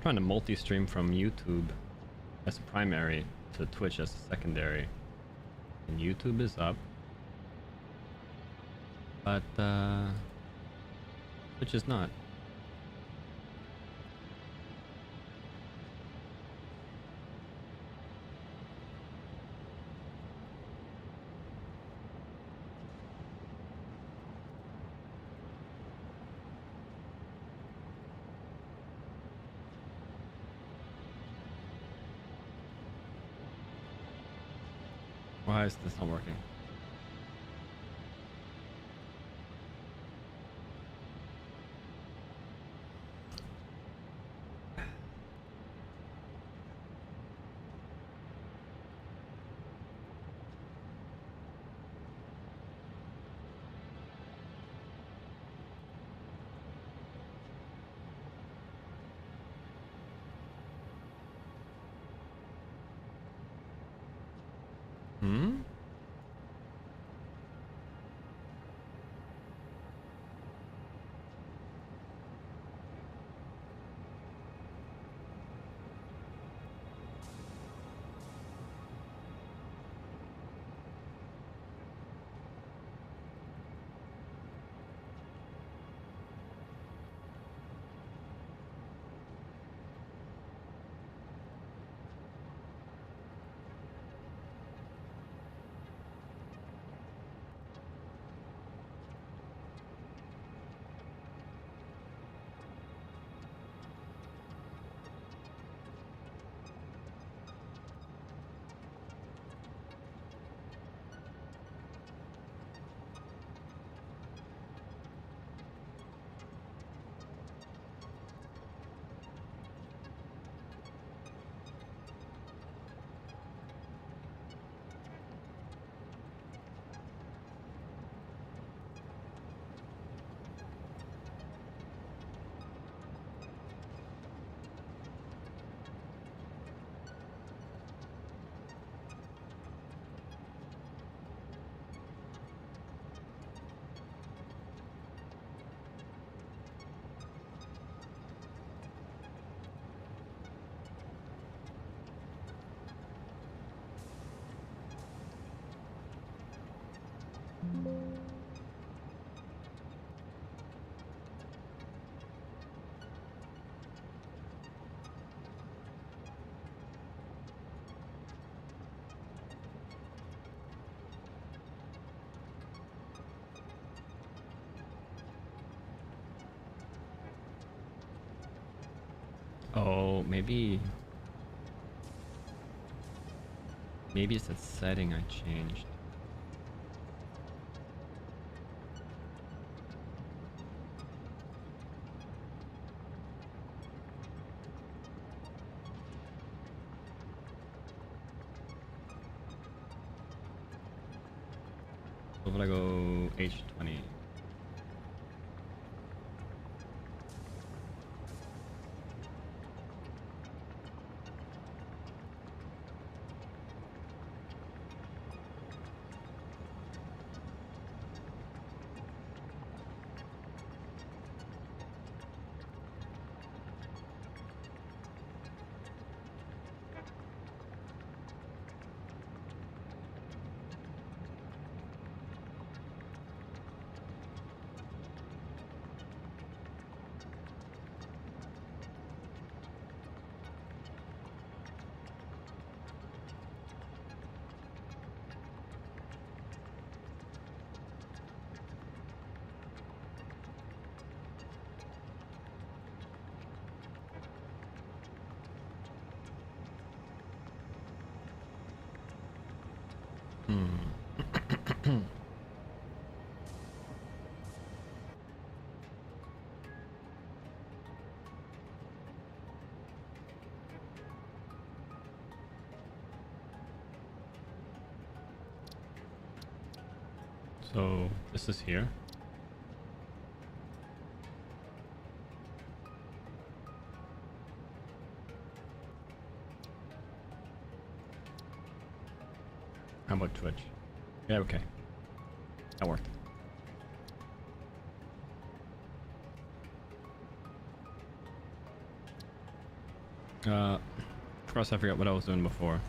trying to multi-stream from YouTube as a primary to Twitch as a secondary. And YouTube is up. But Twitch is not. Why is this not working? Hmm? Oh, maybe it's a setting I changed. So if I go H20. So this is here. How about Twitch? Yeah, okay. That worked. Of course I forgot what I was doing before.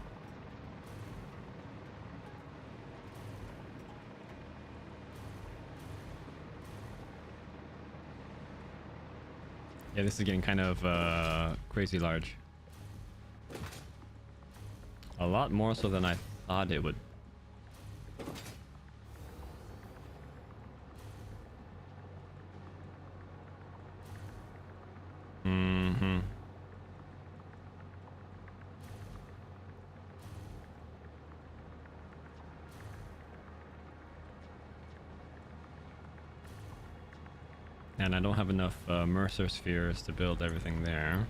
Yeah, this is getting kind of crazy large. A lot more so than I thought it would. Mm-hmm. And I don't have enough Mercer spheres to build everything there.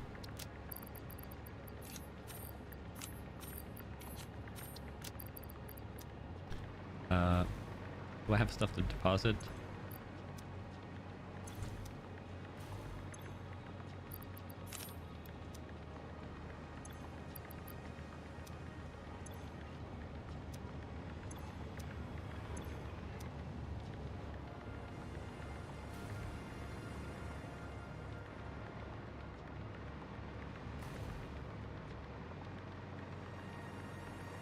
Do I have stuff to deposit?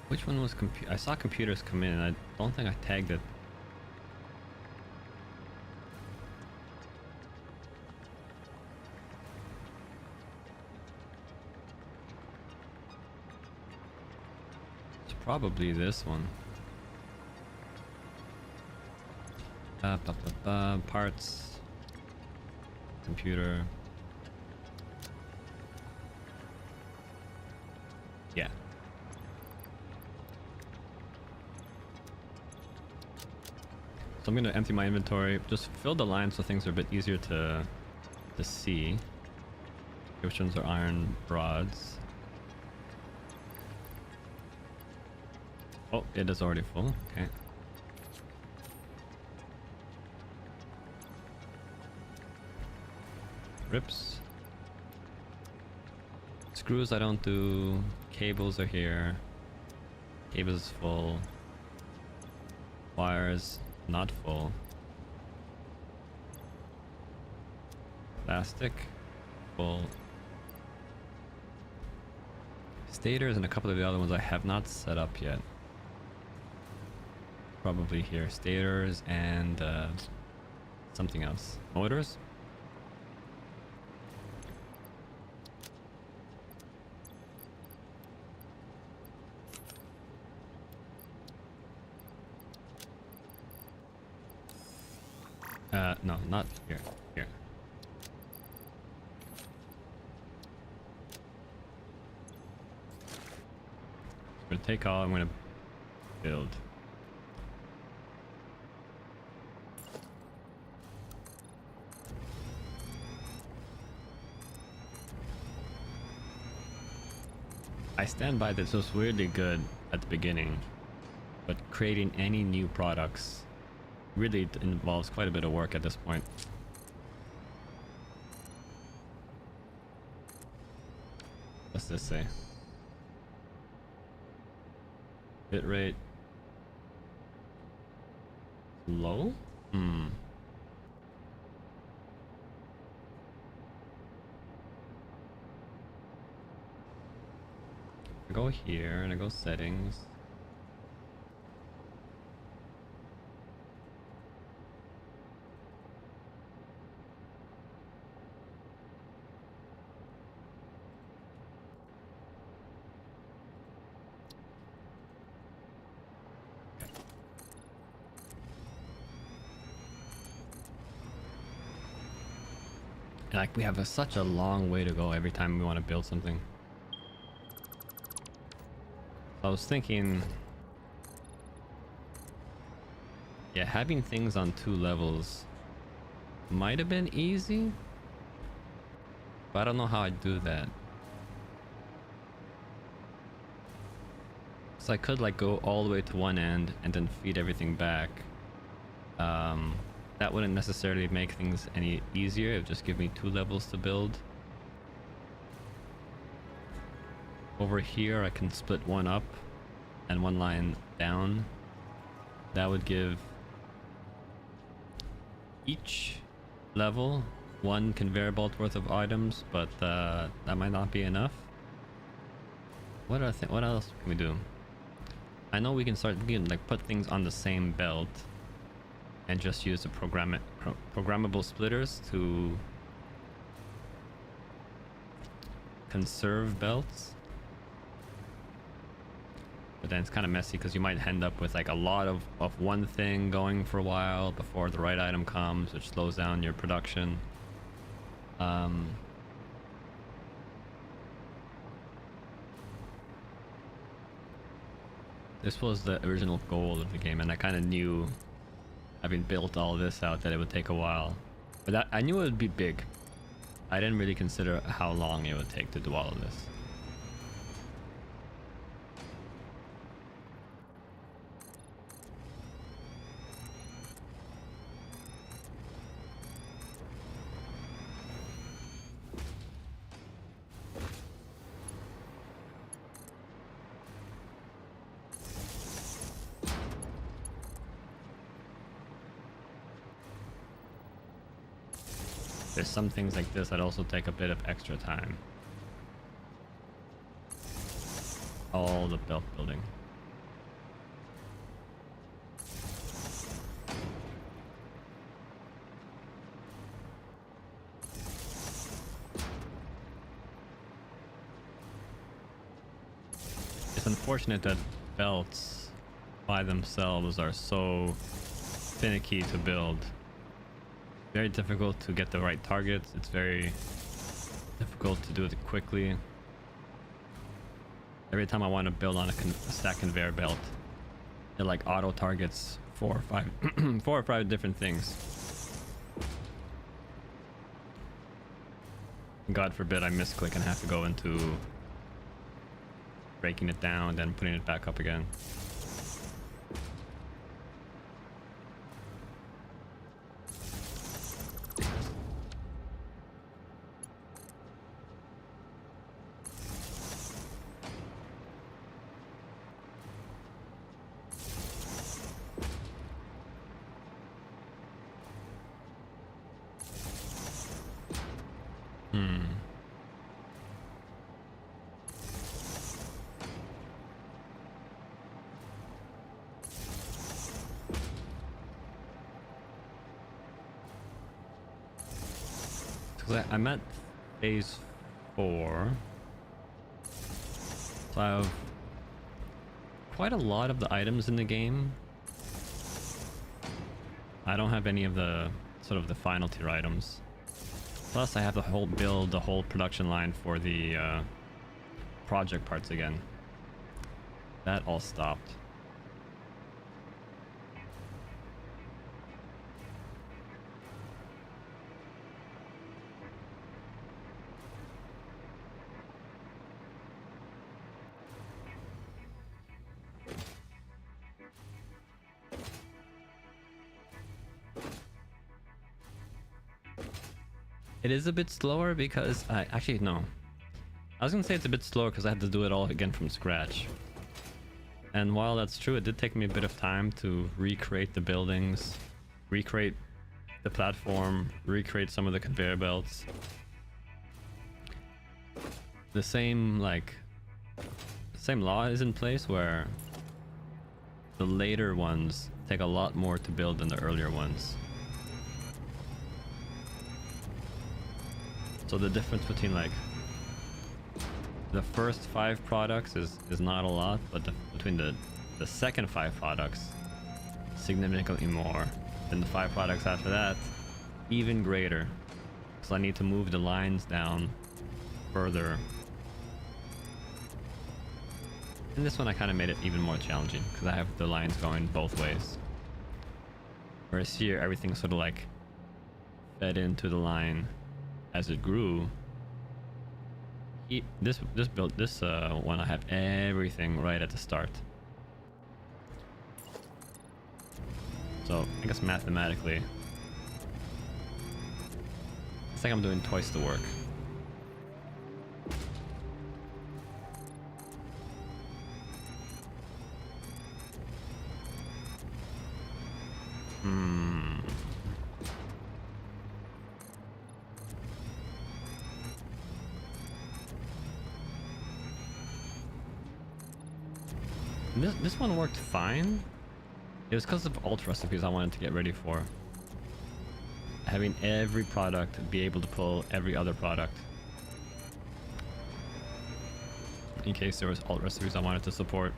Which one was I saw computers come in and I don't think I tagged it. It's probably this one. Parts. Computer. Yeah. So I'm gonna empty my inventory, just fill the line so things are a bit easier to see. Which ones are iron rods? Oh, it is already full. Okay. Rips. Screws I don't do. Cables are here. Cables is full. Wires not full. Plastic full. Stators and a couple of the other ones I have not set up yet. Probably here. Stators and something else. Motors? No, not here. Here. I'm gonna take all, I'm gonna build. I stand by this was weirdly good at the beginning, but creating any new products really involves quite a bit of work at this point. What's this say? Bitrate low? I go here and I go settings. Like we have such a long way to go every time we want to build something. I was thinking, yeah, having things on 2 levels might have been easy, but I don't know how I'd do that. So I could like go all the way to one end and then feed everything back. That wouldn't necessarily make things any easier. It would just give me 2 levels to build. Over here I can split one up and one line down. That would give each level 1 conveyor belt worth of items, but that might not be enough. What else can we do? I know we can like put things on the same belt and just use the programmable splitters to conserve belts. But then it's kind of messy because you might end up with like a lot of one thing going for a while before the right item comes, which slows down your production. This was the original goal of the game, and I kind of knew, having built all this out, that it would take a while. But I knew it would be big. I didn't really consider how long it would take to do all of this. There's some things like this that also take a bit of extra time. All the belt building. It's unfortunate that belts by themselves are so finicky to build. Very difficult to get the right targets. It's very difficult to do it quickly. Every time I want to build on a stack conveyor belt, it like auto targets 4 or 5 4 or 5 different things. God forbid I misclick and have to go into breaking it down, then putting it back up again. I'm at phase 4, so I have quite a lot of the items in the game. I don't have any of the sort of the final tier items. Plus I have the whole production line for the project parts again. That all stopped. It is a bit slower because actually no. I was gonna say it's a bit slower because I had to do it all again from scratch. And while that's true, it did take me a bit of time to recreate the buildings, recreate the platform, recreate some of the conveyor belts. The same law is in place where the later ones take a lot more to build than the earlier ones. So the difference between like the first 5 products is not a lot, but between the second 5 products, significantly more. Then the 5 products after that, even greater. So I need to move the lines down further. In this one I kind of made it even more challenging because I have the lines going both ways. Whereas here everything sort of like fed into the line as it grew. This one I have everything right at the start. So I guess mathematically, it's like I'm doing twice the work. This one worked fine. It was because of alt recipes I wanted to get ready for. Having every product be able to pull every other product. In case there was alt recipes I wanted to support.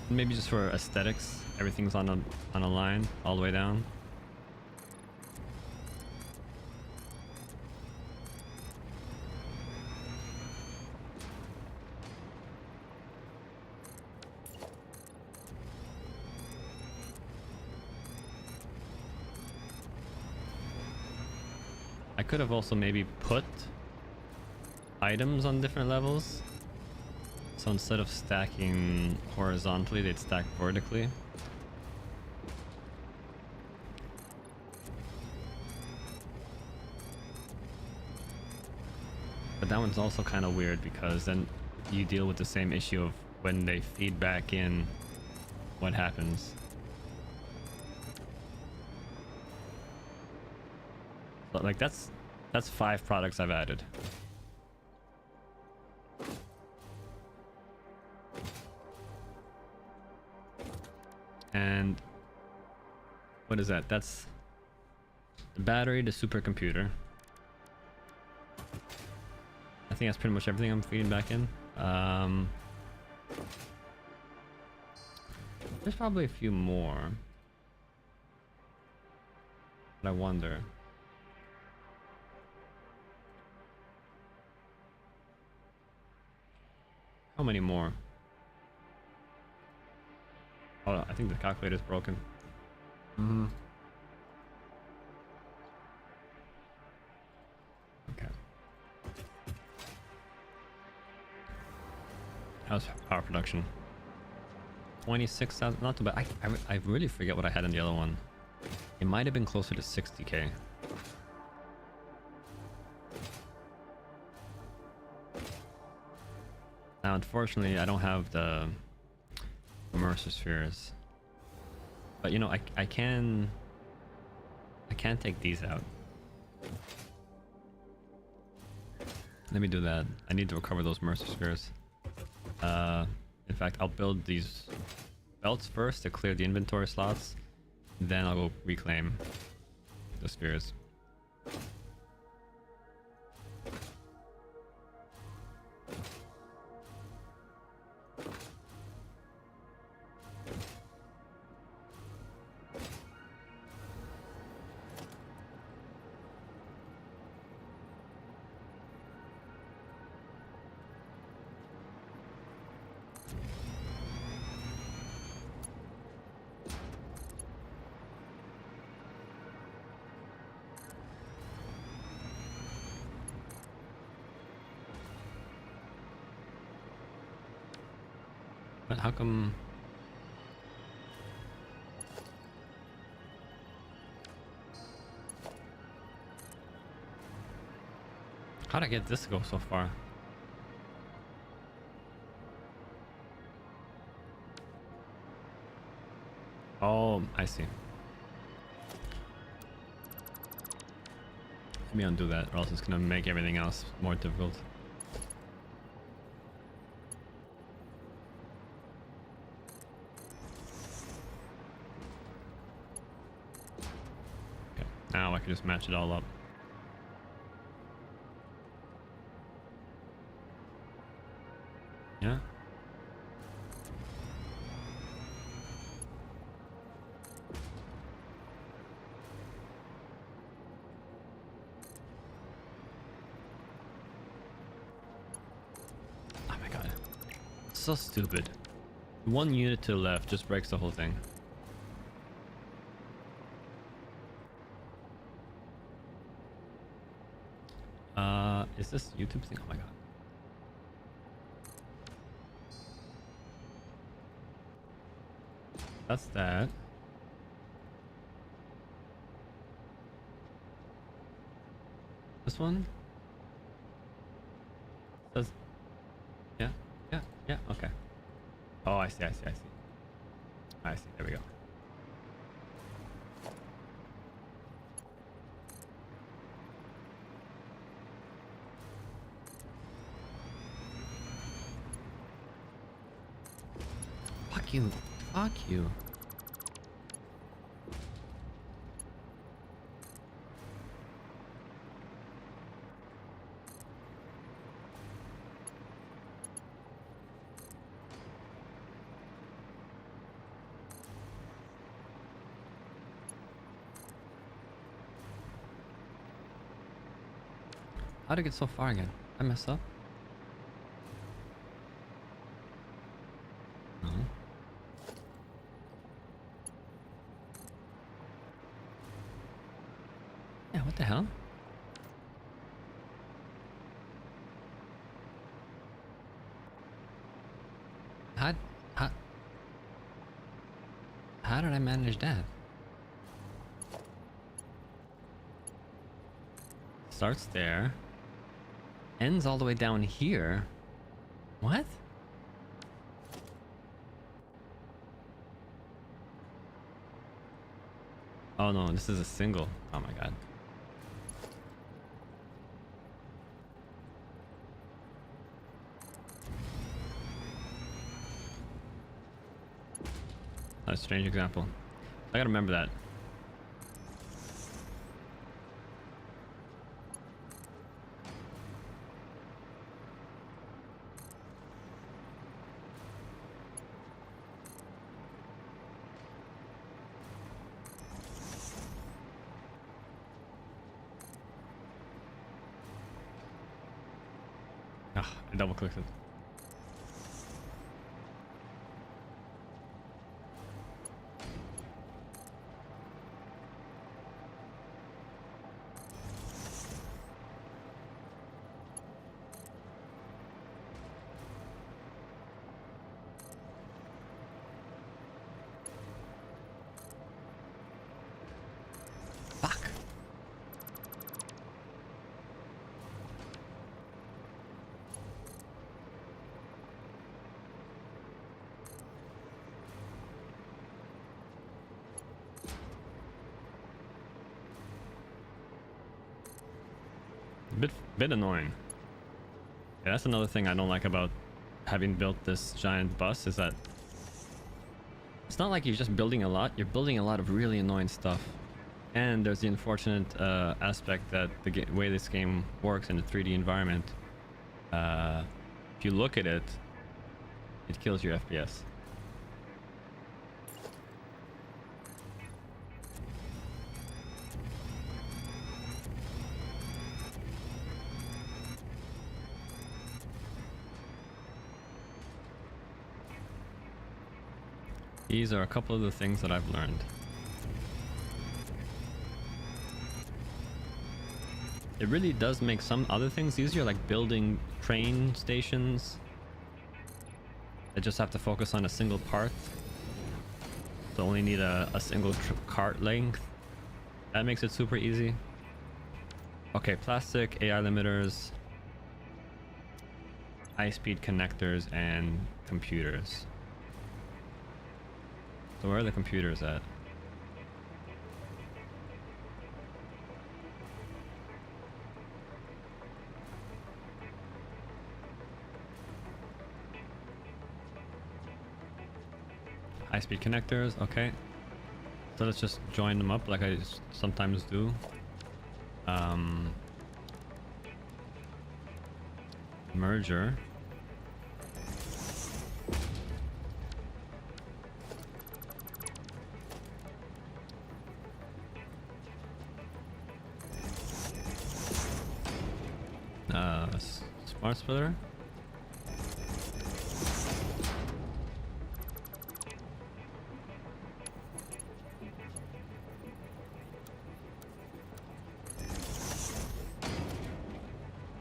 Maybe just for aesthetics, everything's on a line all the way down. I could have also maybe put items on different levels. So instead of stacking horizontally, they'd stack vertically. But that one's also kind of weird because then you deal with the same issue of when they feed back in, what happens. But like that's 5 products I've added. And what is that? That's the battery, the supercomputer. I think that's pretty much everything I'm feeding back in. There's probably a few more. But I wonder. How many more? Oh, I think the calculator's broken. Okay. How's power production? 26,000, not too bad. I really forget what I had in the other one. It might have been closer to 60k. Now, unfortunately, I don't have the immersive spheres, but you know, I can take these out. Let me do that. I need to recover those immersive spheres. In fact, I'll build these belts first to clear the inventory slots, then I'll go reclaim the spheres. But how come... How'd I get this to go so far? Oh, I see. Let me undo that, or else it's gonna make everything else more difficult. Okay, now I can just match it all up. Yeah. Oh my god. So stupid. One unit to the left just breaks the whole thing. Is this YouTube thing? Oh my god. That's that. This one? Does... Yeah, okay. Oh, I see, I see, I see. I see, there we go. Fuck you. Fuck you. How'd it get so far again? I messed up? No. Yeah, what the hell? How, how, how did I manage that? Starts there. Ends all the way down here. What? Oh no, this is a single. Oh my god. A strange example. I gotta remember that. Ah, I double clicked it. Fuck. Bit annoying. Yeah, that's another thing I don't like about having built this giant bus is that it's not like you're just building a lot, you're building a lot of really annoying stuff. And there's the unfortunate aspect that the way this game works in the 3D environment, if you look at it, it kills your FPS. These are a couple of the things that I've learned. It really does make some other things easier, like building train stations that just have to focus on a single part. So only need a single cart length. That makes it super easy. Okay, plastic, AI limiters, high-speed connectors, and computers. So where are the computers at? High-speed connectors, okay. So let's just join them up like I sometimes do. Merger. Smart splitter.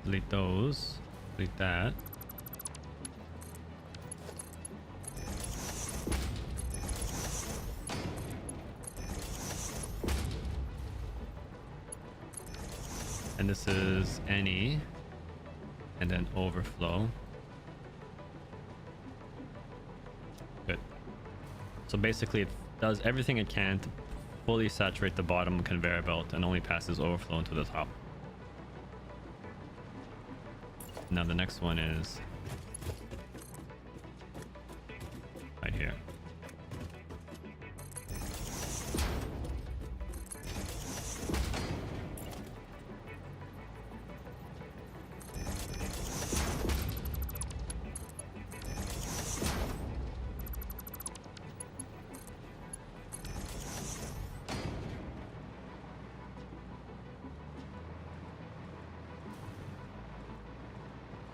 Delete those. Delete that. And this is any, and then overflow. So basically it does everything it can to fully saturate the bottom conveyor belt and only passes overflow into the top. Now the next one is right here.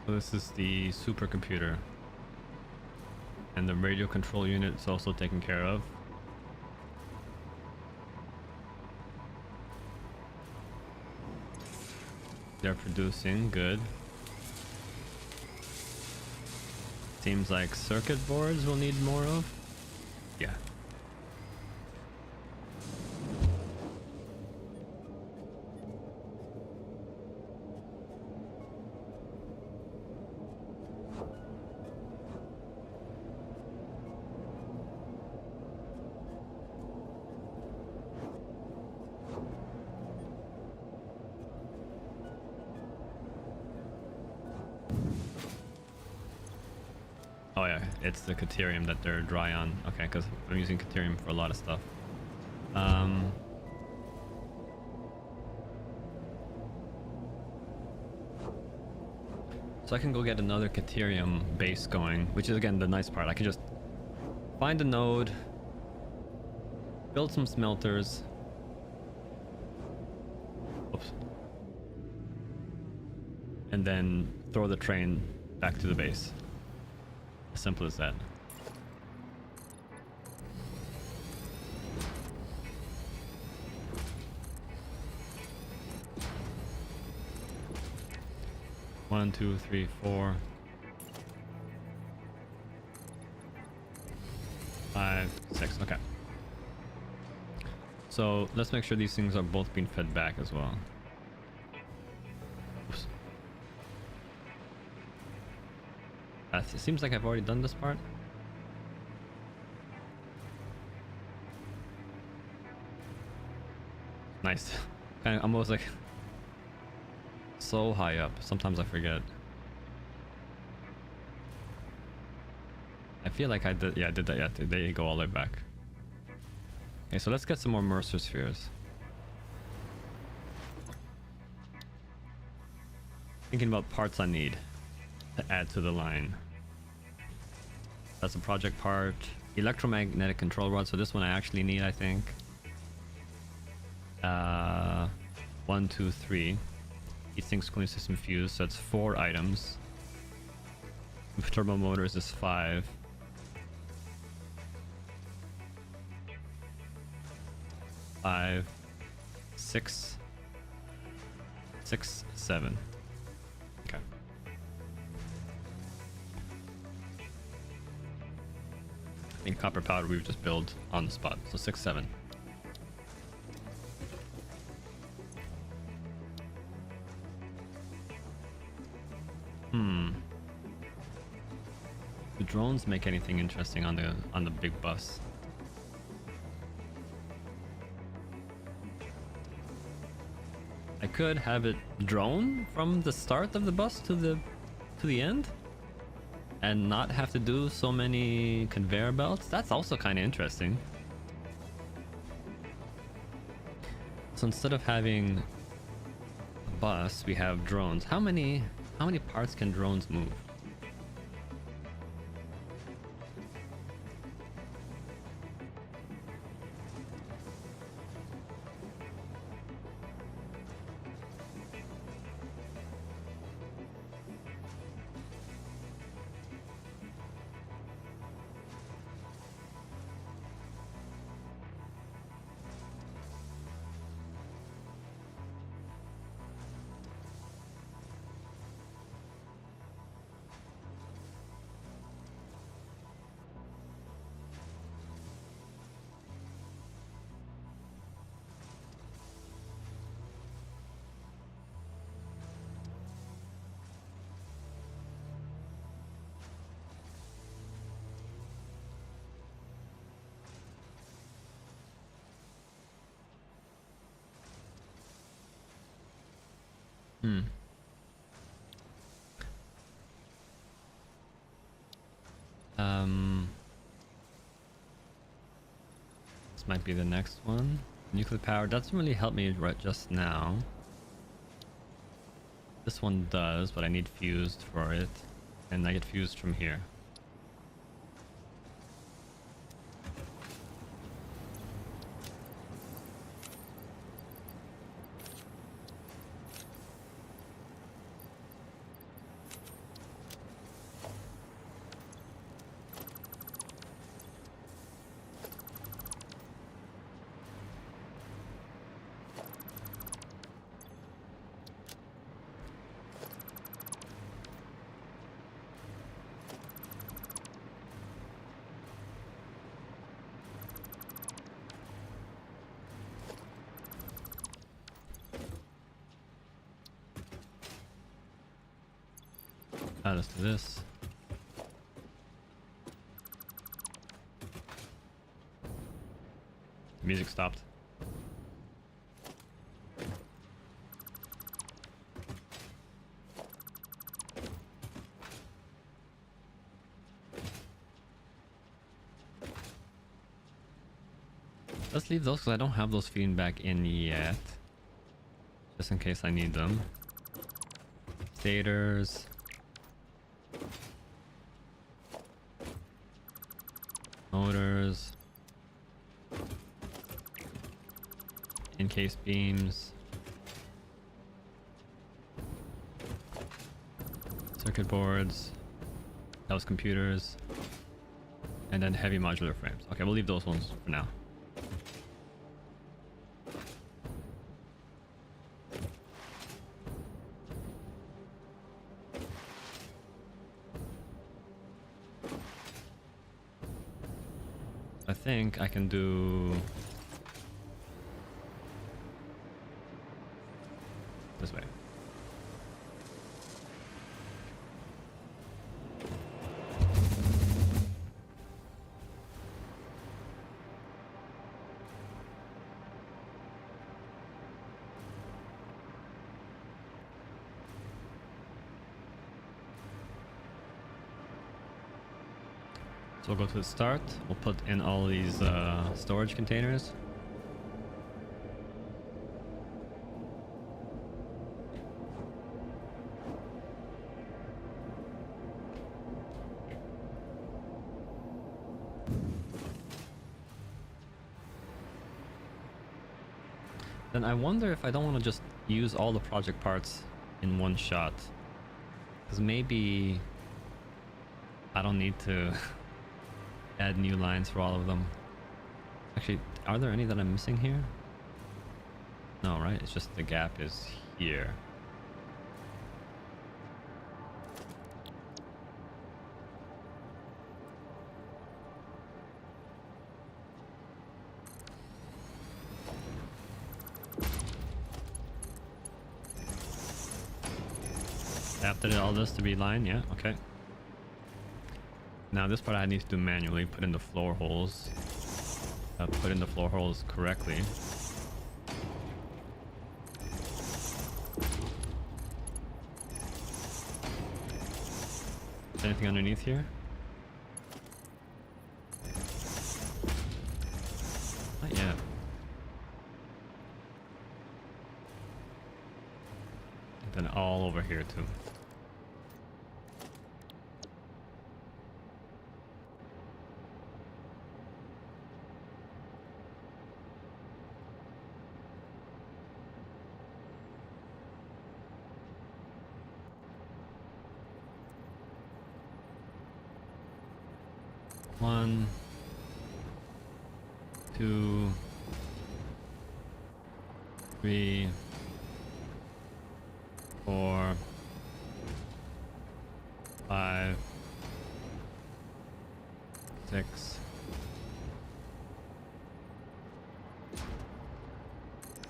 So this is the supercomputer, and the radio control unit is also taken care of. They're producing good. Seems like circuit boards will need more of. Yeah. Oh yeah, it's the Caterium that they're dry on. Okay, because I'm using Caterium for a lot of stuff. So I can go get another Caterium base going, which is again the nice part. I can just find a node, build some smelters. Oops. And then throw the train back to the base. As simple as that. One, two, three, 4, 5, 6. Okay. So let's make sure these things are both being fed back as well. Oops. It seems like I've already done this part. Nice. Kind of almost like so high up. Sometimes I forget. I feel like I did. Yeah, I did that. Yeah, they go all the way back. Okay, so let's get some more Mercer spheres. Thinking about parts I need to add to the line. That's a project part. Electromagnetic control rod. So this one I actually need, I think. 1, 2, 3. Heatsink cooling system fuse. So it's 4 items. Turbo motors is 5. 5, 6, 6, 7. Okay. I think copper powder we would just build on the spot. So 6, 7. Do drones make anything interesting on the big bus? I could have it drone from the start of the bus to the end and not have to do so many conveyor belts. That's also kind of interesting. So instead of having a bus, we have drones. How many parts can drones move? Hmm. This might be the next one. Nuclear power doesn't really help me right just now. This one does, but I need fused for it. And I get fused from here. Let's do this. The music stopped. Let's leave those because I don't have those feeding back in yet. Just in case I need them. Stators. Motors. Encased beams. Circuit boards. House computers. And then heavy modular frames. Okay, we'll leave those ones for now. I think I can do this way. So we'll go to the start. We'll put in all these storage containers. Then I wonder if I don't want to just use all the project parts in one shot. Because maybe I don't need to add new lines for all of them. Actually, are there any that I'm missing here? No, right? It's just the gap is here. Adapted all this to be line, yeah, okay. Now this part I need to do manually, put in the floor holes. Put in the floor holes correctly. Is anything underneath here? Not yet. And then all over here too. One, two, three, four, five, six,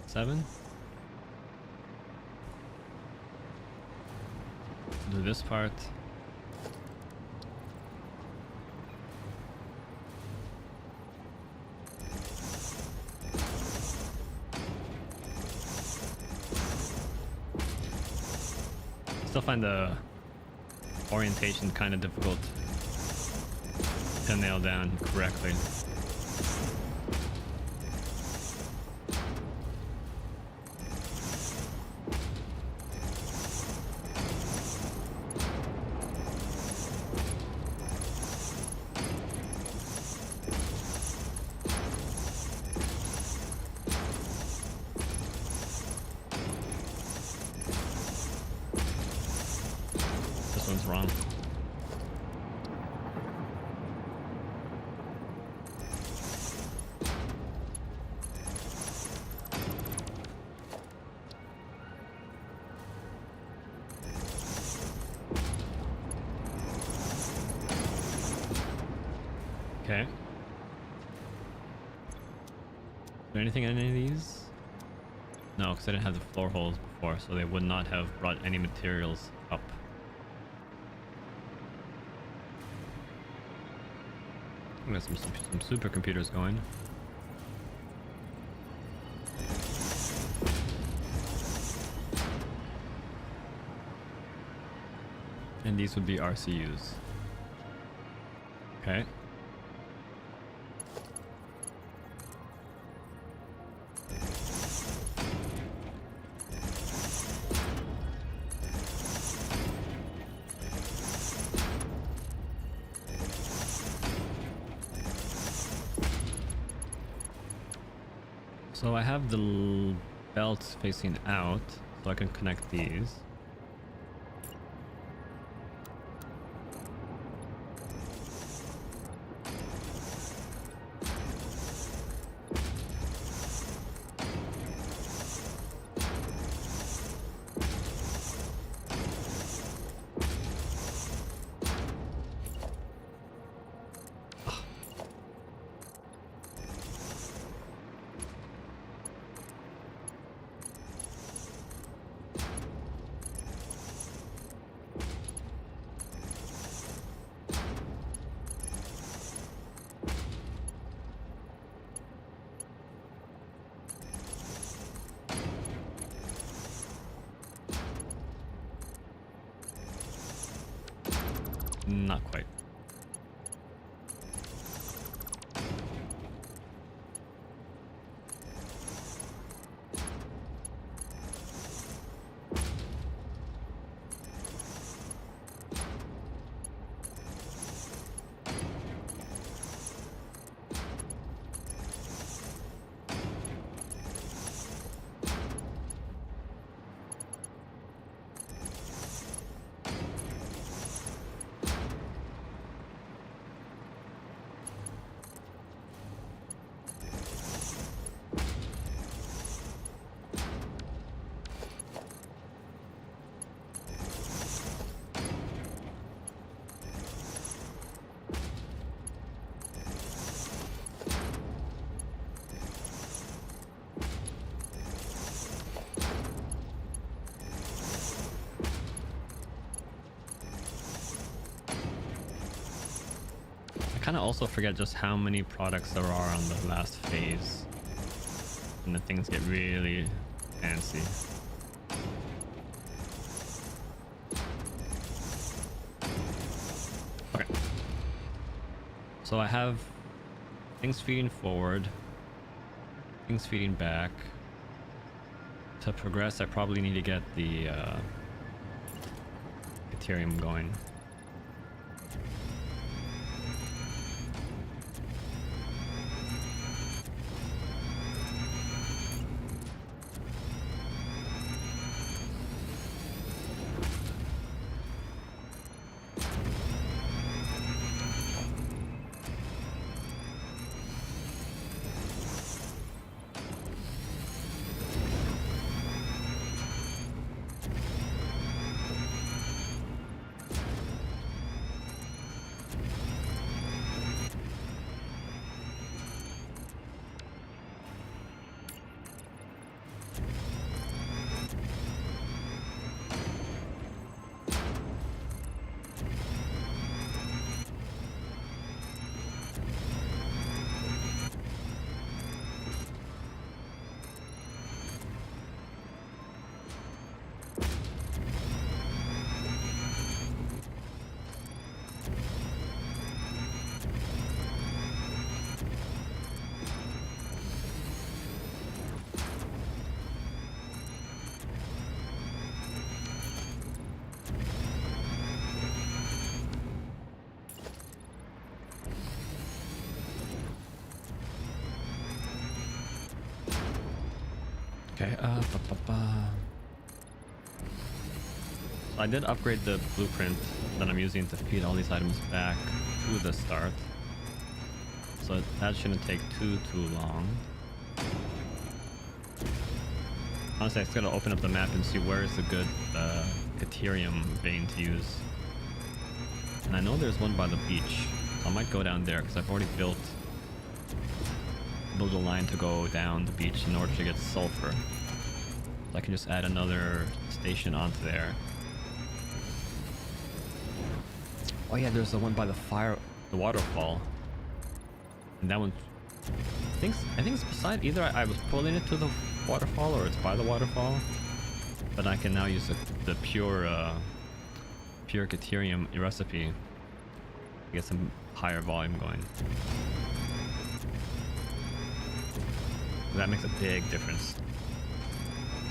seven. Do this part. Still find the orientation kind of difficult to nail down correctly. This one's wrong. Okay. Is there anything in any of these? No, because I didn't have the floor holes before, so they would not have brought any materials up. We got some supercomputers going. And these would be RCUs. Okay. So I have the belts facing out, so I can connect these. Not quite. I kind of also forget just how many products there are on the last phase, and the things get really fancy. Okay, so I have things feeding forward, things feeding back. To progress, I probably need to get the Ethereum going. Okay, I did upgrade the blueprint that I'm using to feed all these items back to the start. So that shouldn't take too long. Honestly, I just gotta open up the map and see where is a good Caterium vein to use. And I know there's one by the beach, so I might go down there because I've already built a line to go down the beach in order to get sulfur. So I can just add another station onto there. Oh yeah, there's the one by the waterfall. And that one, I think it's beside, either I was pulling it to the waterfall or it's by the waterfall. But I can now use the pure Caterium recipe to get some higher volume going. That makes a big difference.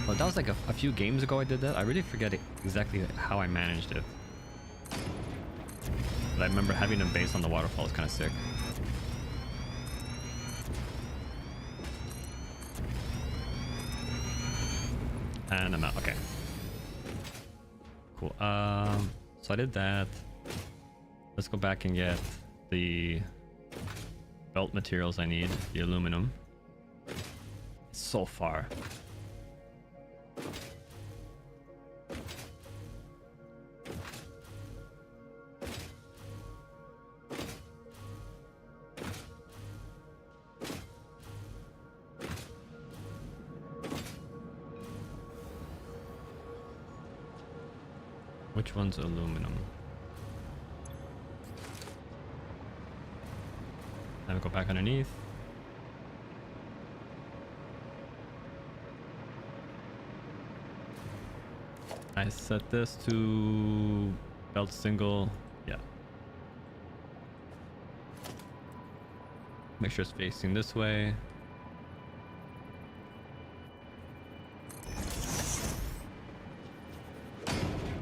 Well, that was like a few games ago I did that. I really forget exactly how I managed it. But I remember having a base on the waterfall is kind of sick. And I'm out. Okay. Cool. So I did that. Let's go back and get the belt materials I need. The aluminum. It's so far. Which one's aluminum? Now we go back underneath. I set this to belt single. Yeah. Make sure it's facing this way.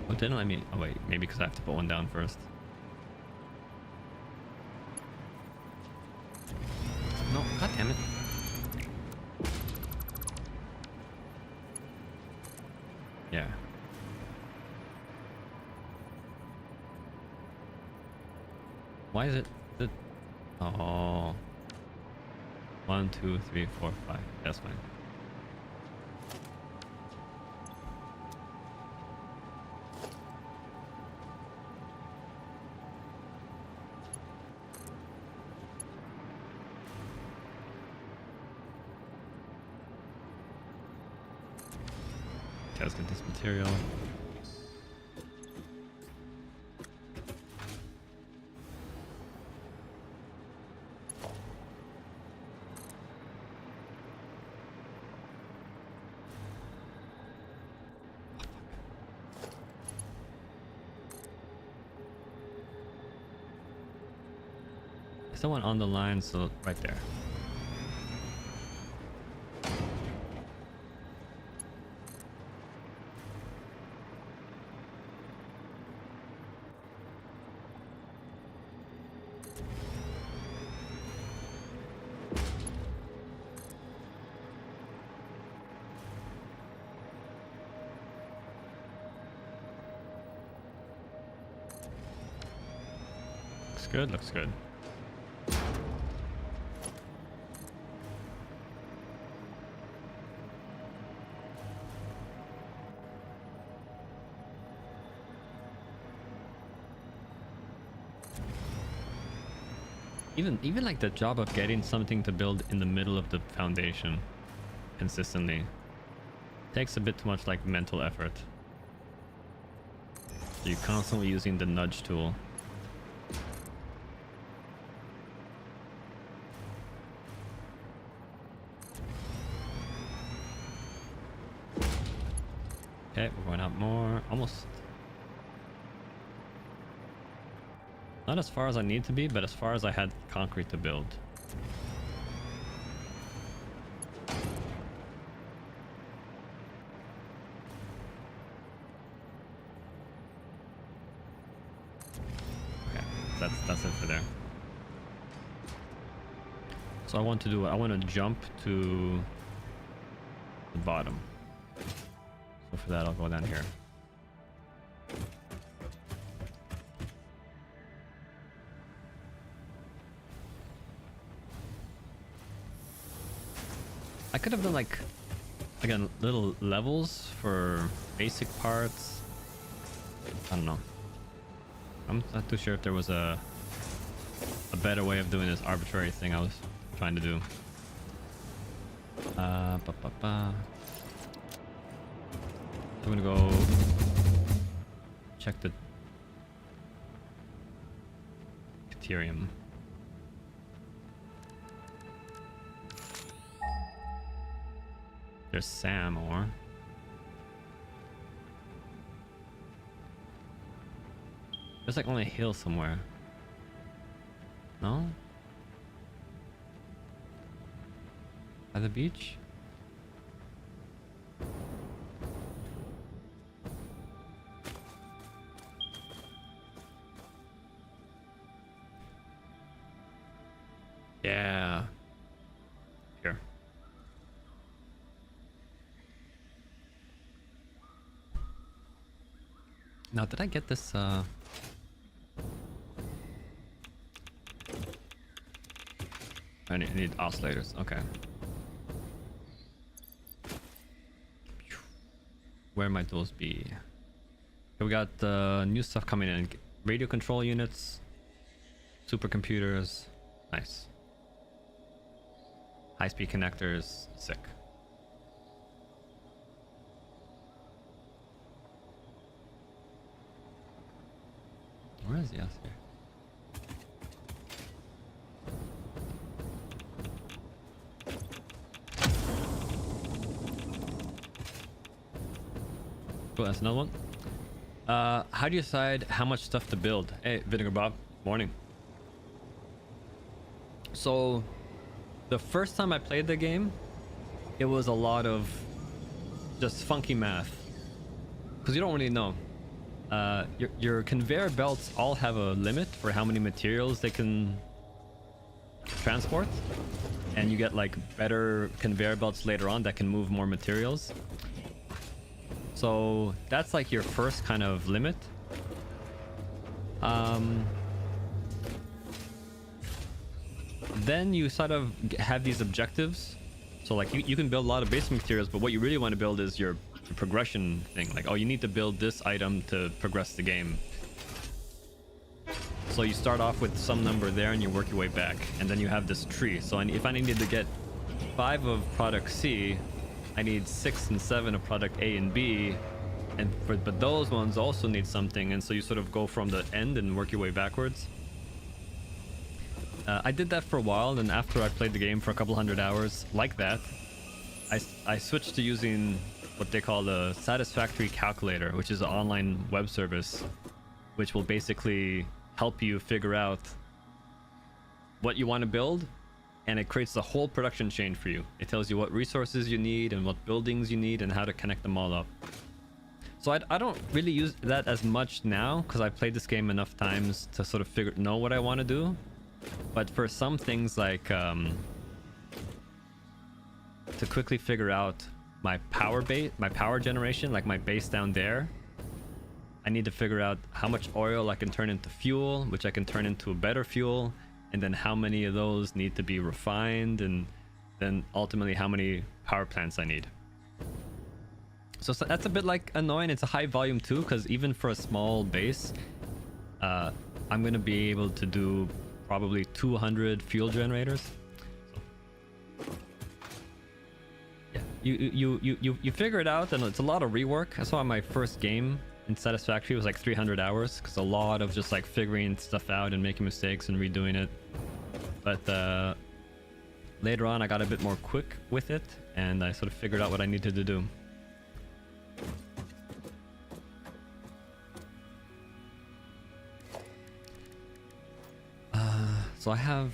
Oh, didn't let me. Oh, wait. Maybe because I have to put one down first. No, god damn it. Yeah. Why is it? Oh. 1, 2, 3, 4, 5. That's fine. Okay, let's get this material. Someone on the line, so right there. Looks good, looks good. Even like the job of getting something to build in the middle of the foundation consistently takes a bit too much like mental effort. So you're constantly using the nudge tool. Okay, we're going out more. Almost. Not as far as I need to be, but as far as I had concrete to build. Okay, that's it for there. So I want to jump to the bottom. So for that, I'll go down here. I could have done like, again, little levels for basic parts. I don't know. I'm not too sure if there was a better way of doing this arbitrary thing I was trying to do. I'm gonna go check the Ethereum. There's Sam or there's like only a hill somewhere. No? By the beach? Yeah. Here. Now, did I get this, I need oscillators. Okay. Where might those be? Okay, we got new stuff coming in. Radio control units, supercomputers. Nice. High-speed connectors. Sick. Where is the oscillator? Oh, that's another one. How do you decide how much stuff to build? Hey, Vinegar Bob. Morning. So, the first time I played the game, it was a lot of just funky math. Because you don't really know. Your conveyor belts all have a limit for how many materials they can transport. And you get like better conveyor belts later on that can move more materials. So that's like your first kind of limit. Then you sort of have these objectives. So like you can build a lot of basic materials, but what you really want to build is your progression thing. Like, oh, you need to build this item to progress the game. So you start off with some number there and you work your way back. And then you have this tree. So if I needed to get 5 of product C, I need 6 and 7 of product A and B, but those ones also need something, and so you sort of go from the end and work your way backwards. I did that for a while, and after I played the game for a couple hundred hours like that, I switched to using what they call the Satisfactory calculator, which is an online web service, which will basically help you figure out what you want to build. And it creates the whole production chain for you. It tells you what resources you need and what buildings you need and how to connect them all up. So I don't really use that as much now because I played this game enough times to sort of know what I want to do. But for some things like to quickly figure out my power generation, like my base down there, I need to figure out how much oil I can turn into fuel, which I can turn into a better fuel. And then how many of those need to be refined, and then ultimately how many power plants I need. So that's a bit like annoying. It's a high volume too, because even for a small base, I'm gonna be able to do probably 200 fuel generators. So, yeah, you figure it out, and it's a lot of rework. That's why my first game in Satisfactory was like 300 hours, because a lot of just like figuring stuff out and making mistakes and redoing it. But later on I got a bit more quick with it, and I sort of figured out what I needed to do. So I have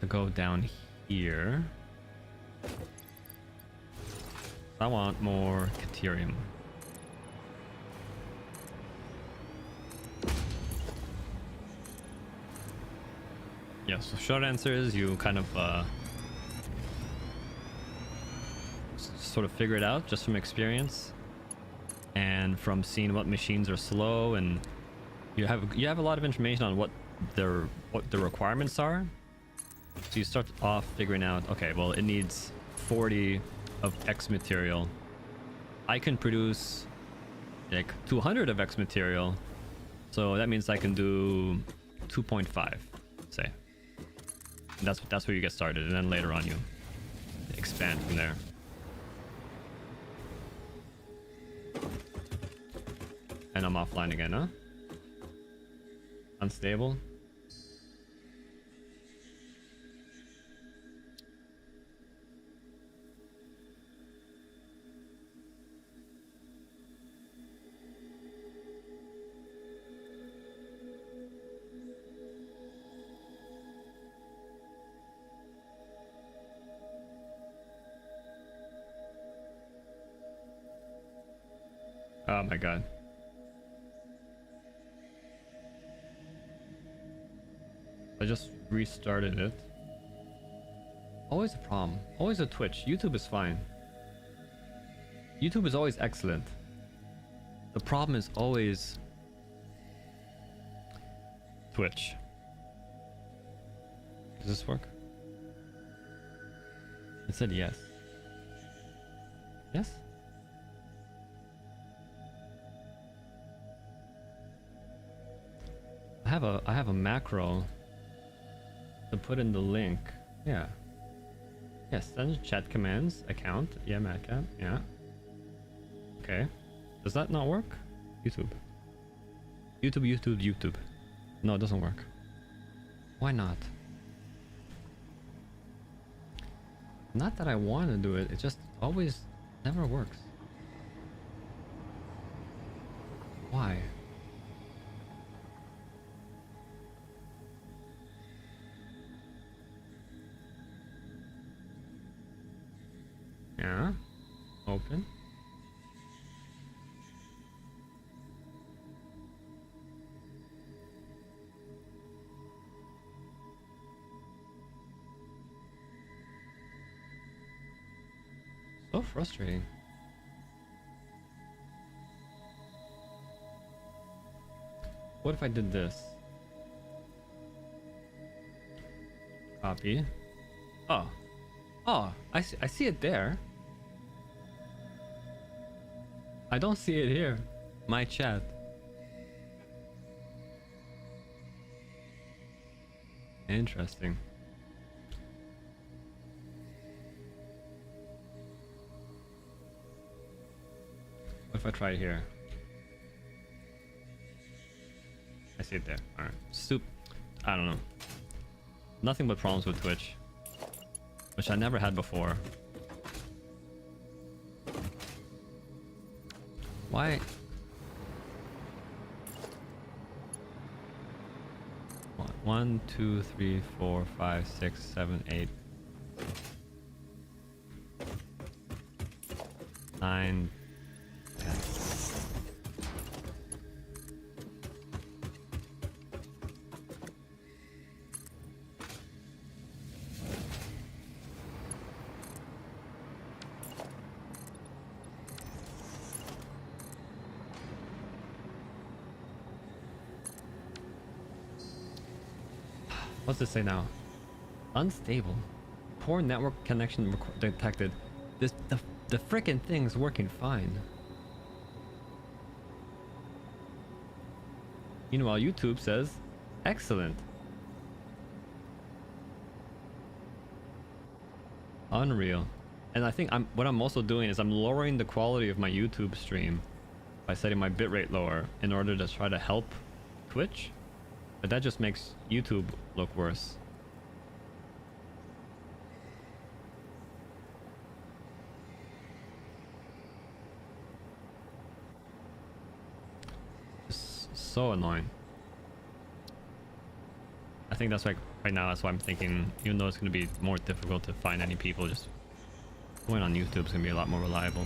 to go down here. I want more Ethereum. Yeah, so short answer is you kind of sort of figure it out just from experience and from seeing what machines are slow, and you have a lot of information on what the requirements are. So you start off figuring out, okay, well, it needs 40 of X material. I can produce like 200 of X material, so that means I can do 2.5, say. And that's where you get started, and then later on you expand from there. And I'm offline again, huh? Unstable. Oh my god. I just restarted it. Always a problem. Always a Twitch. YouTube is fine. YouTube is always excellent. The problem is always Twitch. Does this work? It said yes. Yes? I have a macro to put in the link. Yeah. Yes, then chat commands, account, yeah, madcap, yeah. Okay. Does that not work? YouTube. YouTube. No, it doesn't work. Why not? Not that I want to do it, it just always never works. Why? Yeah. Open. So frustrating. What if I did this? Copy. Oh. Oh, I see it there. I don't see it here. My chat. Interesting. What if I try it here? I see it there. Alright. I don't know. Nothing but problems with Twitch. Which I never had before. Why? One, 2, 3, 4, 5, 6, 7, 8, 9, 10. What's this say now? Unstable. Poor network connection detected. The frickin' thing's working fine. Meanwhile, YouTube says, excellent. Unreal. And I think what I'm also doing is I'm lowering the quality of my YouTube stream by setting my bitrate lower in order to try to help Twitch. But that just makes YouTube look worse. Just so annoying. I think that's like right now, that's why I'm thinking, even though it's going to be more difficult to find any people, just going on YouTube is going to be a lot more reliable.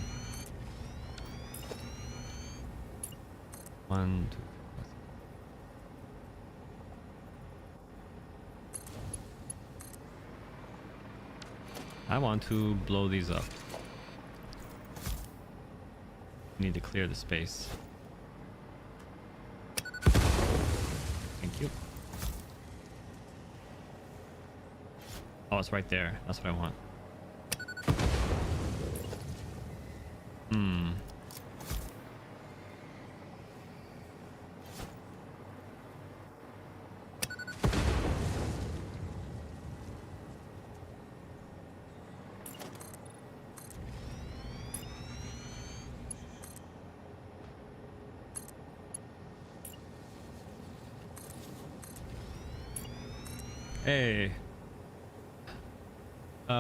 1, 2. I want to blow these up. Need to clear the space. Thank you. Oh, it's right there. That's what I want. Hmm. Hey.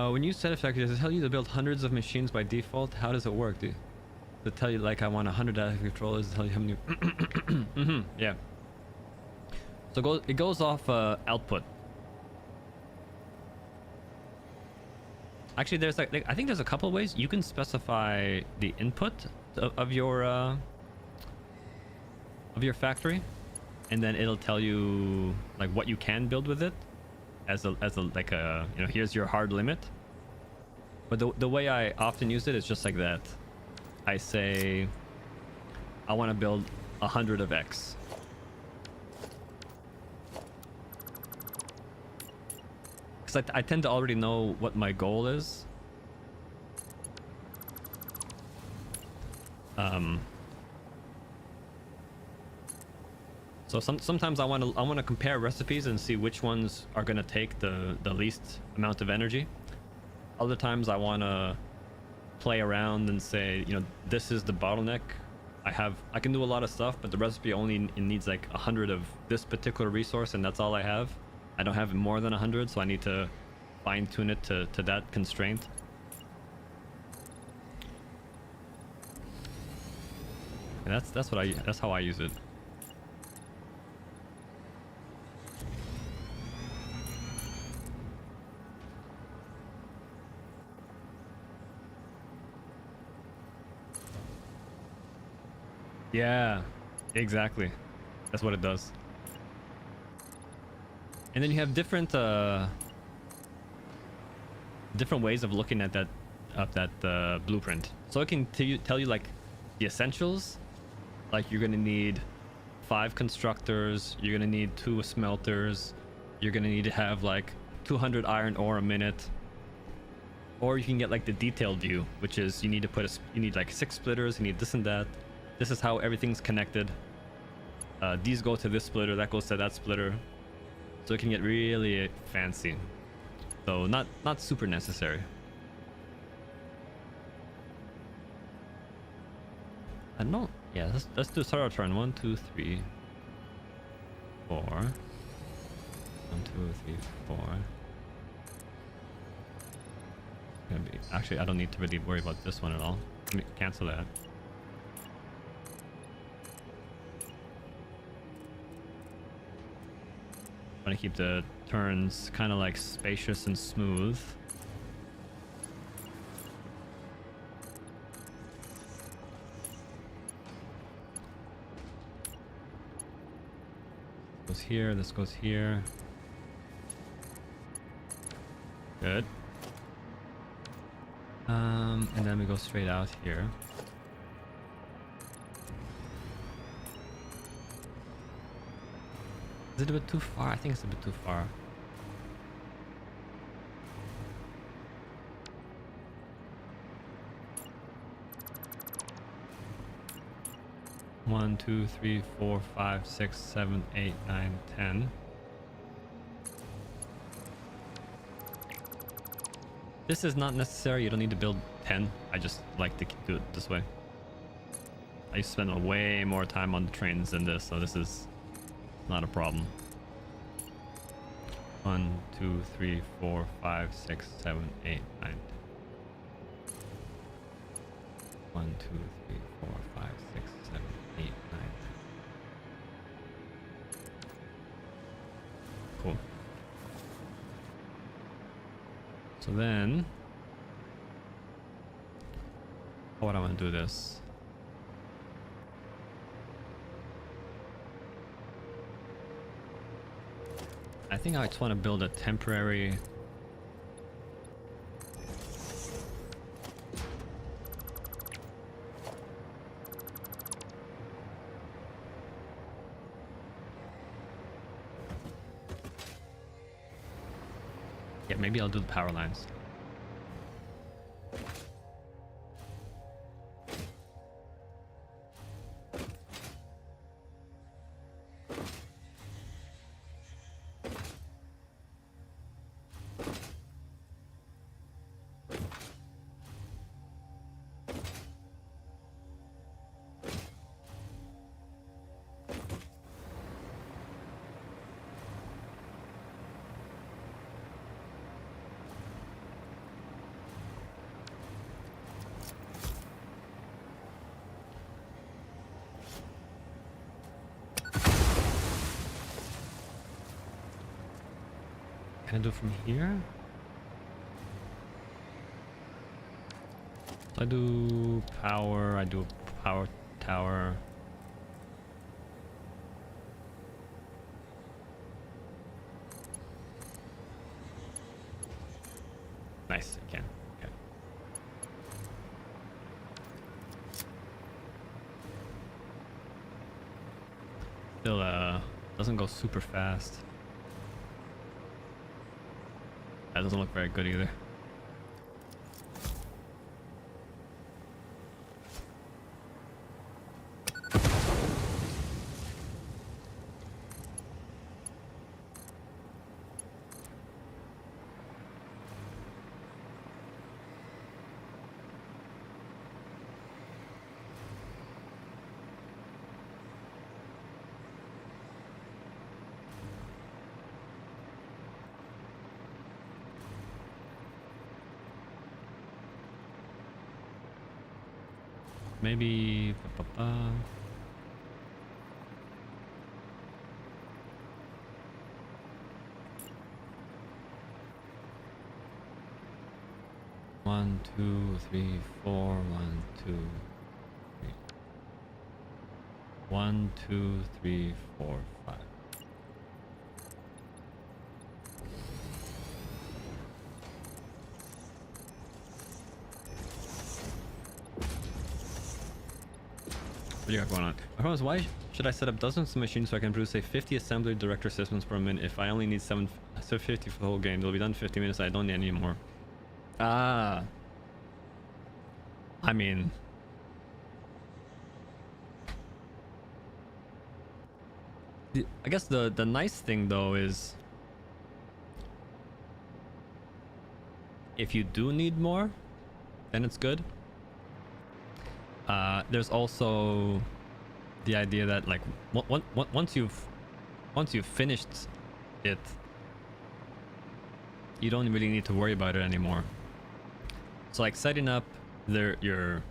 When you Satisfactory, does it tell you to build hundreds of machines by default? How does it work? Does it tell you like I want 100 data controllers? Does it tell you how many? Yeah. So it goes off output. Actually, there's like I think there's a couple ways you can specify the input of your factory, and then it'll tell you like what you can build with it as a like a, you know, here's your hard limit. But the way I often use it is just like that. I say I want to build 100 of X. Because I tend to already know what my goal is. So sometimes I want to compare recipes and see which ones are going to take the least amount of energy. Other times I want to play around and say, you know, this is the bottleneck. I can do a lot of stuff, but the recipe only needs like 100 of this particular resource, and that's all I have. I don't have more than 100, so I need to fine tune it to that constraint. And that's how I use it. Yeah, exactly. That's what it does. And then you have different ways of looking at that blueprint. So it can tell you like the essentials. Like you're gonna need 5 constructors, you're gonna need 2 smelters, you're gonna need to have like 200 iron ore a minute. Or you can get like the detailed view, which is you need like 6 splitters, you need this and that. This is how everything's connected. These go to this splitter, that goes to that splitter. So it can get really fancy. So not super necessary. I don't know. Yeah, let's do start our turn. 1, 2, 3, 4. 1, 2, 3, 4. Actually, I don't need to really worry about this one at all. Let me cancel that. I want to keep the turns kind of like spacious and smooth. Goes here, this goes here. Good. And then we go straight out here. Is it a bit too far? I think it's a bit too far. One, 2, 3, 4, 5, 6, 7, 8, 9, 10. This is not necessary. You don't need to build 10. I just like to do it this way. I spend way more time on the trains than this, so this is not a problem. 1, 2, 3, 4, 5, 6, 7, 8, 9. 1, 2, 3, 4, 5, 6, 7, 8, 9. Cool. So then, how would I want to do this? I think I just want to build a temporary Yeah, maybe I'll do the power lines. Can I do from here? So I do power, I do power tower. Nice, I can. Okay. Still doesn't go super fast. That doesn't look very good either. Maybe 1, 2, 3, 4, 1, 2, 3. 1, 2, 3, 4, 5. What do you got going on? My problem is, why should I set up dozens of machines so I can produce say 50 assembly director systems per minute if I only need 750 for the whole game? It'll be done in 50 minutes. I don't need any more. Ah. I mean, I guess the nice thing though is if you do need more, then it's good. There's also the idea that like once you've finished it, you don't really need to worry about it anymore. So like setting up your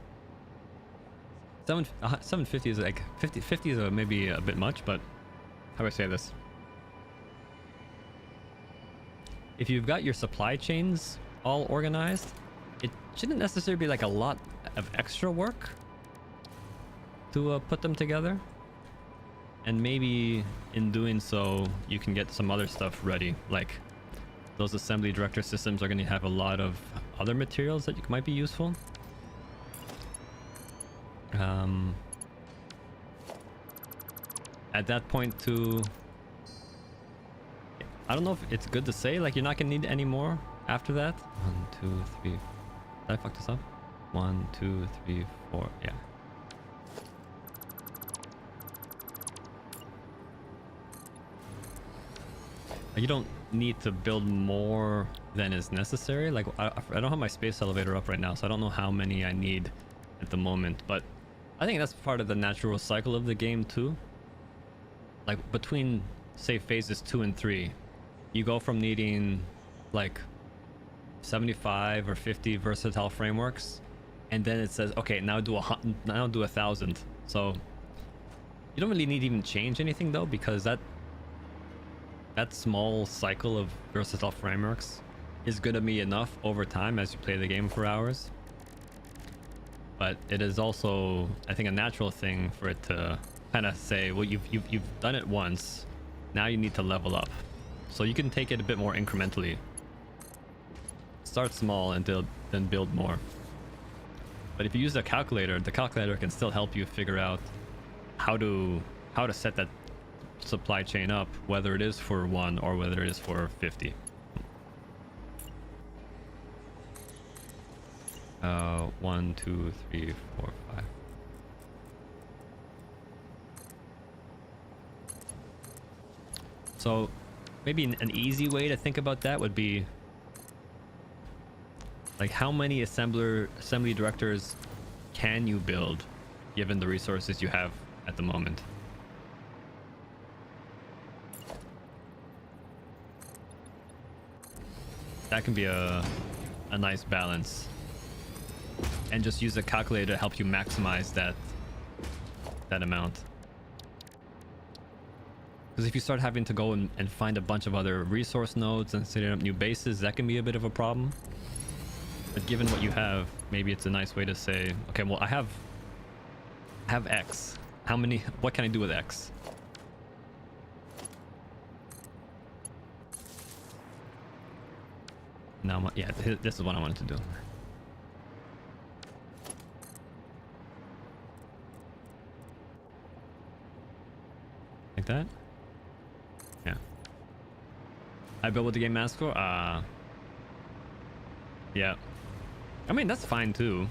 750 is like 50 is maybe a bit much, but how do I say this? If you've got your supply chains all organized, it shouldn't necessarily be like a lot of extra work to put them together, and maybe in doing so you can get some other stuff ready. Like those assembly director systems are going to have a lot of other materials that might be useful. At that point too, I don't know if it's good to say like you're not gonna need any more after that. 1, 2, 3. Did I fuck this up? 1, 2, 3, 4. Yeah. You don't need to build more than is necessary. Like I don't have my space elevator up right now, so I don't know how many I need at the moment, but I think that's part of the natural cycle of the game too. Like between say phases 2 and 3, you go from needing like 75 or 50 versatile frameworks, and then it says okay, now do 1,000. So you don't really need to even change anything though, because that small cycle of versatile frameworks is gonna be enough over time as you play the game for hours. But it is also, I think, a natural thing for it to kind of say, well, you've done it once, now you need to level up. So you can take it a bit more incrementally. Start small and then build more. But if you use the calculator can still help you figure out how to set that supply chain up, whether it is for 1 or whether it is for 50. 1, 2, 3, 4, 5. So maybe an easy way to think about that would be like how many assembly directors can you build given the resources you have at the moment. That can be a nice balance, and just use a calculator to help you maximize that amount. Because if you start having to go and find a bunch of other resource nodes and setting up new bases, that can be a bit of a problem. But given what you have, maybe it's a nice way to say, okay, well, I have X. What can I do with X? Now, yeah, this is what I wanted to do. Like that? Yeah. I built with the game master. Yeah. I mean, that's fine too.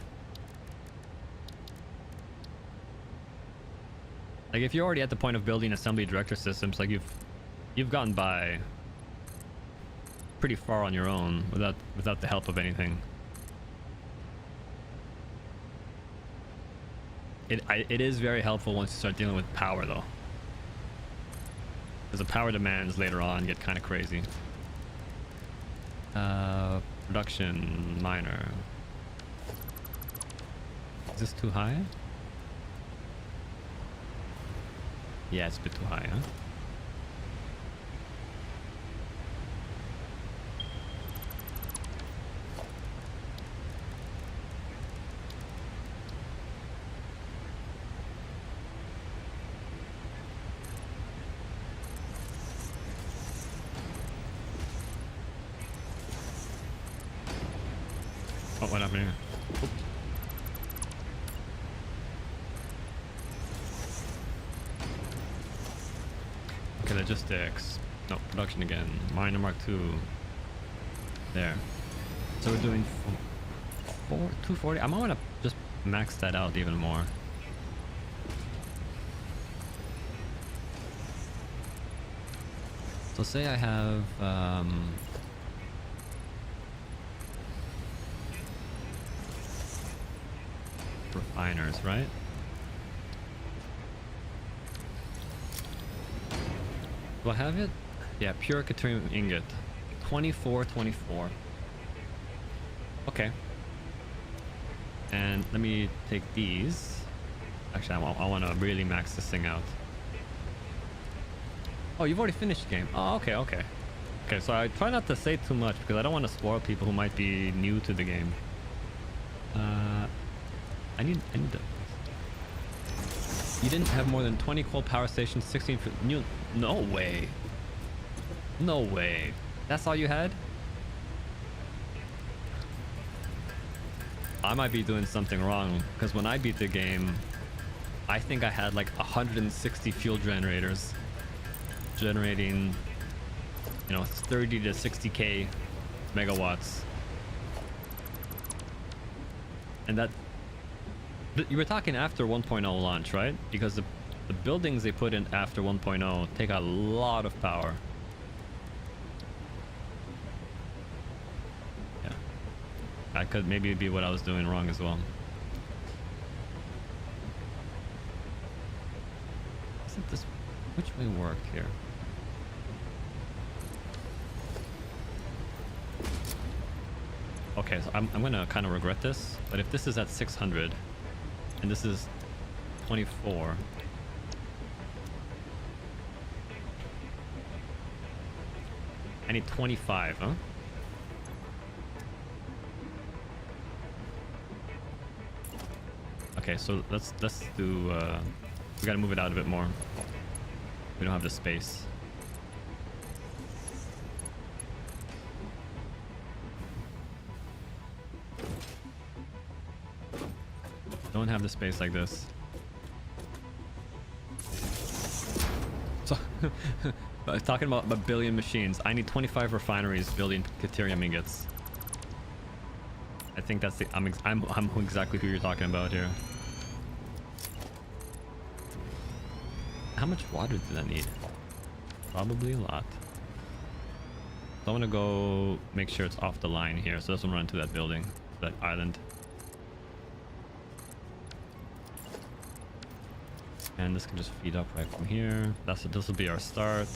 Like if you're already at the point of building assembly director systems, like you've gotten by pretty far on your own without the help of anything. It is very helpful once you start dealing with power though. Because the power demands later on get kind of crazy. Production minor. Is this too high? Yeah, it's a bit too high, huh? Oh, what happened here? Oops. Okay, logistics. No, production again. Minor Mark 2. There. So we're doing 240. I might want to just max that out even more. So say I have refiners, right? Do I have it? Yeah, pure Caterium ingot. 24. Okay. And let me take these. Actually, I want to really max this thing out. Oh, you've already finished the game. Oh, okay. Okay, so I try not to say too much because I don't want to spoil people who might be new to the game. I need to... You didn't have more than 20 coal power stations, 16 new... No way. No way. That's all you had? I might be doing something wrong because when I beat the game, I think I had like 160 fuel generators generating, 30 to 60k megawatts. And that... You were talking after 1.0 launch, right? Because the buildings they put in after 1.0 take a lot of power. Yeah. That could maybe be what I was doing wrong as well. Isn't this... Which way work here? Okay, so I'm gonna kind of regret this, but if this is at 600 and this is 24, I need 25, huh? Okay, so let's do we gotta move it out a bit more. We don't have the space. Don't have the space like this. So talking about a billion machines, I need 25 refineries building Caterium ingots. I think that's the I'm exactly who you're talking about here. How much water did I need? Probably a lot. So I'm gonna go make sure it's off the line here so it doesn't run to that building, that island. And this can just feed up right from here. This will be our start.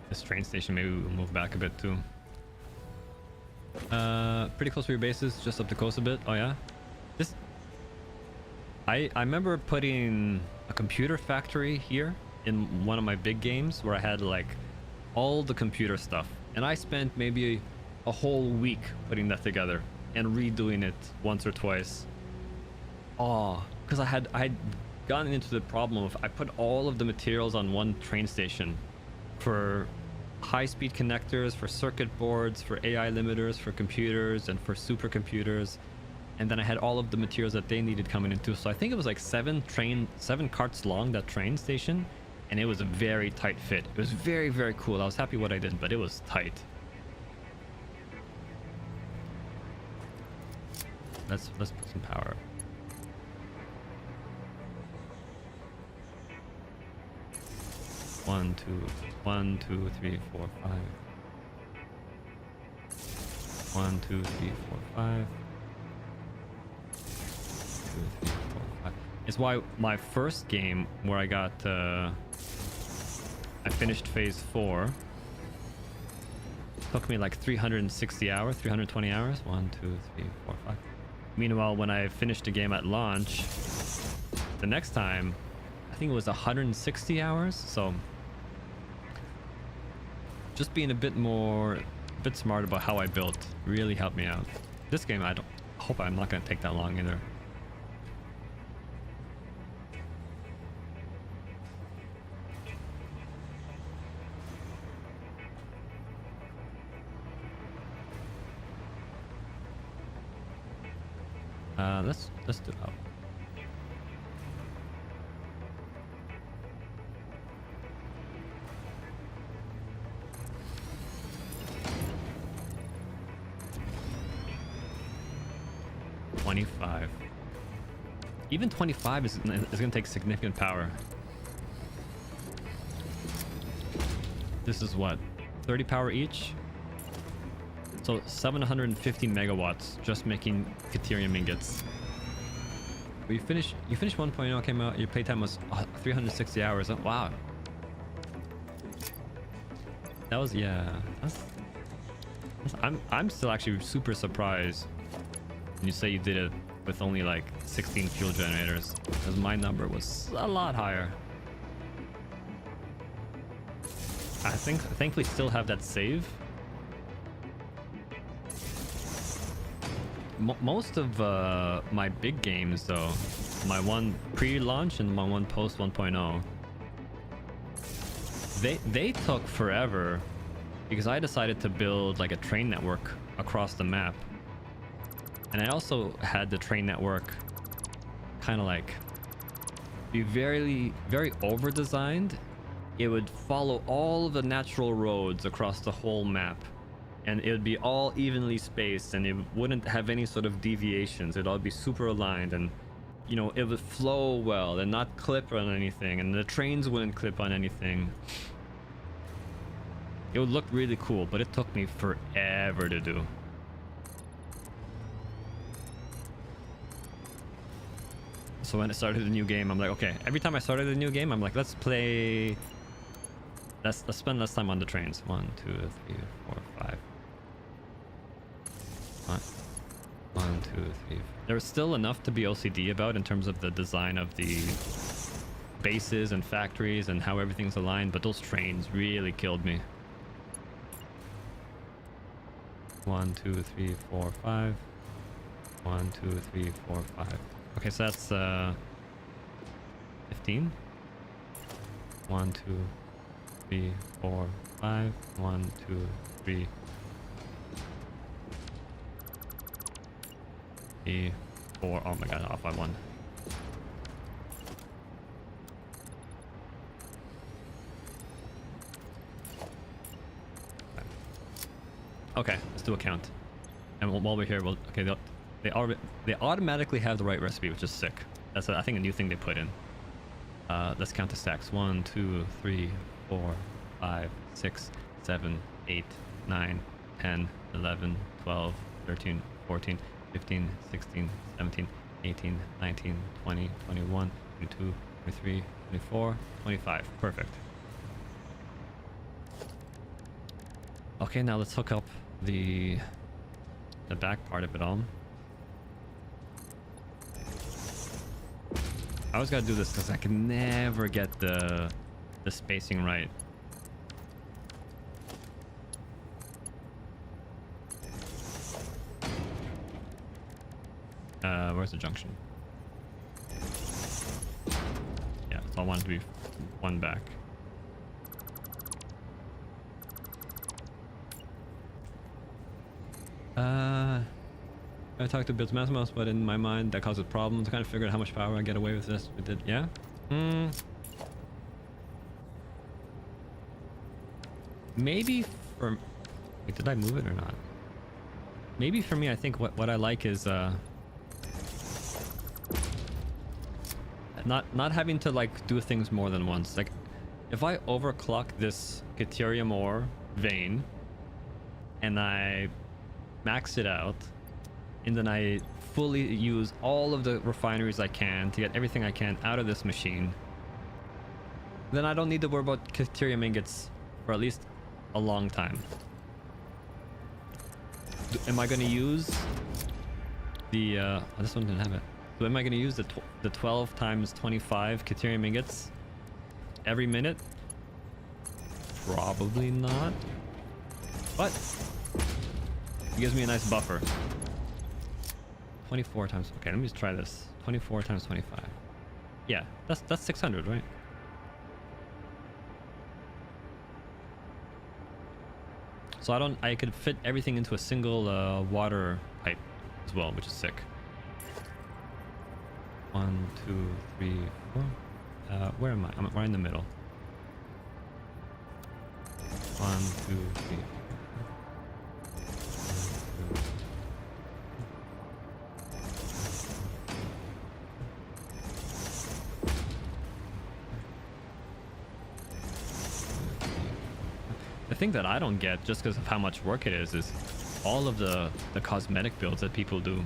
This train station, maybe we'll move back a bit too. Pretty close to your bases, just up the coast a bit. Oh yeah, this. I remember putting a computer factory here in one of my big games where I had like all the computer stuff, and I spent maybe a whole week putting that together and redoing it once or twice. Oh, because I had gotten into the problem of I put all of the materials on one train station for high-speed connectors, for circuit boards, for AI limiters, for computers, and for supercomputers, and then I had all of the materials that they needed coming into. So I think it was like seven carts long, that train station, and it was a very tight fit. It was very, very cool. I was happy what I did, but it was tight. Let's put some power. One, two, three, four, five. 1, 2, 3, 4, 5. 2, 3, 4, 5. It's why my first game where I got I finished phase 4 took me like 360 hours, 320 hours. 1, 2, 3, 4, 5. Meanwhile, when I finished the game at launch, the next time I think it was 160 hours. So just being a bit smart about how I built really helped me out. This game, I hope I'm not going to take that long either. Let's do it. 25. Even 25 is going to take significant power. This is what, 30 power each? So 750 megawatts just making Caterium ingots. But you finish 1.0 came out, your playtime was 360 hours. Oh, wow. That was, yeah. I'm still actually super surprised when you say you did it with only like 16 fuel generators, because my number was a lot higher. I thankfully still have that save. Most of my big games though, my one pre-launch and my one post 1.0, they took forever because I decided to build like a train network across the map. And I also had the train network kind of like be very, very over designed. It would follow all of the natural roads across the whole map, and it would be all evenly spaced, and it wouldn't have any sort of deviations. It'd all be super aligned, and you know, it would flow well and not clip on anything, and the trains wouldn't clip on anything. It would look really cool, but it took me forever to do. So when I started a new game, I'm like, okay, every time I started a new game, I'm like, let's spend less time on the trains. 1, 2, 3, 4, 5. 1, 2, 3. There's still enough to be OCD about in terms of the design of the bases and factories and how everything's aligned, but those trains really killed me. 1, 2, 3, 4, 5. 1, 2, 3, 4, 5. Okay, so that's 15. 1, 2, 3, 4, 5. 1, 2, 3. 4. Oh my god, off by 1. Okay, let's do a count. And while we're here, we'll okay. They automatically have the right recipe, which is sick. That's I think a new thing they put in. Let's count the stacks. 1, 2, 3, 4, 5, 6, 7, 8, 9, 10, 11, 12, 13, 14, 15, 16, 17, 18, 19, 20, 21, 22, 23, 24, 25. Perfect. Okay, now let's hook up the back part of it all. I always gotta do this because I can never get the spacing right. Where's the junction? Yeah, so I want it to be one back. I talked to Bits Mathemos, but in my mind that causes problems. I kind of figured out how much power I get away with this. We did, yeah? Maybe for... Wait, did I move it or not? Maybe for me, I think what I like is not having to like do things more than once. Like if I overclock this Caterium ore vein and I max it out, and then I fully use all of the refineries I can to get everything I can out of this machine, then I don't need to worry about Caterium ingots for at least a long time. Am I going to use the oh, this one didn't have it. So am I going to use the 12 times 25 Caterium ingots every minute? Probably not, but it gives me a nice buffer. 24 times, okay, let me just try this. 24 times 25. Yeah, that's 600, right? So I could fit everything into a single water pipe as well, which is sick. 1, 2, 3, 4. Where am I? I'm right in the middle. 1, 2, 3. The thing that I don't get, just because of how much work it is all of the cosmetic builds that people do.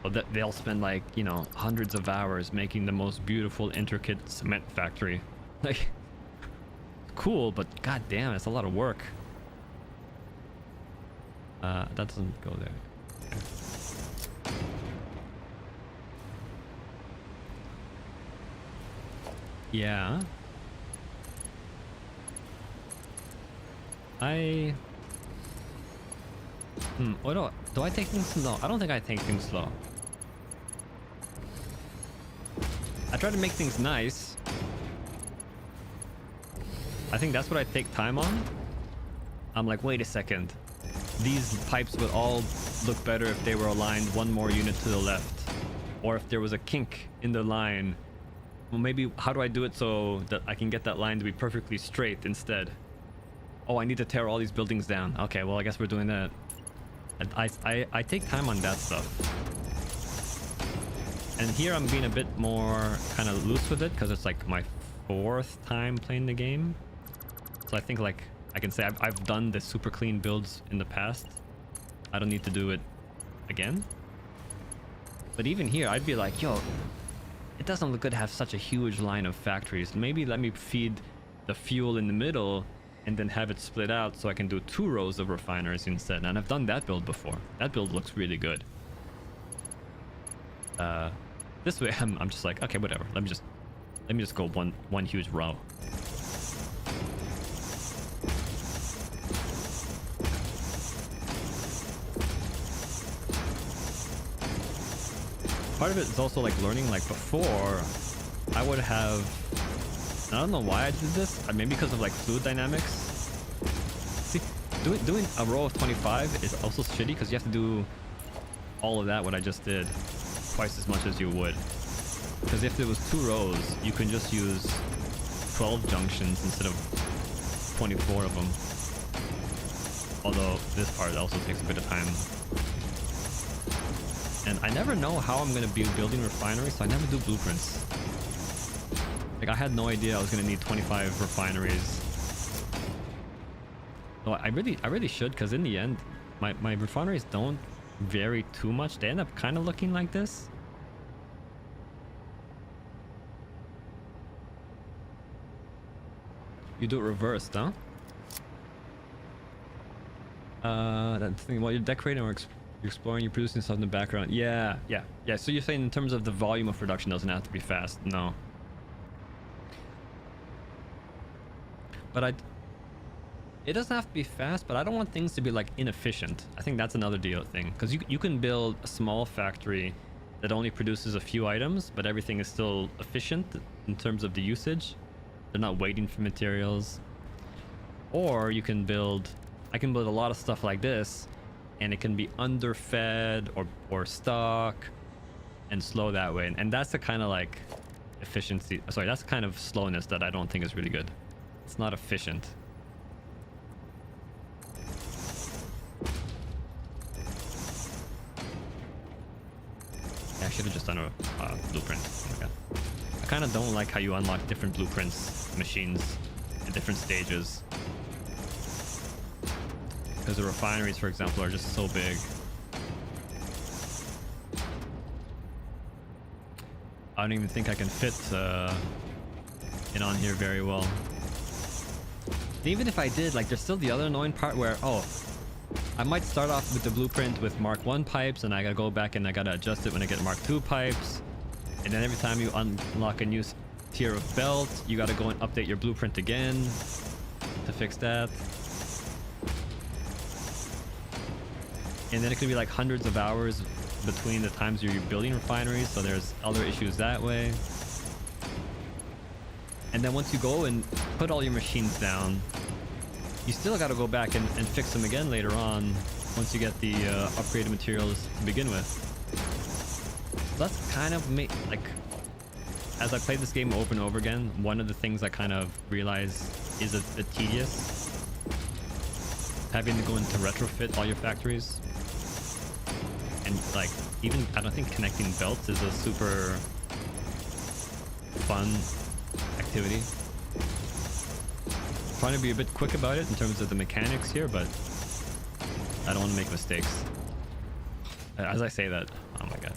That they'll spend like, you know, hundreds of hours making the most beautiful, intricate cement factory. Like, cool, but goddamn, it's a lot of work. That doesn't go there. Okay. Yeah. What do I take things slow? I don't think I take things slow. I try to make things nice. I think that's what I take time on. I'm like, wait a second. These pipes would all look better if they were aligned one more unit to the left. Or if there was a kink in the line. Well, maybe how do I do it so that I can get that line to be perfectly straight instead? Oh, I need to tear all these buildings down. Okay, well, I guess we're doing that. I take time on that stuff. And here I'm being a bit more kind of loose with it because it's like my 4th time playing the game. So I think like I can say I've done the super clean builds in the past. I don't need to do it again. But even here, I'd be like, yo, it doesn't look good to have such a huge line of factories. Maybe let me feed the fuel in the middle and then have it split out so I can do 2 rows of refineries instead. And I've done that build before. That build looks really good. This way I'm just like, okay, whatever. Let me just go one huge row. Part of it is also like learning. Like before, I would have, I don't know why I did this. Maybe because of like fluid dynamics. See, doing a row of 25 is also shitty because you have to do all of that what I just did twice as much as you would. Because if there was 2 rows, you can just use 12 junctions instead of 24 of them. Although this part also takes a bit of time. And I never know how I'm going to be building refineries, so I never do blueprints. Like, I had no idea I was going to need 25 refineries. So I really should, because in the end, my refineries don't vary too much. They end up kind of looking like this. You do it reversed, huh? That thing, while you're decorating or you're exploring, you're producing stuff in the background. Yeah. So you're saying in terms of the volume of production doesn't have to be fast? No. But it doesn't have to be fast, but I don't want things to be like inefficient. I think that's another thing, because you can build a small factory that only produces a few items, but everything is still efficient in terms of the usage. They're not waiting for materials. Or you can build, I can build a lot of stuff like this, and it can be underfed or stuck and slow that way. And that's the kind of like efficiency, sorry, that's the kind of slowness that I don't think is really good. It's not efficient. I should have just done a blueprint. Oh my god. I kind of don't like how you unlock different blueprints, machines, at different stages. Because the refineries, for example, are just so big. I don't even think I can fit it on here very well. And even if I did, like, there's still the other annoying part where, oh, I might start off with the blueprint with Mark 1 pipes, and I gotta go back and I gotta adjust it when I get Mark 2 pipes. And then every time you unlock a new tier of belt, you gotta go and update your blueprint again to fix that. And then it could be like hundreds of hours between the times you're building refineries, so there's other issues that way. And then once you go and put all your machines down, you still got to go back and fix them again later on once you get the upgraded materials to begin with. So that's kind of like, as I played this game over and over again, one of the things I kind of realize is a bit tedious. Having to go into retrofit all your factories. And like, even, I don't think connecting belts is a super fun activity. Trying to be a bit quick about it in terms of the mechanics here, but I don't want to make mistakes. As I say that, oh my god.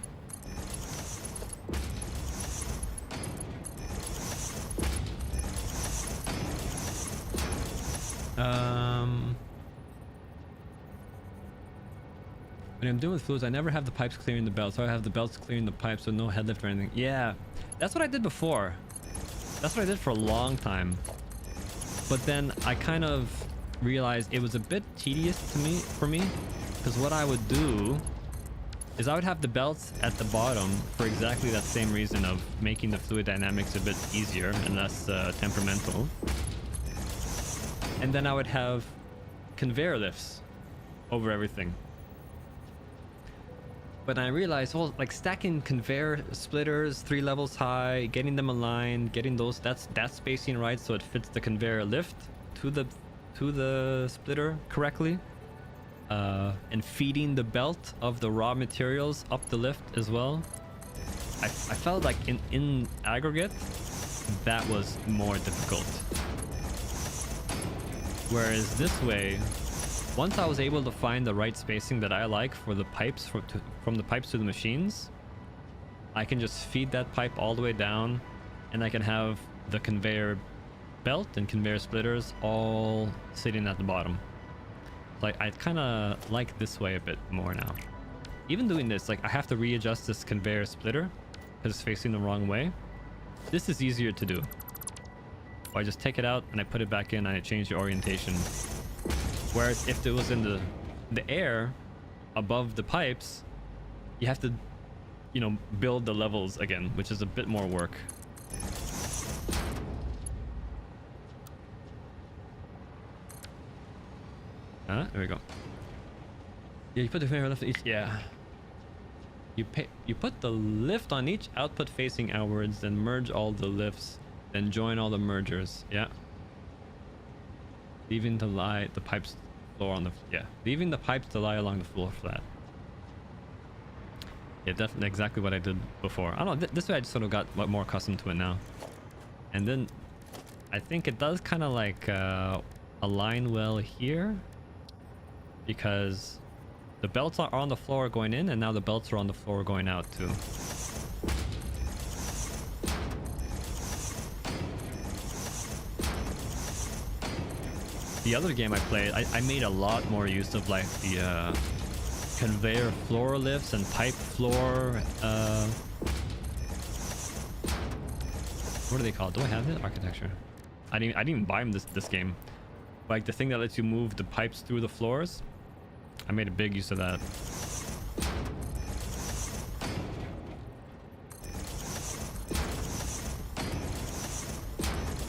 When I'm doing with fluids, I never have the pipes clearing the belts, so I have the belts clearing the pipes, so no head lift or anything. Yeah, that's what I did before. That's what I did for a long time. But then I kind of realized it was a bit tedious for me, because what I would do is I would have the belts at the bottom for exactly that same reason of making the fluid dynamics a bit easier and less temperamental. And then I would have conveyor lifts over everything. But I realized, well, like stacking conveyor splitters 3 levels high, getting them aligned, getting those that spacing right so it fits the conveyor lift to the splitter correctly, and feeding the belt of the raw materials up the lift as well. I felt like in aggregate that was more difficult. Whereas this way, once I was able to find the right spacing that I like for the pipes, from the pipes to the machines, I can just feed that pipe all the way down, and I can have the conveyor belt and conveyor splitters all sitting at the bottom. Like, I kind of like this way a bit more now. Even doing this, like, I have to readjust this conveyor splitter because it's facing the wrong way. This is easier to do. Or I just take it out and I put it back in and I change the orientation. Whereas if it was in the air above the pipes, you have to, you know, build the levels again, which is a bit more work. There we go. Yeah, you put the conveyor lift each. Yeah. You put the lift on each output facing outwards, then merge all the lifts, then join all the mergers. Yeah. Leaving the pipes floor on the, yeah, leaving the pipes to lie along the floor flat. Yeah, definitely exactly what I did before. I don't know, this way I just sort of got more accustomed to it now. And then I think it does kind of like align well here, because the belts are on the floor going in, and now the belts are on the floor going out too. The other game I played, I made a lot more use of like the conveyor floor lifts and pipe floor. What are they called? Do I have it? Architecture. I didn't even buy them this game. Like the thing that lets you move the pipes through the floors. I made a big use of that.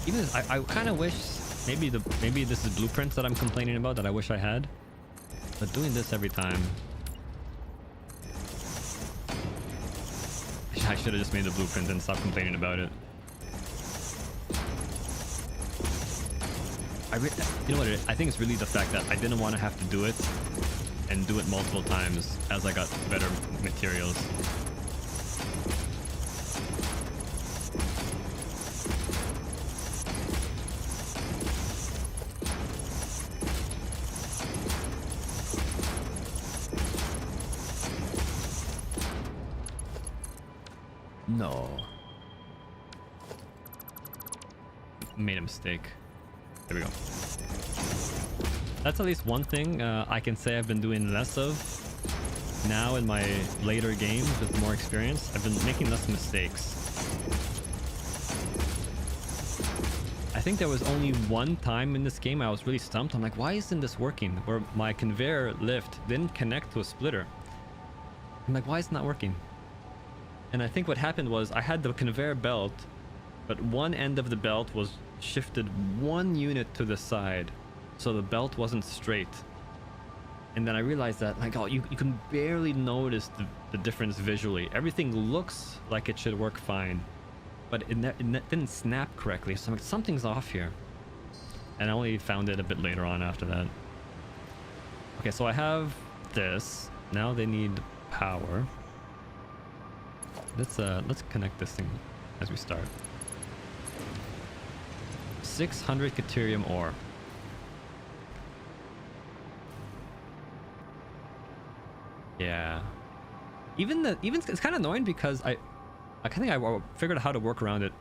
Even I kind of wish maybe this is blueprints that I'm complaining about that I wish I had. But doing this every time, I should have just made the blueprint and stopped complaining about it. You know what it is? I think it's really the fact that I didn't want to have to do it and do it multiple times as I got better materials. No. Made a mistake. There we go. That's at least one thing I can say I've been doing less of now in my later games with more experience. I've been making less mistakes. I think there was only one time in this game I was really stumped. I'm like, why isn't this working? Where my conveyor lift didn't connect to a splitter. I'm like, why is it not working? And I think what happened was I had the conveyor belt, but one end of the belt was shifted one unit to the side, so the belt wasn't straight. And then I realized that, like, oh, you can barely notice the difference visually. Everything looks like it should work fine, but it didn't snap correctly. So I'm like, something's off here. And I only found it a bit later on after that. Okay, so I have this. Now they need power. Let's connect this thing as we start. 600 Caterium ore. Yeah. Even it's kind of annoying because I think I figured out how to work around it.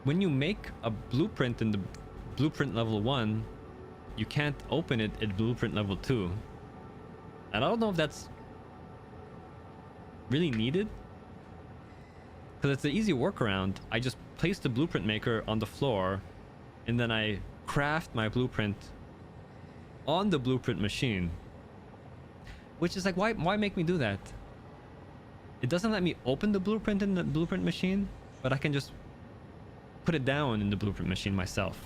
When you make a blueprint in the blueprint level 1, you can't open it at blueprint level 2. And I don't know if that's really needed, because it's an easy workaround. I just place the blueprint maker on the floor, and then I craft my blueprint on the blueprint machine. Which is like, why make me do that? It doesn't let me open the blueprint in the blueprint machine, but I can just put it down in the blueprint machine myself.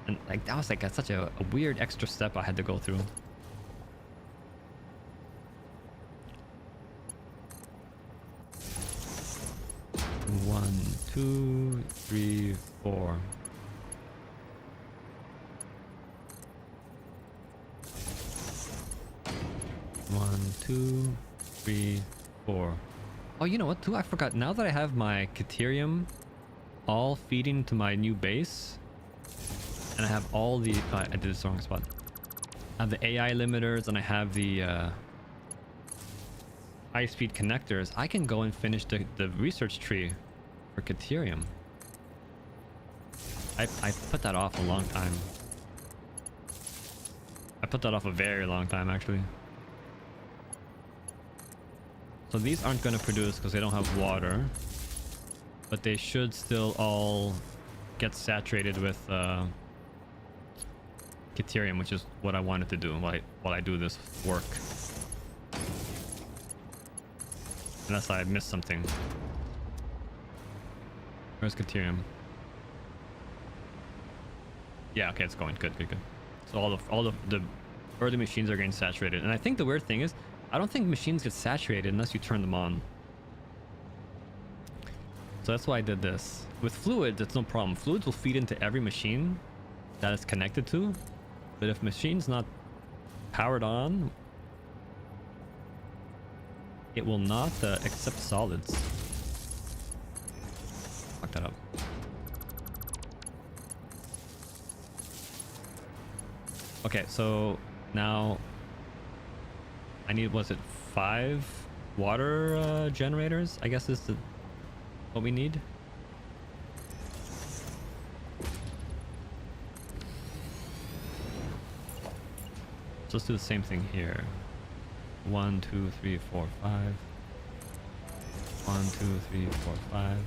And like that was like such a weird extra step I had to go through. One, two, three, four. One, two, three, four. Oh, you know what too? I forgot. Now that I have my Caterium all feeding to my new base, and I have all the... I did this wrong spot. I have the AI limiters, and I have the high-speed connectors. I can go and finish the research tree for Caterium. I put that off a long time. I put that off a very long time, actually. So these aren't going to produce because they don't have water, but they should still all get saturated with Caterium, which is what I wanted to do while I do this work. Unless I missed something. Where's Caterium? Yeah, okay, it's going. Good. So all of the early machines are getting saturated. And I think the weird thing is, I don't think machines get saturated unless you turn them on. So that's why I did this. With fluids, it's no problem. Fluids will feed into every machine that it's connected to. But if machine's not powered on, it will not accept solids. Fuck that up. Okay, so now I need, was it 5 water generators? I guess is what we need. So let's do the same thing here. 1, 2, 3, 4, 5. 1, 2, 3, 4, 5.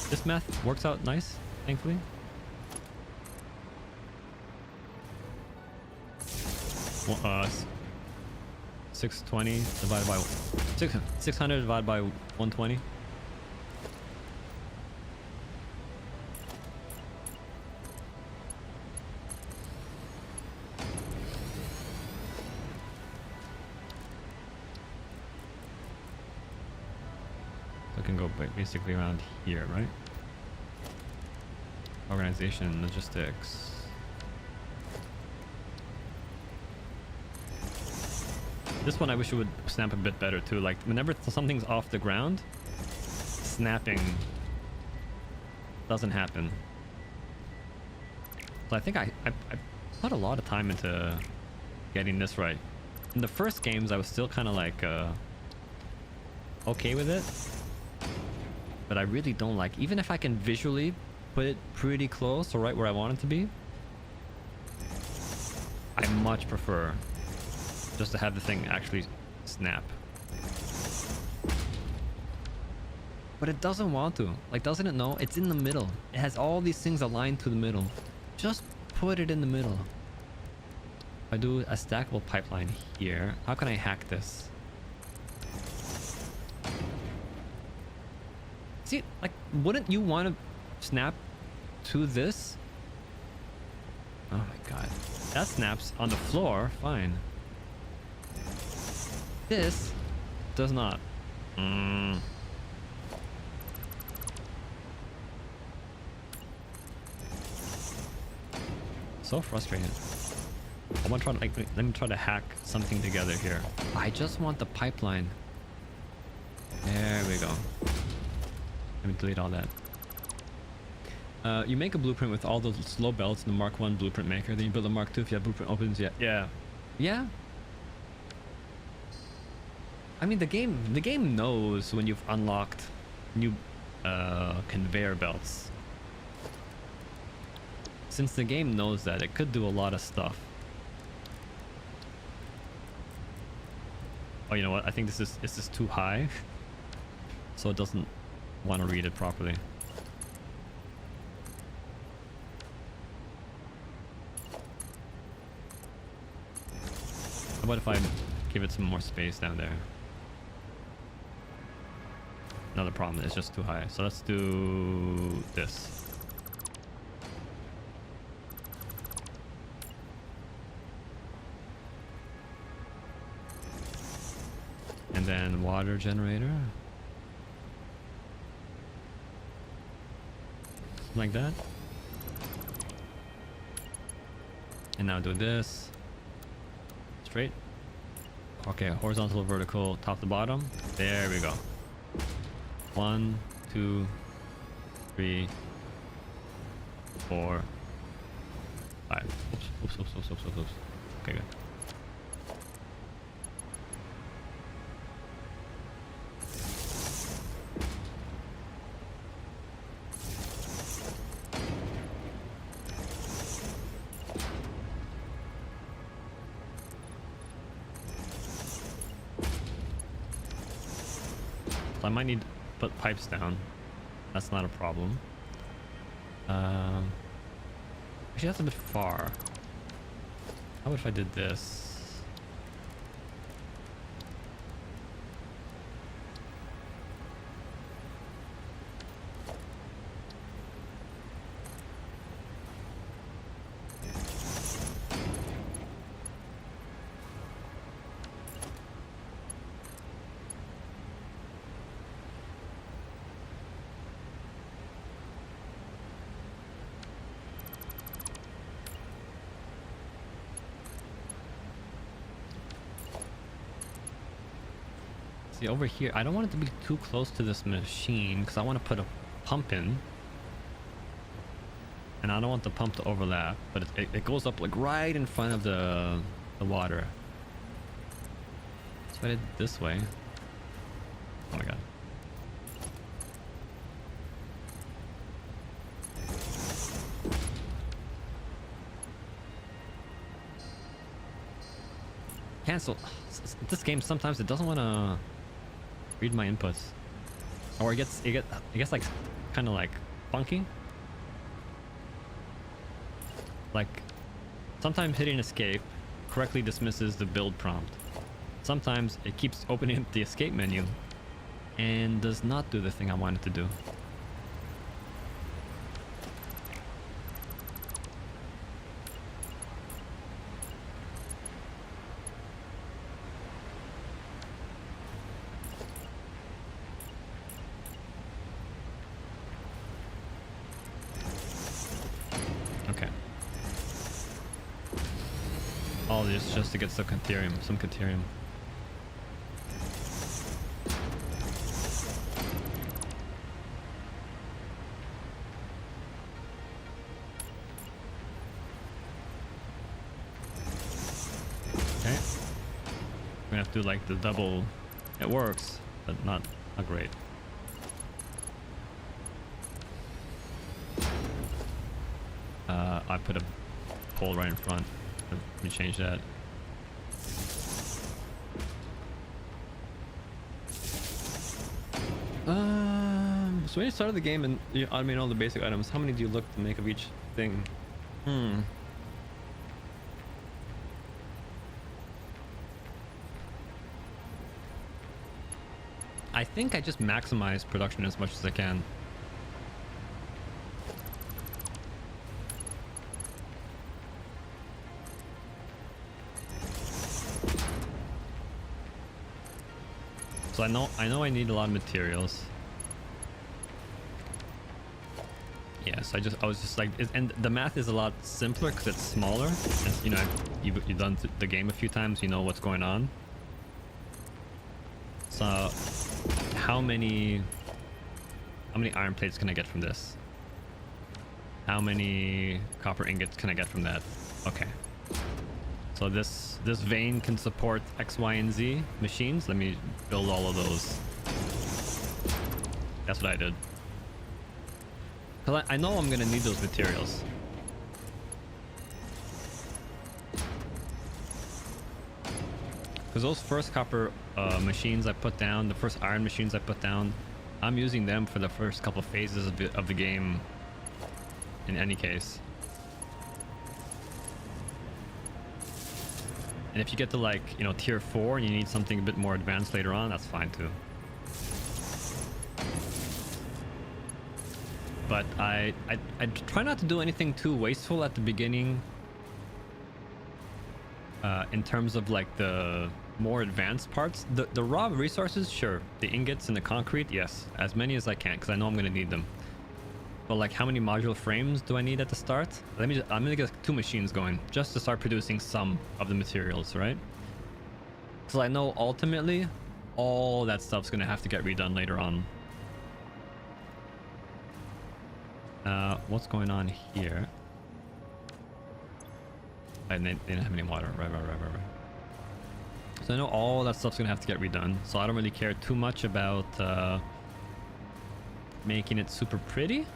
This math works out nice, thankfully. Well, 620 divided by 600 divided by 120. So it can go basically around here, right? Organization, logistics. This one I wish it would snap a bit better too. Like whenever something's off the ground, snapping doesn't happen. So I think I put a lot of time into getting this right. In the first games I was still kind of like okay with it, but I really don't like, even if I can visually put it pretty close or right where I want it to be, I much prefer just to have the thing actually snap. But it doesn't want to. Like, doesn't it know? It's in the middle. It has all these things aligned to the middle. Just put it in the middle. If I do a stackable pipeline here, how can I hack this? See, like, wouldn't you want to snap to this? Oh my god. That snaps on the floor, fine. This does not. So frustrating. I want to try to, like, let me try to hack something together here. I just want the pipeline. There we go. Let me delete all that. You make a blueprint with all those slow belts in the Mark 1 blueprint maker. Then you build a Mark 2 if you have blueprint opens yet. Yeah. Yeah. I mean, the game knows when you've unlocked new conveyor belts. Since the game knows that, it could do a lot of stuff. Oh, you know what? I think this is too high, so it doesn't want to read it properly. How about if I give it some more space down there? Another problem, it's just too high. So let's do this. And then water generator. Like that. And now do this. Straight. Okay, horizontal, vertical, top to bottom. There we go. 1, 2, 3, 4, 5. Oops. Okay, good. I might need to put pipes down. That's not a problem. Actually, that's a bit far. How about if I did this? See, over here, I don't want it to be too close to this machine because I want to put a pump in. And I don't want the pump to overlap, but it goes up like right in front of the water. So I did it this way. Oh my god. Cancel. This game sometimes it doesn't want to read my inputs, or it gets like kind of like funky. Like sometimes hitting escape correctly dismisses the build prompt. Sometimes it keeps opening the escape menu and does not do the thing I wanted to do. Okay. All this just to get some Caterium. Okay. We're gonna have to do like the double. It works, but not great. I put a pole right in front. Let me change that. So when you started the game and you automate all the basic items, how many do you look to make of each thing? I think I just maximize production as much as I can. So I know I need a lot of materials. Yes, I was just like, and the math is a lot simpler because it's smaller. And, you know, you've done the game a few times, you know what's going on. So how many iron plates can I get from this? How many copper ingots can I get from that? Okay. So this vein can support X, Y, and Z machines. Let me build all of those. That's what I did. Because I know I'm going to need those materials. Because those first copper machines I put down, the first iron machines I put down, I'm using them for the first couple phases of the game in any case. And if you get to like, you know, tier 4 and you need something a bit more advanced later on, that's fine too. But I try not to do anything too wasteful at the beginning. In terms of like the more advanced parts. The raw resources, sure. The ingots and the concrete, yes. As many as I can, because I know I'm going to need them. But like how many modular frames do I need at the start? I'm gonna get 2 machines going just to start producing some of the materials, right? So I know ultimately all that stuff's gonna have to get redone later on. What's going on here? They didn't have any water. Right. So I know all that stuff's gonna have to get redone. So I don't really care too much about making it super pretty.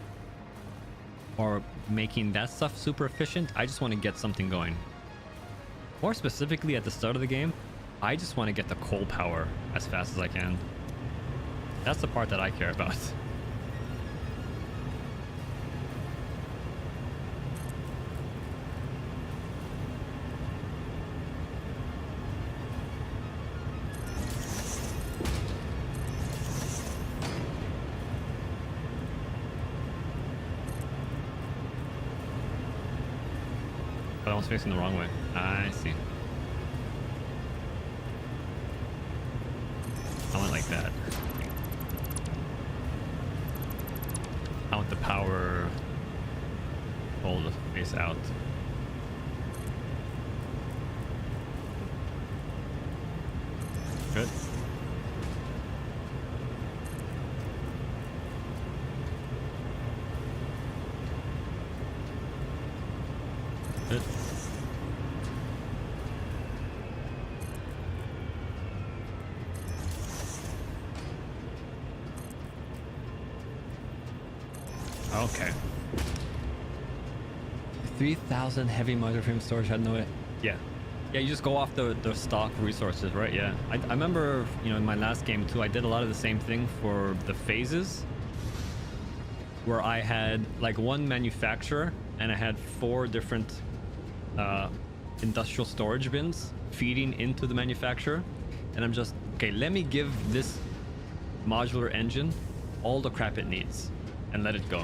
Or making that stuff super efficient. I just want to get something going. More specifically at the start of the game, I just want to get the coal power as fast as I can. That's the part that I care about. But I was facing the wrong way. I see. I went like that. I want the power pole to face out. Good. Okay. 3,000 heavy modular frame storage. Had no. Yeah. Yeah, you just go off the stock resources, right? Yeah. I remember, you know, in my last game too, I did a lot of the same thing for the phases, where I had like one manufacturer and I had 4 different industrial storage bins feeding into the manufacturer, and I'm just, okay, let me give this modular engine all the crap it needs and let it go.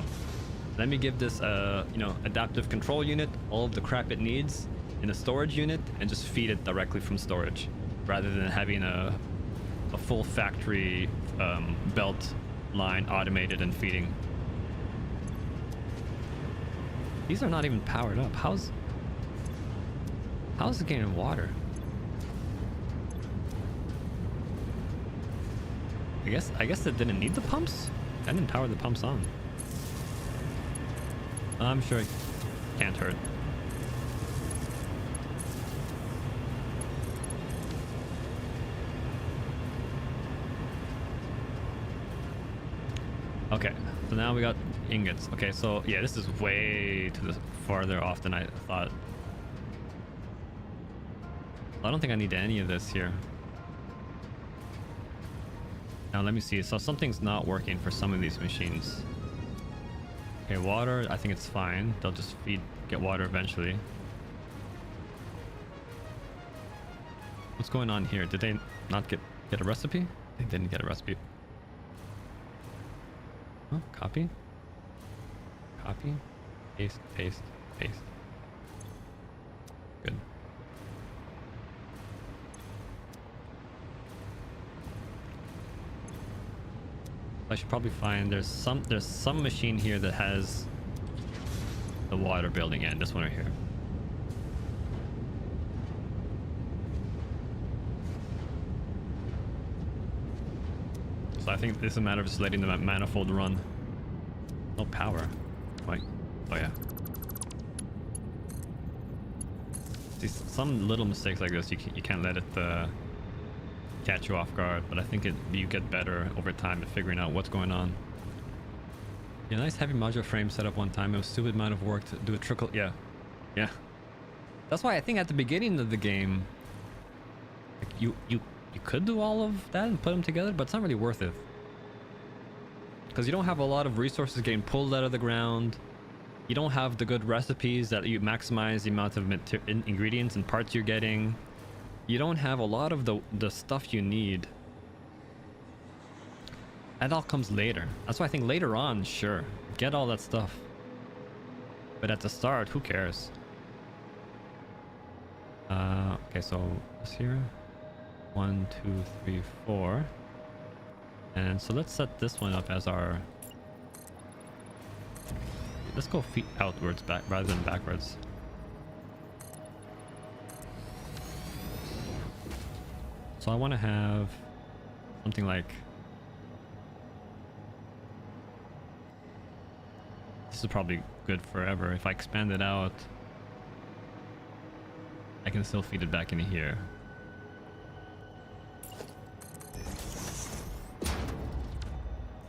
Let me give this you know, adaptive control unit all of the crap it needs in a storage unit and just feed it directly from storage, rather than having a full factory belt line automated and feeding. These are not even powered up. How's it getting water? I guess it didn't need the pumps. I didn't power the pumps on. I'm sure it can't hurt. Okay, so now we got ingots. Okay, so yeah, this is way to the farther off than I thought. I don't think I need any of this here. Now let me see. So something's not working for some of these machines. Okay, water, I think it's fine. They'll just get water eventually. What's going on here? Did they not get a recipe? They didn't get a recipe. Oh, copy. Copy. Paste, paste, paste. Good. I should probably find there's some machine here that has the water building in. This one right here. So I think this is a matter of just letting the manifold run. No power. Wait. Oh yeah. See, some little mistakes like this, you can't let it catch you off guard, but I think you get better over time at figuring out what's going on. Yeah, nice heavy modular frame set up one time. It was a stupid amount of work to do a trickle. Yeah. That's why I think at the beginning of the game, like you could do all of that and put them together, but it's not really worth it, because you don't have a lot of resources getting pulled out of the ground. You don't have the good recipes that you maximize the amount of ingredients and parts you're getting. You don't have a lot of the stuff you need. That all comes later. That's why I think later on, sure, get all that stuff. But at the start, who cares? Okay, so this here. 1, 2, 3, 4. And so let's set this one up as our... Let's go feet outwards back rather than backwards. So I want to have something like... This is probably good forever. If I expand it out, I can still feed it back into here.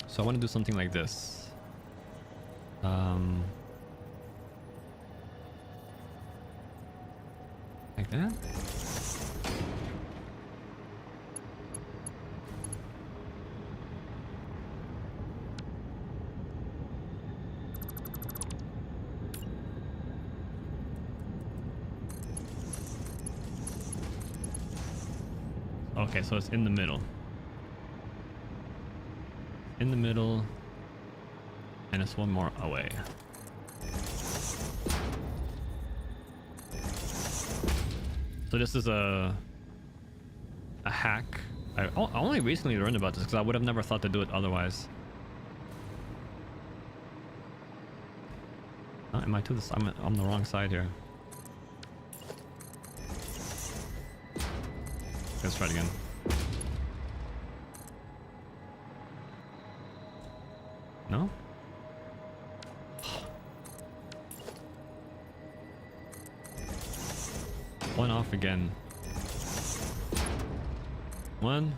So I want to do something like this. Like that. Okay, so it's in the middle. In the middle. And it's one more away. So this is a hack. I only recently learned about this because I would have never thought to do it otherwise. Am I to this? I'm on the wrong side here. Let's try it again. No? One off again. One.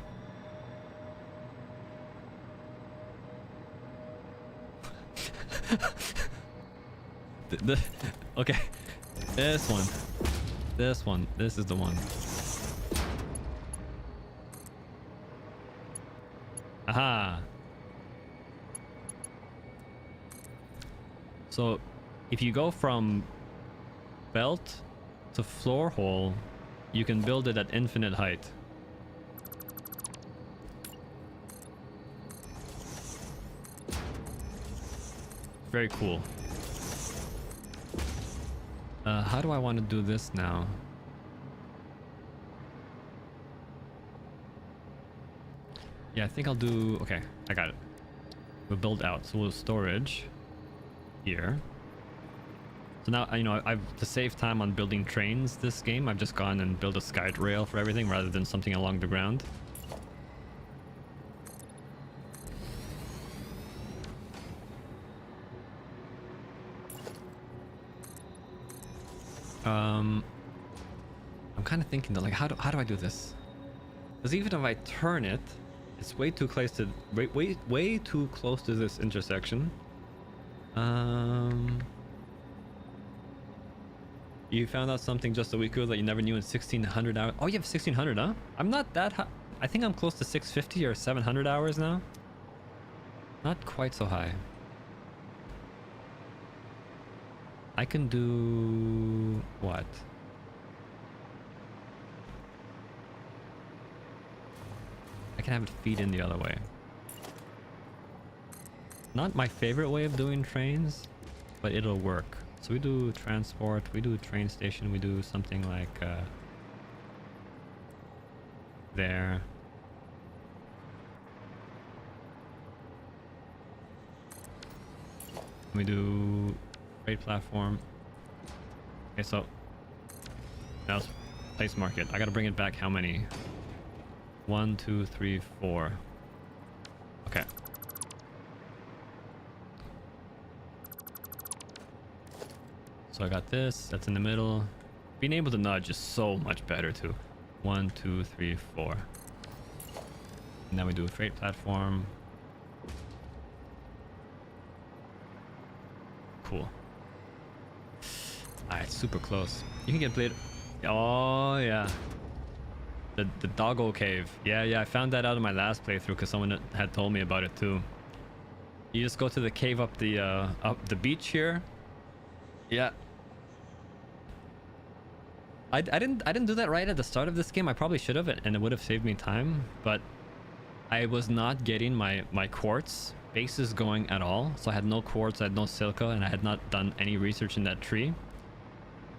Okay, this one, this is the one. Aha. So if you go from belt to floor hole, you can build it at infinite height. Very cool. How do I want to do this now? Yeah, I think I'll do... Okay, I got it. We'll build out. So we'll storage here. So now, you know, to save time on building trains this game, I've just gone and built a sky rail for everything rather than something along the ground. I'm kind of thinking though, like, how do I do this? Because even if I turn it, it's way too close to way too close to this intersection. You found out something just a week ago that you never knew in 1600 hours. Oh, you have 1600, huh? I'm not that high. I think I'm close to 650 or 700 hours now. Not quite so high. I can do what? I can have it feed in the other way. Not my favorite way of doing trains, but it'll work. So we do transport, we do train station, we do something like there. We do freight platform. Okay, so now let's place market. I gotta bring it back how many? 1, 2, 3, 4. Okay. So I got this, that's in the middle. Being able to nudge is so much better too. 1, 2, 3, 4. And then we do a freight platform. Cool. Alright, super close. You can get blade. Oh yeah. The doggo cave. Yeah, I found that out in my last playthrough because someone had told me about it too. You just go to the cave up the beach here. Yeah. I didn't do that right at the start of this game. I probably should have, and it would have saved me time, but I was not getting my quartz bases going at all. So I had no quartz, I had no silica, and I had not done any research in that tree.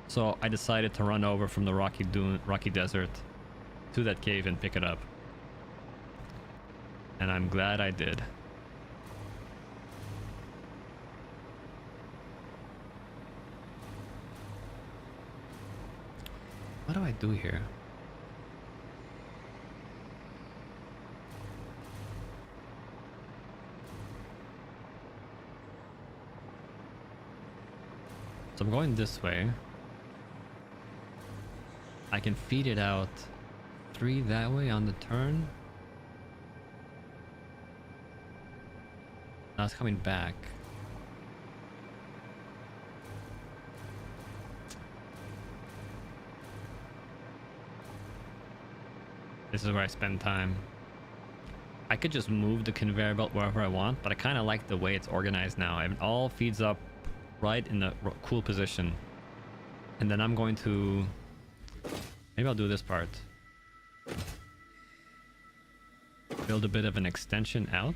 So I decided to run over from the rocky desert to that cave and pick it up. And I'm glad I did. What do I do here? So I'm going this way. I can feed it out 3 that way on the turn. Now it's coming back. This is where I spend time. I could just move the conveyor belt wherever I want, but I kind of like the way it's organized now. It all feeds up right in the cool position. And then I'm going to... Maybe I'll do this part. Build a bit of an extension out.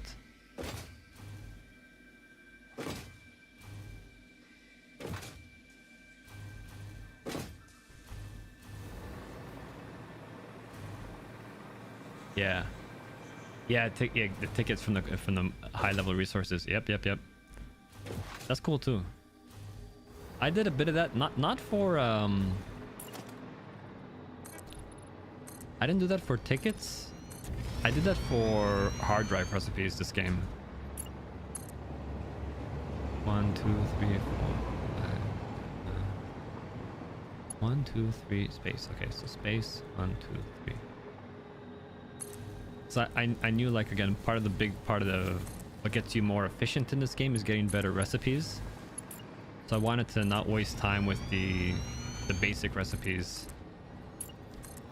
Yeah. Yeah, the tickets from the high level resources. Yep. That's cool too. I did a bit of that, not for I didn't do that for tickets. I did that for hard drive recipes this game. 1, 2, 3, 4, 5. 1, 2, 3, space. Okay, so space, 1, 2, 3. So I knew, like, again, part of the big part of the what gets you more efficient in this game is getting better recipes. So I wanted to not waste time with the basic recipes.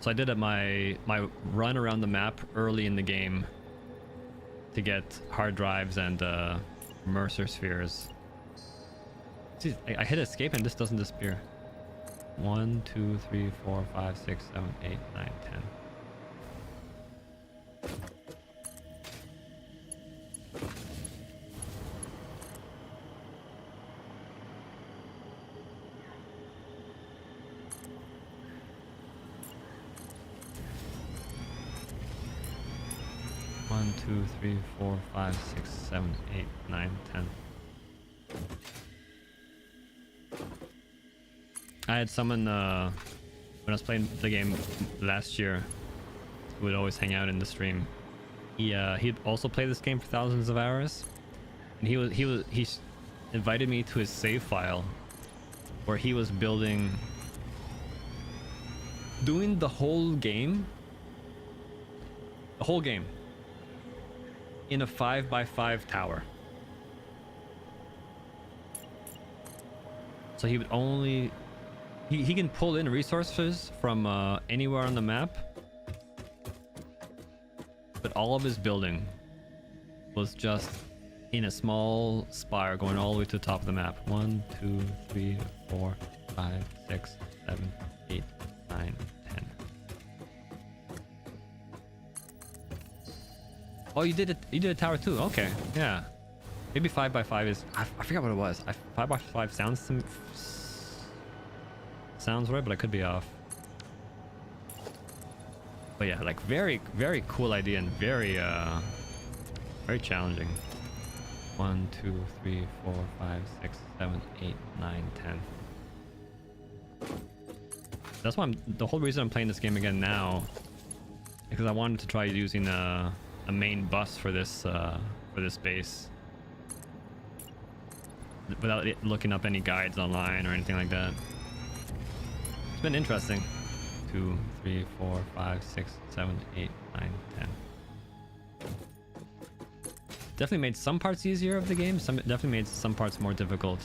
So I did my run around the map early in the game to get hard drives and Mercer spheres. See, I hit escape and this doesn't disappear. 1, 2, 3, 4, 5, 6, 7, 8, 9, 10. One, 2, 3, 4, 5, 6, 7, 8, 9, 10. I had someone when I was playing the game last year who would always hang out in the stream. He'd also play this game for thousands of hours, and he invited me to his save file where he was doing the whole game in a 5x5 tower. So he would only he can pull in resources from anywhere on the map, but all of his building was just in a small spire going all the way to the top of the map. 1, 2, 3, 4, 5, 6, 7, 8, 9, 10. Oh, you did it. You did a tower too. Okay, yeah. Maybe 5x5 is. I forgot what it was. 5x5 sounds right, but I could be off. But yeah, like very cool idea and very challenging. 1, 2, 3, 4, 5, 6, 7, 8, 9, 10. That's why the whole reason I'm playing this game again now, because I wanted to try using a main bus for this base without looking up any guides online or anything like that. It's been interesting. 2, 3, 4, 5, 6, 7, 8, 9, 10. Definitely made some parts easier of the game. Definitely made some parts more difficult.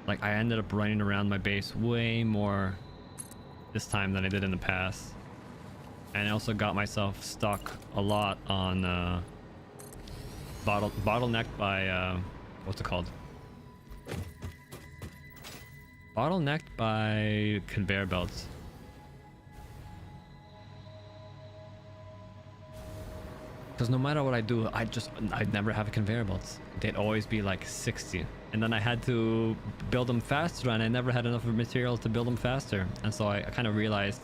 Like I ended up running around my base way more this time than I did in the past. And I also got myself stuck a lot on bottlenecked by what's it called? Bottlenecked by conveyor belts. Because no matter what I do, I'd never have conveyor belts. They'd always be like 60. And then I had to build them faster, and I never had enough material to build them faster. And so I kind of realized,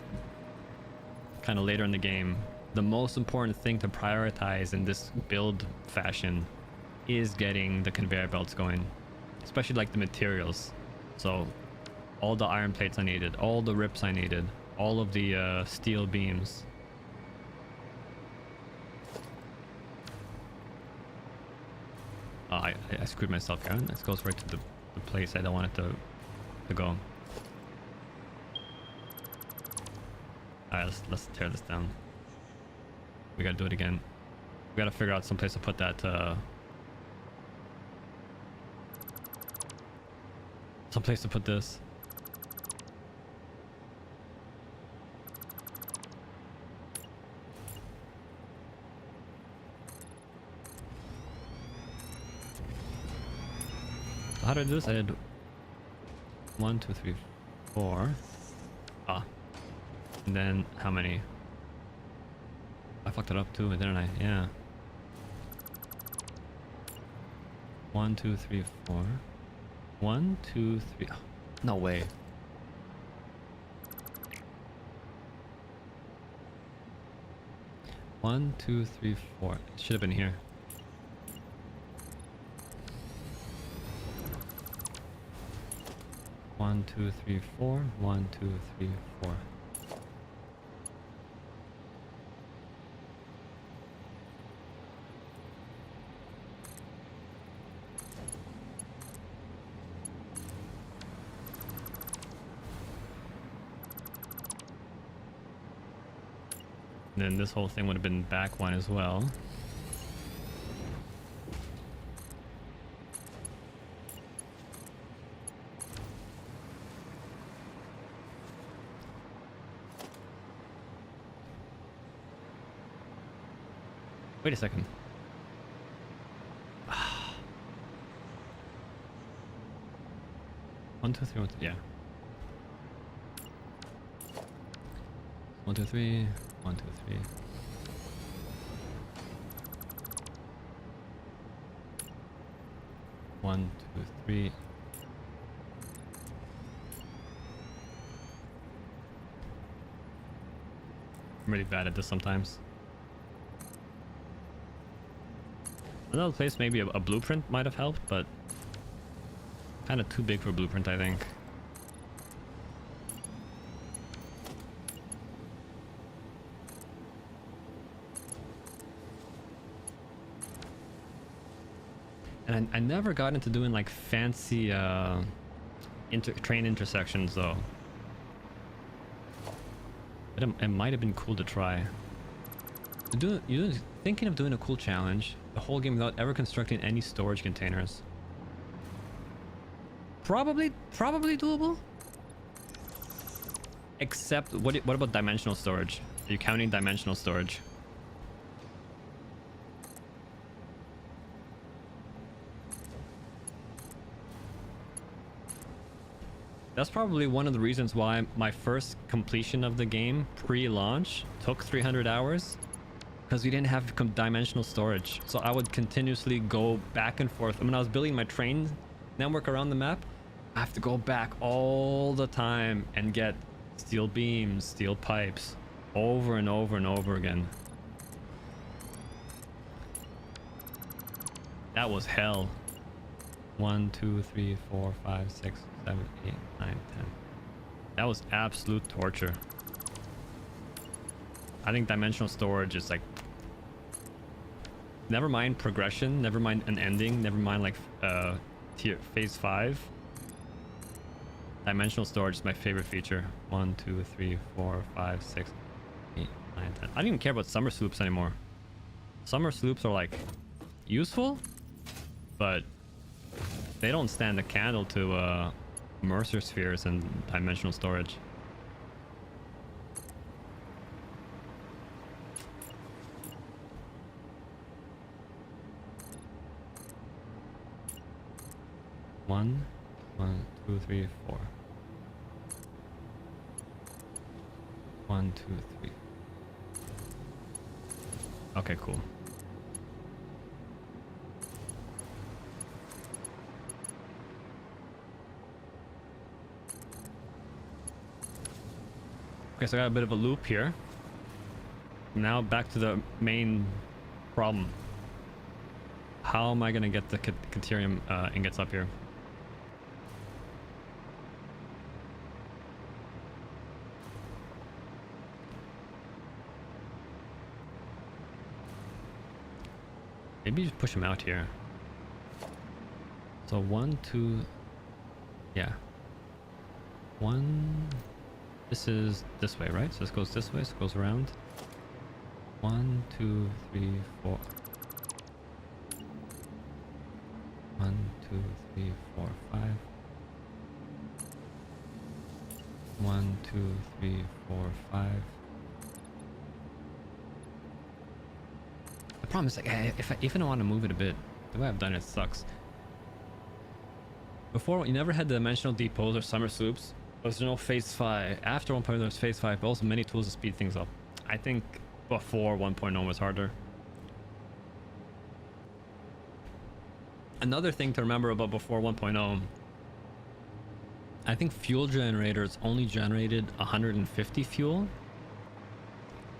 kind of later in the game, the most important thing to prioritize in this build fashion is getting the conveyor belts going. Especially like the materials. So all the iron plates I needed, all the rips I needed, all of the steel beams. I screwed myself here. This goes right to the place I don't want it to go. Alright, let's tear this down. We gotta do it again. We gotta figure out some place to put that some place to put this. How did I do this? I did 1, 2, 3, 4. Ah. And then how many? I fucked it up too, didn't I? Yeah. 1, 2, 3, 4. 1, 2, 3. Oh, no way. One, 2, 3, 4. It should have been here. One, 2, 3, 4. 1, 2, 3, 4. And then this whole thing would have been back one as well. Wait a second. 1, 2, 3, 1, 2, yeah. 1, 2, 3, 1, 2, 3. One, two, three. I'm really bad at this sometimes. Another place, maybe a blueprint might have helped, but kind of too big for a blueprint, I think. And I never got into doing like fancy train intersections though. It might have been cool to try. You're thinking of doing a cool challenge, the whole game without ever constructing any storage containers. Probably doable. Except, what about dimensional storage? Are you counting dimensional storage? That's probably one of the reasons why my first completion of the game pre-launch took 300 hours, because we didn't have dimensional storage. So I would continuously go back and forth. When I was building my train network around the map, I have to go back all the time and get steel beams, steel pipes, over and over and over again. That was hell. 1, 2, 3, 4, 5, 6, 7, 8, 9, 10. That was absolute torture. I think dimensional storage is like, never mind progression, never mind an ending, never mind like phase 5. Dimensional storage is my favorite feature. 1, 2, 3, 4, 5, 6, 8, 9, 10. I don't even care about summer sloops anymore. Summer sloops are like useful, but they don't stand a candle to Mercer spheres and dimensional storage. One, 2, 3, 4. 1, 2, 3. Okay, cool. Okay, so I got a bit of a loop here. Now back to the main problem. How am I gonna get the Caterium ingots up here? Maybe just push them out here. So 1, 2, yeah. 1. This is this way, right? So this goes this way, so it goes around. 1, 2, 3, 4. 1, 2, 3, 4, 5. 1, 2, 3, 4, 5. The problem is like, if I want to move it a bit, the way I've done it sucks. Before, you never had the dimensional depots or summer sloops. There's no phase 5. After 1.0 there's phase 5, but also many tools to speed things up. I think before 1.0 was harder. Another thing to remember about before 1.0, I think fuel generators only generated 150 fuel,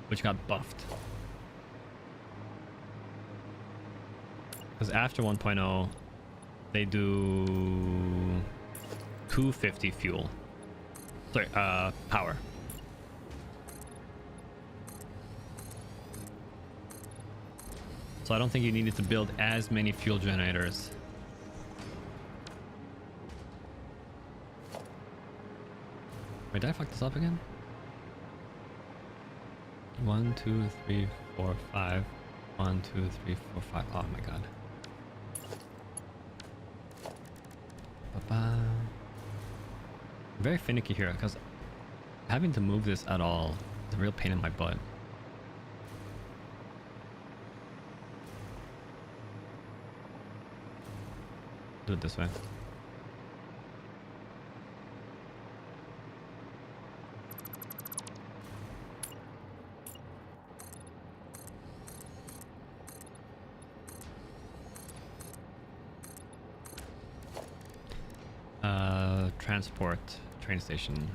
which got buffed. Because after 1.0, they do 250 fuel. Sorry, power. So I don't think you needed to build as many fuel generators. Wait, did I fuck this up again? 1, 2, 3, 4, 5. 1, 2, 3, 4, 5. Oh my god. Ba-ba. Very finicky here because having to move this at all is a real pain in my butt. Do it this way. Transport train station.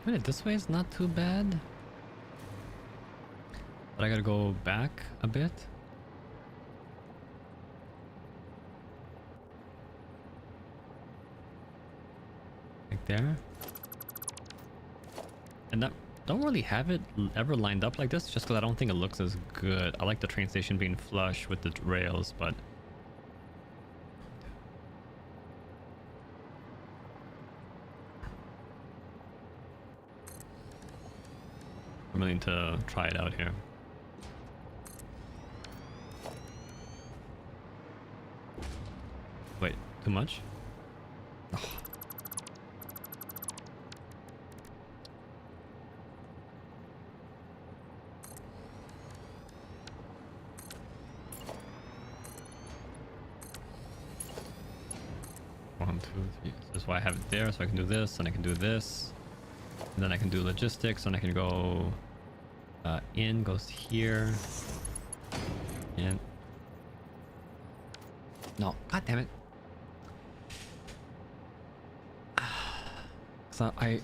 Wait, this way is not too bad. But I gotta go back a bit. Like there. And that don't really have it ever lined up like this just because I don't think it looks as good. I like the train station being flush with the rails, but I'm willing to try it out here. Wait, too much? Oh. One, two, three. This is why I have it there, so I can do this, and I can do this. And then I can do logistics, and I can go in, goes here. And no, god damn it. So I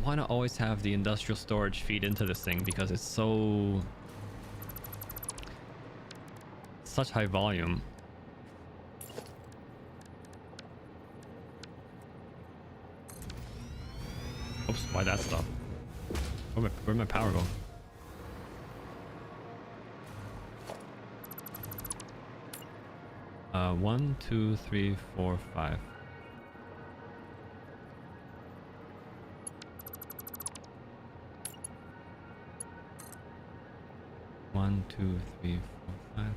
want to always have the industrial storage feed into this thing because it's such high volume. Oops, why that stop? Where'd my power go? One, two, three, four, five. One, two, three, four, five.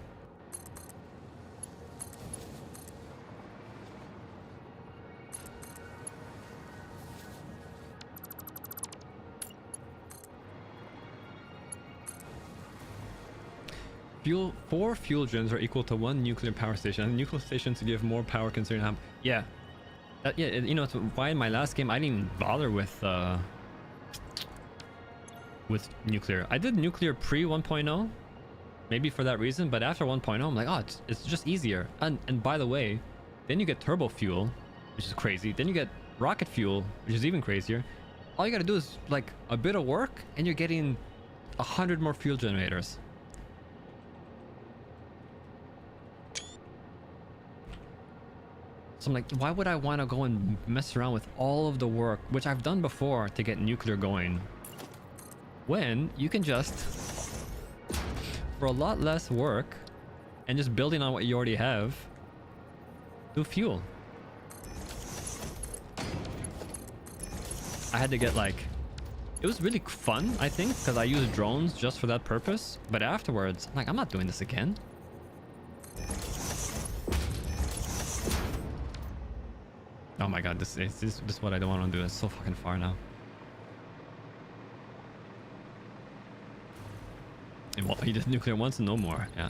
Four fuel gens are equal to one nuclear power station, and nuclear stations give more power considering how. Yeah, yeah. You know, it's why in my last game I didn't even bother with nuclear. I did nuclear pre 1.0, maybe for that reason. But after 1.0, I'm like, oh, it's just easier. And by the way, then you get turbo fuel, which is crazy. Then you get rocket fuel, which is even crazier. All you gotta do is like a bit of work, and you're getting 100 more fuel generators. So I'm like, why would I want to go and mess around with all of the work, which I've done before to get nuclear going, when you can just, for a lot less work, and just building on what you already have, do fuel. I had to get like, it was really fun, I think, because I used drones just for that purpose. But afterwards, I'm like, I'm not doing this again. Oh my god, this is what I don't want to do. It's so fucking far now. And what, he did nuclear once and no more. Yeah.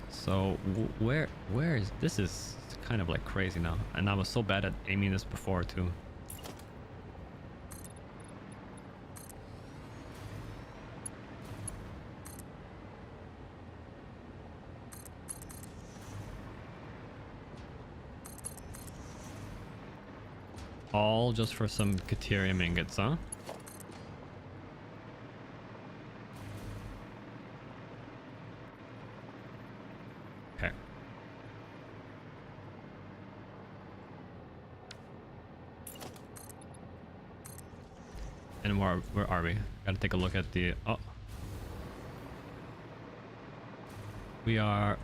So where is this? Is kind of like crazy now, and I was so bad at aiming this before too. All just for some Caterium ingots, huh? Okay. And where are we? Gotta take a look at the... Oh. We are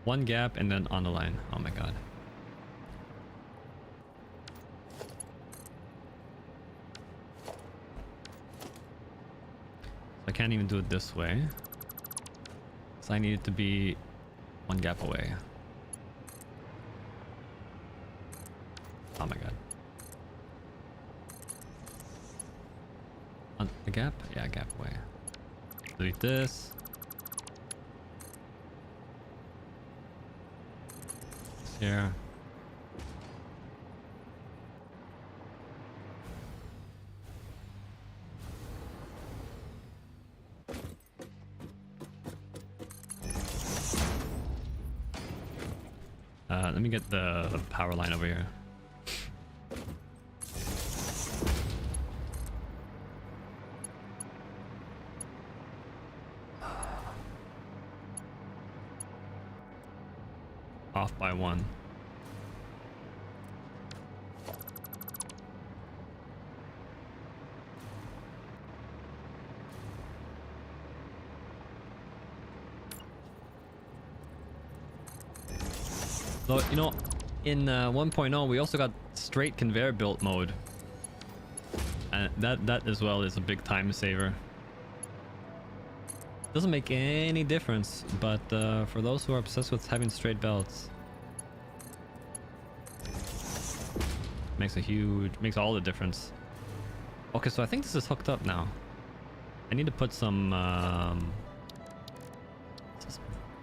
one gap and then on the line. Oh my god. I can't even do it this way, so I need it to be one gap away. A gap? Yeah, gap away. Delete this. Here. Let me get the power line over here. Off by 1. So, you know, in 1.0 we also got straight conveyor belt mode, and that as well is a big time saver. Doesn't make any difference, but for those who are obsessed with having straight belts, makes all the difference. Okay, so I think this is hooked up now. I need to put some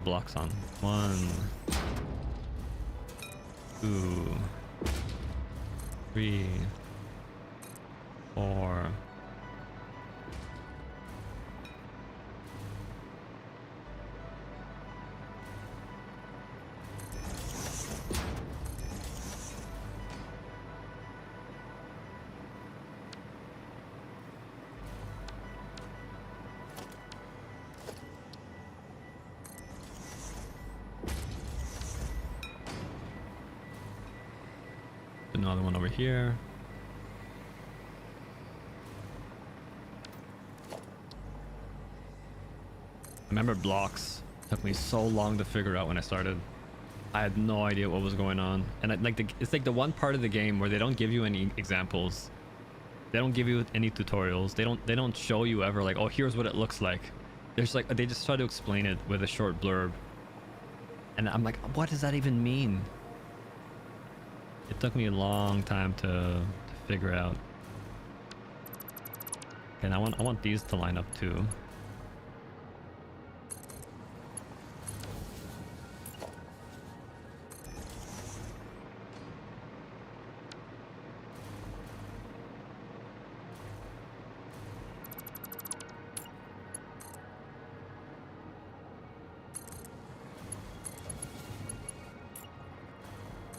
blocks on. 1, 2, 3, 4. Another one over here. I remember blocks took me so long to figure out when I started. I had no idea what was going on, and it's like the one part of the game where they don't give you any examples. They don't give you any tutorials. They don't show you ever like, oh, here's what it looks like. There's like, they just try to explain it with a short blurb, and I'm like, what does that even mean? It took me a long time to figure out. Okay, now I want these to line up too.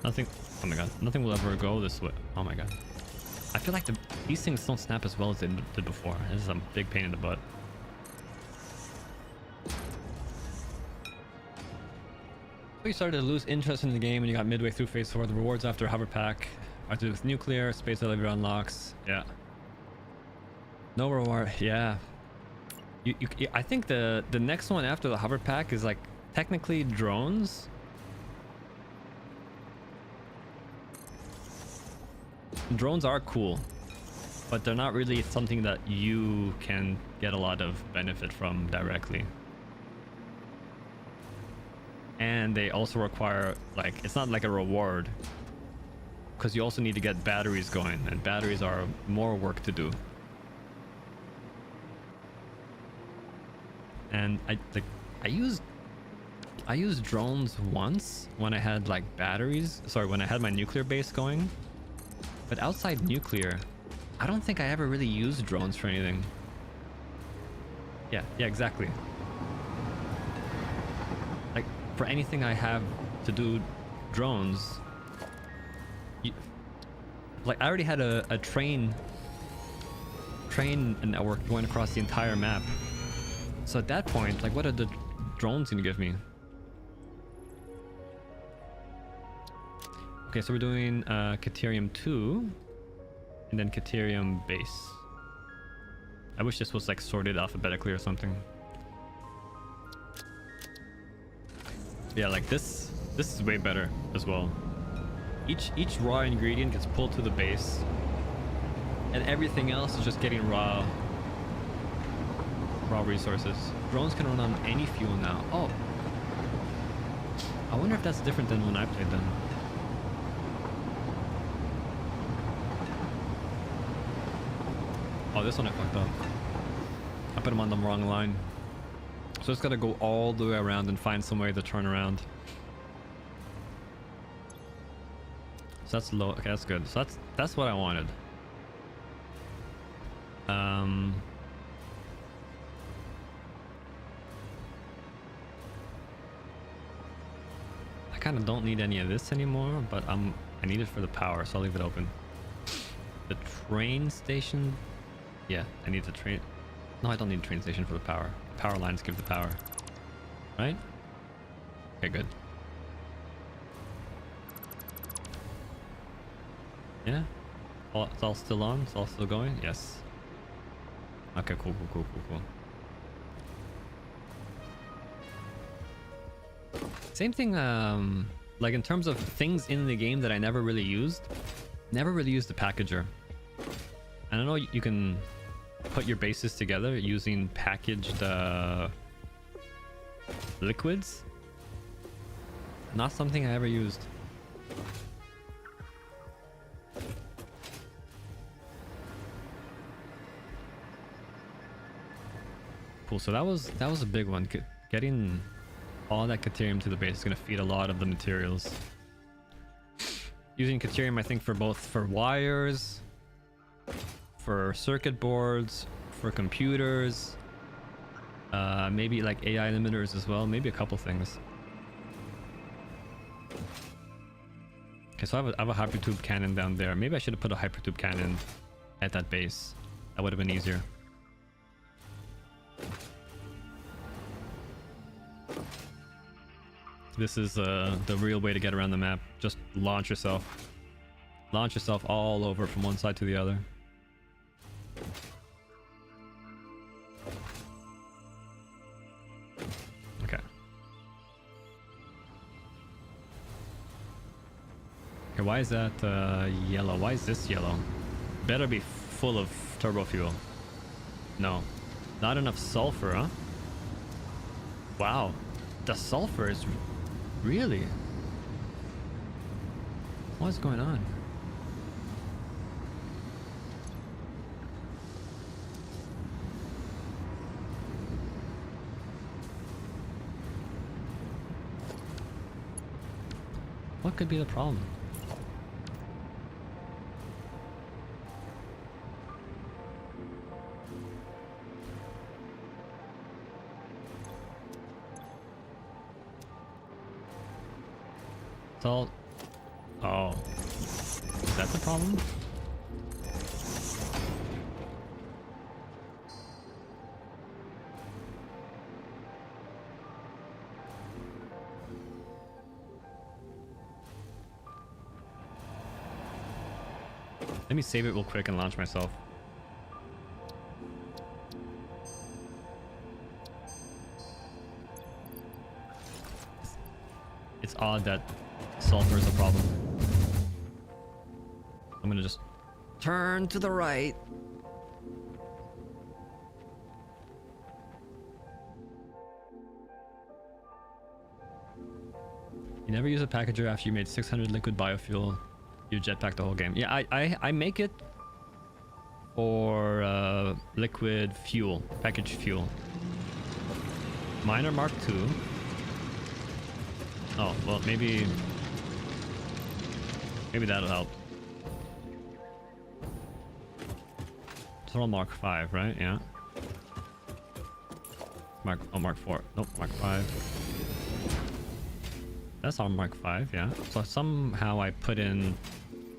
Nothing. Oh my god, nothing will ever go this way. Oh my god. I feel like these things don't snap as well as they did before. This is a big pain in the butt. You started to lose interest in the game when you got midway through phase 4. The rewards after hover pack are to do with nuclear, space elevator unlocks. Yeah. No reward. Yeah. I think the next one after the hover pack is like technically drones. Drones are cool, but they're not really something that you can get a lot of benefit from directly. And they also require, like, it's not like a reward, because you also need to get batteries going, and batteries are more work to do. And I used drones once when I had like batteries, when I had my nuclear base going. But outside nuclear, I don't think I ever really used drones for anything. Yeah, exactly. Like, for anything I have to do drones, like, I already had a train network going across the entire map. So at that point, like, what are the drones gonna give me? Okay, so we're doing Caterium 2 and then Caterium base. I wish this was like sorted alphabetically or something. Yeah, like this is way better as well. Each raw ingredient gets pulled to the base, and everything else is just getting raw resources. Drones can run on any fuel now. Oh, I wonder if that's different than when I played them. Oh, this one I fucked up. I put them on the wrong line. So it's gotta go all the way around and find some way to turn around. So that's low. Okay, that's good. So that's what I wanted. I kind of don't need any of this anymore, but I need it for the power, so I'll leave it open. The train station. Yeah, I need the train. No, I don't need a train station for the power. Power lines give the power. Right? Okay, good. Yeah? It's all still on? It's all still going? Yes. Okay, cool. Same thing, like in terms of things in the game that I never really used the packager. And I know you can put your bases together using packaged liquids. Not something I ever used. Cool, so that was a big one. Getting all that Caterium to the base is going to feed a lot of the materials. Using Caterium, I think, for wires, for circuit boards, for computers, maybe like AI limiters as well, maybe a couple things. Okay, so I have a hypertube cannon down there. Maybe I should have put a hypertube cannon at that base. That would have been easier. This is the real way to get around the map. Just launch yourself. Launch yourself all over from one side to the other. Okay. Okay, why is that yellow? Why is this yellow? Better be full of turbo fuel. No. Not enough sulfur, huh? Wow. The sulfur is... Really? What's going on? What could be the problem? It's all... Oh. Is that the problem? Let me save it real quick and launch myself. It's odd that sulfur is a problem. I'm gonna just turn to the right. You never use a packager after you made 600 liquid biofuel. You jetpack the whole game. Yeah, I make it for liquid fuel, packaged fuel. Mine are Mark II. Oh, well, maybe that'll help. It's all Mark 5, right? Yeah. Mark 4. Nope, Mark 5. That's all Mark 5, yeah. So somehow I put in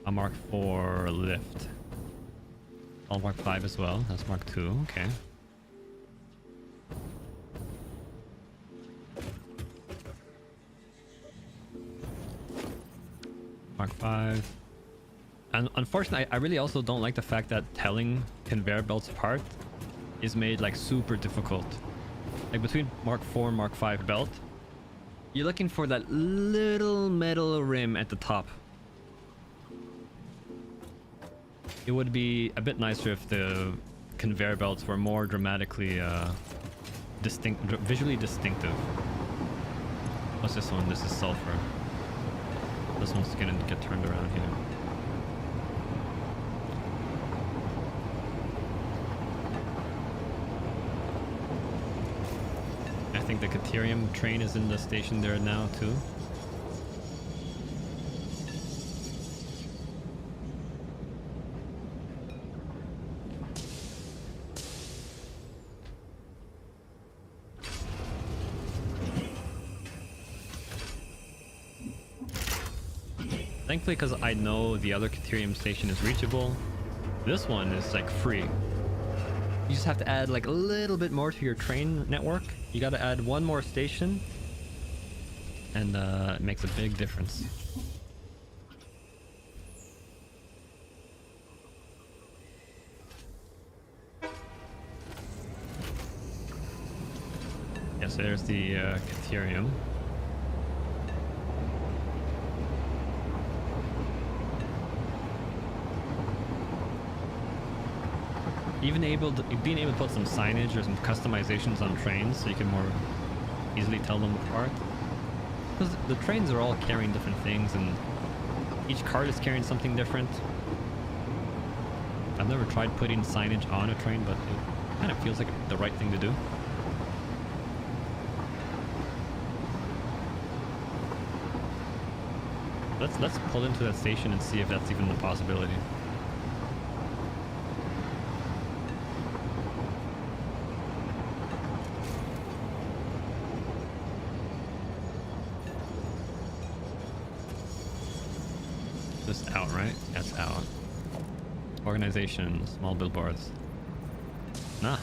a Mark 4 lift. All Mark 5 as well. That's Mark 2, okay. Mark 5. And unfortunately, I really also don't like the fact that telling conveyor belts apart is made like super difficult. Like between Mark 4 and Mark 5 belt, you're looking for that little metal rim at the top. It would be a bit nicer if the conveyor belts were more dramatically visually distinctive. What's this one? This is sulfur. This one's gonna get turned around here. think the Caterium train is in the station there now too. Thankfully, because I know the other Caterium station is reachable, this one is like free. You just have to add like a little bit more to your train network. You got to add one more station, and it makes a big difference. Yes, there's the Caterium. Even being able to put some signage or some customizations on trains so you can more easily tell them apart. Because the trains are all carrying different things and each cart is carrying something different. I've never tried putting signage on a train, but it kind of feels like the right thing to do. Let's pull into that station and see if that's even a possibility. Just out, right? That's out. Organization, small billboards. Nah.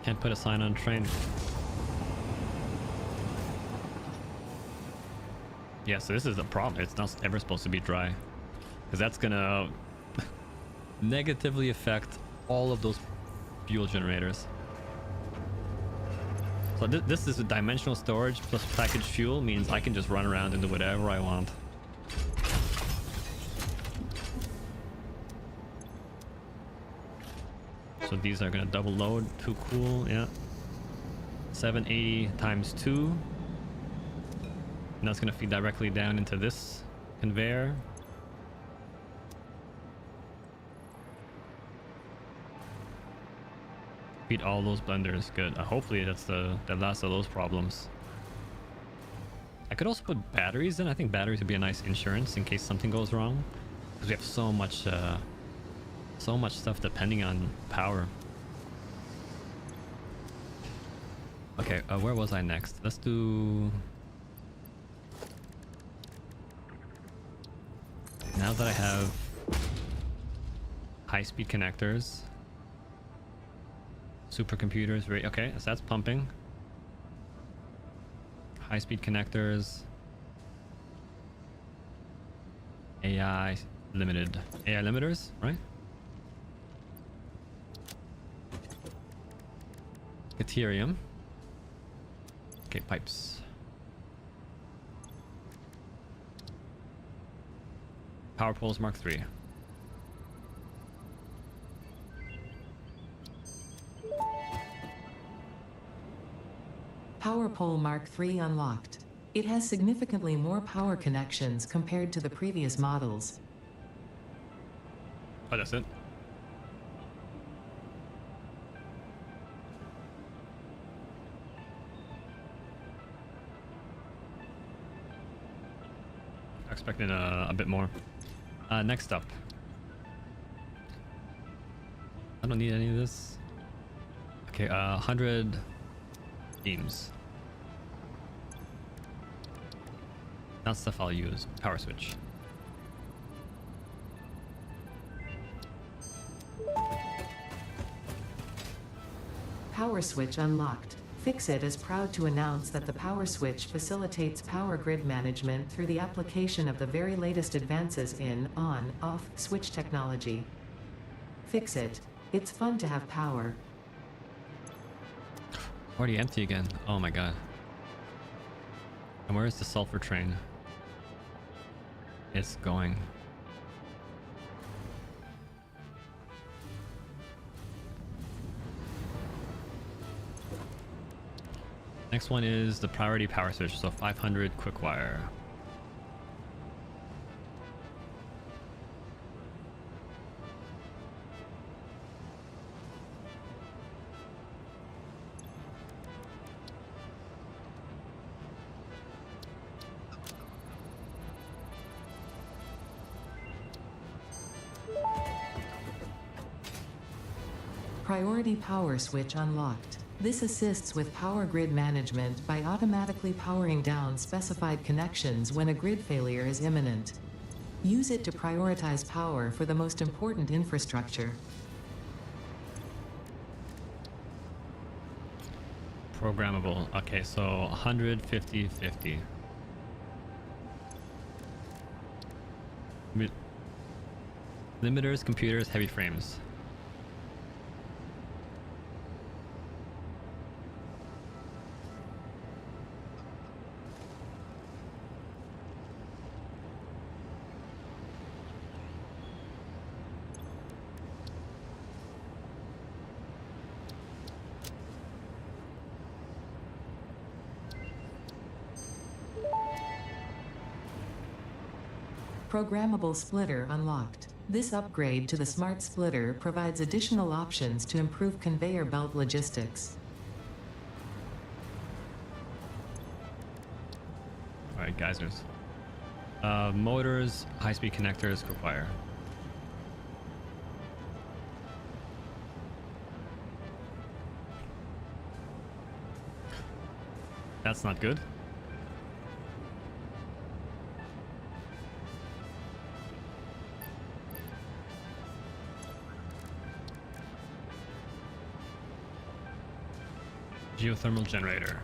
Can't put a sign on train. Yeah, so this is the problem. It's not ever supposed to be dry. Because that's gonna negatively affect all of those fuel generators. So this is a dimensional storage plus packaged fuel means I can just run around and do whatever I want. So these are gonna double load. Too cool, yeah. 780 times 2. And that's gonna feed directly down into this conveyor. Feed all those blenders. Good. Hopefully that's the last of those problems. I could also put batteries in. I think batteries would be a nice insurance in case something goes wrong, because we have so much stuff depending on power. Okay, where was I next? Let's do... Now that I have high-speed connectors, supercomputers, right? Okay, so that's pumping. High-speed connectors, AI limiters, right? Caterium. Okay, pipes. Power poles Mark III. Power pole Mark III unlocked. It has significantly more power connections compared to the previous models. Oh, that's it. Expecting a bit more. Next up. I don't need any of this. Okay, 100 beams. Not stuff I'll use. Power switch. Power switch unlocked. Fixit is proud to announce that the power switch facilitates power grid management through the application of the very latest advances in on-off switch technology. Fixit. It's fun to have power. Already empty again. Oh my god. And where is the sulfur train? It's going. Next one is the priority power switch, so 500 quick wire. Priority power switch unlocked. This assists with power grid management by automatically powering down specified connections when a grid failure is imminent. Use it to prioritize power for the most important infrastructure. Programmable. Okay, so 150, 50. Limiters, computers, heavy frames. Programmable splitter unlocked. This upgrade to the smart splitter provides additional options to improve conveyor belt logistics. Alright, geysers. Motors, high-speed connectors require. That's not good. Geothermal generator.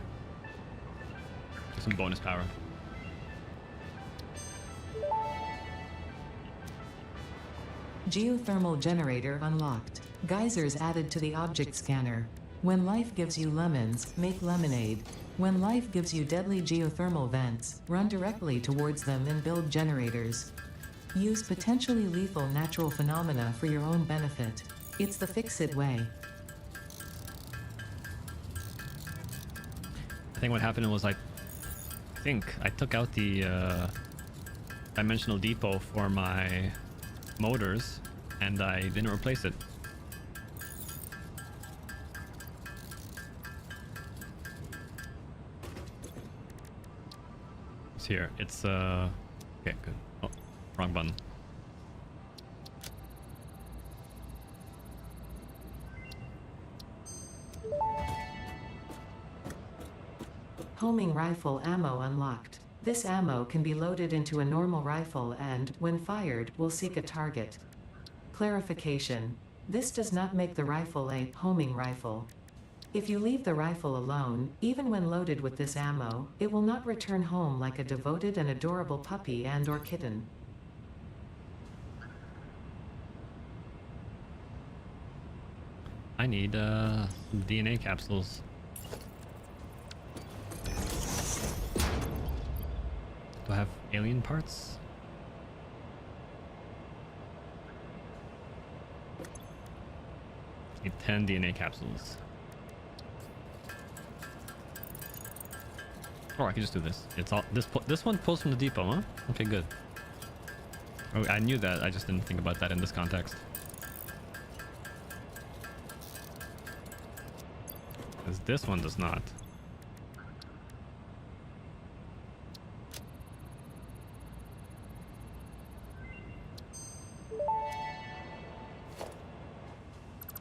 Some bonus power. Geothermal generator unlocked. Geysers added to the object scanner. When life gives you lemons, make lemonade. When life gives you deadly geothermal vents, run directly towards them and build generators. Use potentially lethal natural phenomena for your own benefit. It's the fix-it way. I think what happened was I took out the dimensional depot for my motors and I didn't replace it. It's here. It's okay, good. Oh, wrong button. Homing rifle ammo unlocked. This ammo can be loaded into a normal rifle and, when fired, will seek a target. Clarification. This does not make the rifle a homing rifle. If you leave the rifle alone, even when loaded with this ammo, it will not return home like a devoted and adorable puppy and/or kitten. I need DNA capsules. Do I have alien parts? Need 10 DNA capsules. Or I can just do this. It's all this one pulls from the depot, huh? Okay, good. Oh, I knew that. I just didn't think about that in this context. Because this one does not.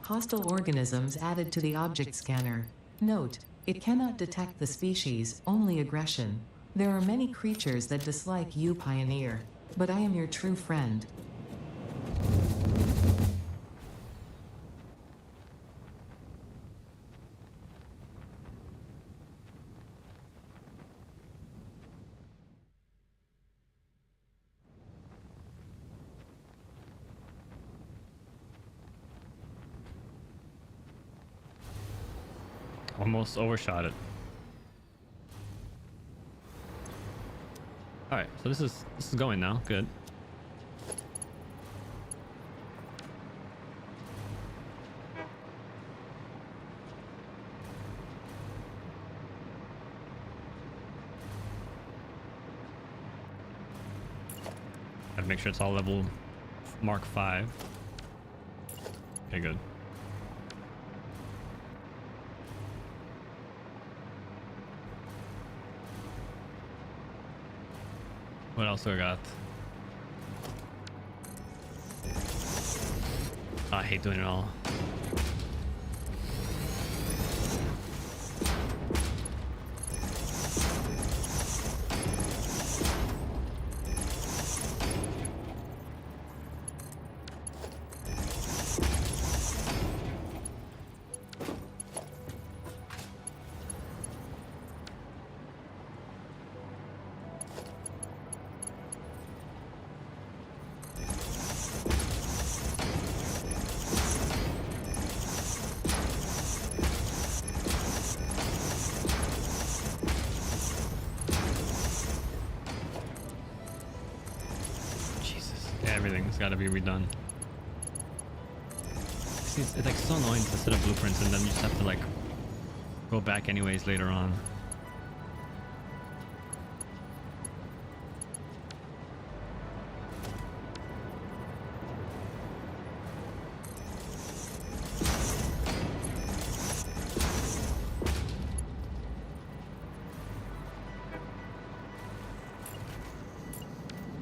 Hostile organisms added to the object scanner. Note, it cannot detect the species, only aggression. There are many creatures that dislike you, Pioneer. But I am your true friend. Almost overshot it. All right, so this is going now. Good. Gotta make sure it's all level Mark 5. Okay, good. What else do I got? I hate doing it all. Everything's got to be redone. See, it's like so annoying to set up blueprints and then you just have to like go back anyways later on.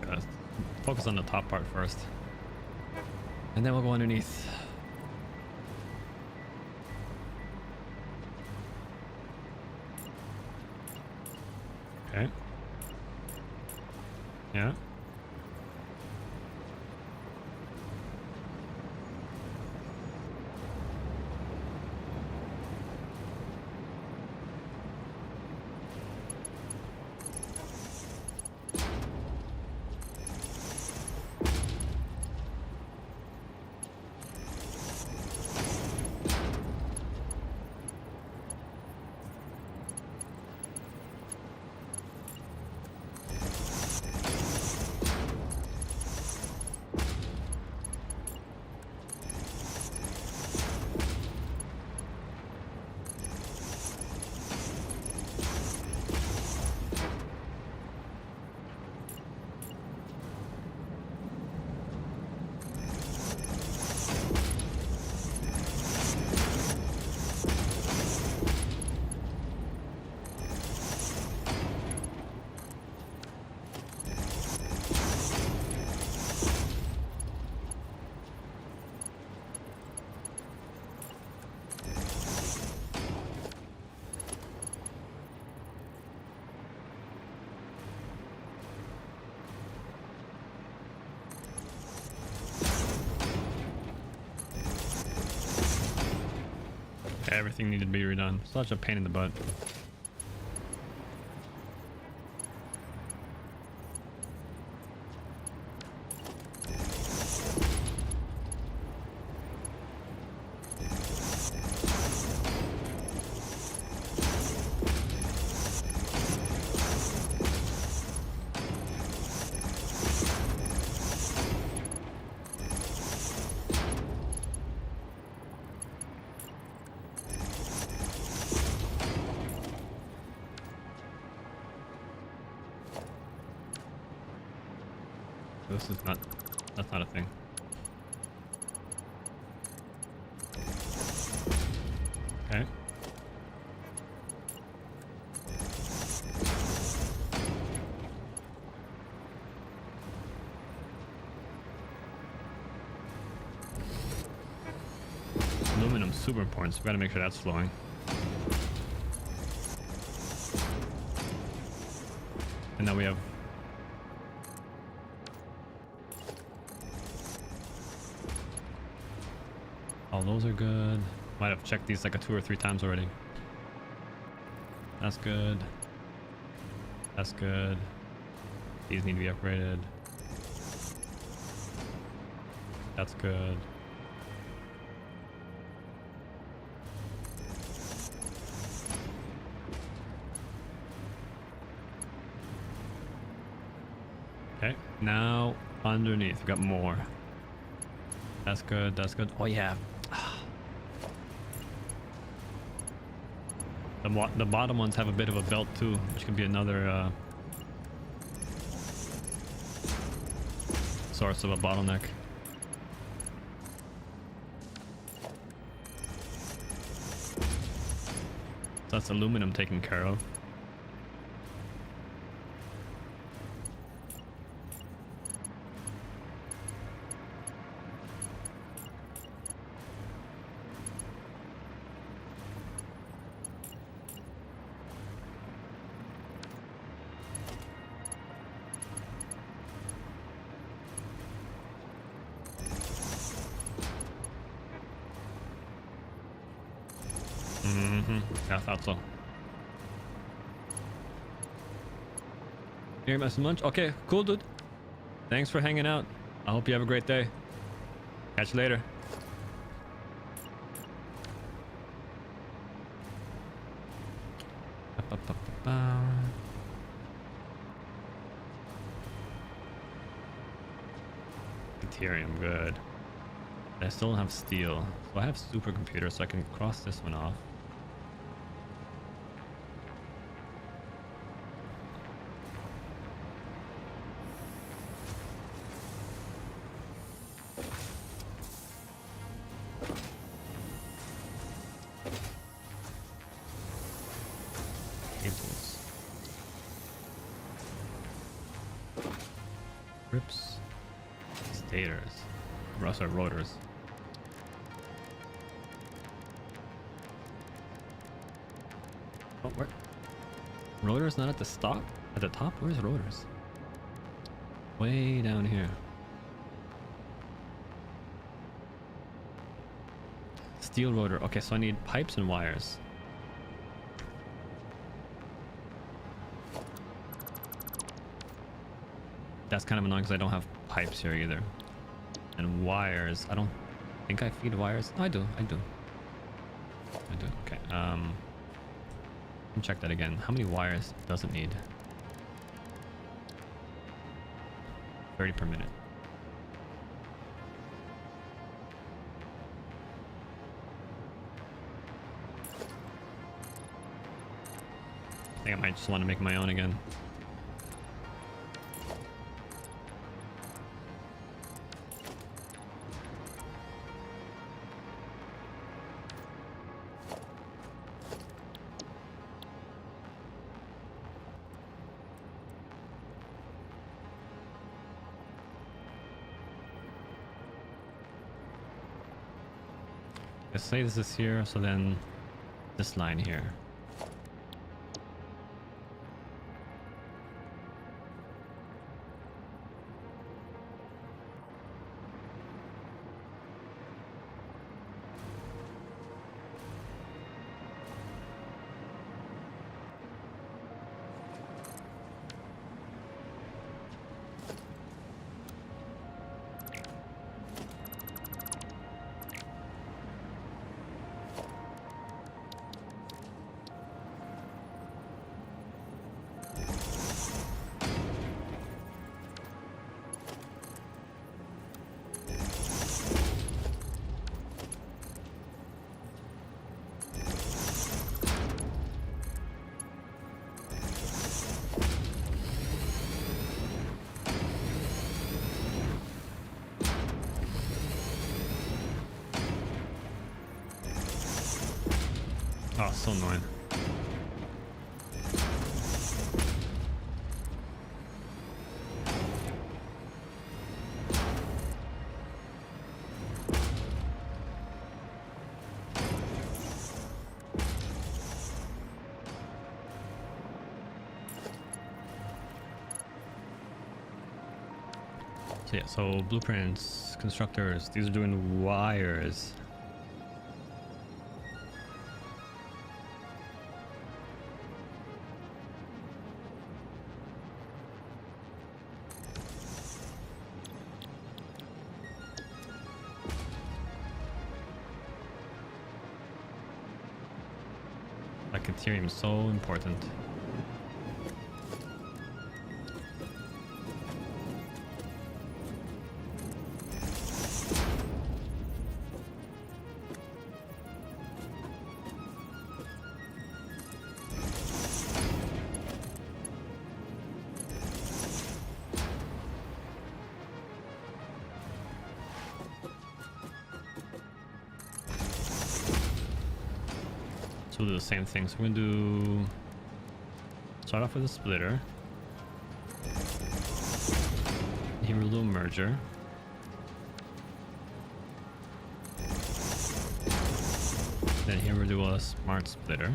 Gotta focus on the top part first. And then we'll go underneath. Okay. Yeah. Everything needed to be redone. Such a pain in the butt. This is not, that's not a thing. Okay. Aluminum's super important, so we gotta make sure that's flowing. And now we have all those are good. Might have checked these like 2 or 3 times already. That's good. That's good. These need to be upgraded. That's good. Okay, now underneath we got more. That's good, that's good. Oh yeah. The bottom ones have a bit of a belt too, which could be another source of a bottleneck. That's aluminum taken care of. Yeah, I thought so. Here, some lunch. Okay, cool, dude. Thanks for hanging out. I hope you have a great day. Catch you later. Deuterium, good. I still don't have steel. So I have supercomputer, so I can cross this one off. Cables. Grips. Stators. Sorry, rotors. Oh, where? Rotor's not at the stop? At the top? Where's rotors? Way down here. Steel rotor. Okay, so I need pipes and wires. That's kind of annoying because I don't have pipes here either. And wires. I don't think I feed wires. No, I do. I do. Okay. Let me check that again. How many wires does it need? 30 per minute. I think I might just want to make my own again. Let's say this is here, so then this line here. Oh, so annoying. So yeah, so blueprints, constructors, these are doing wires. Like Ethereum is so important. We'll do the same thing. So we're gonna do start off with a splitter. Here we'll do a merger. Then here we'll do a smart splitter.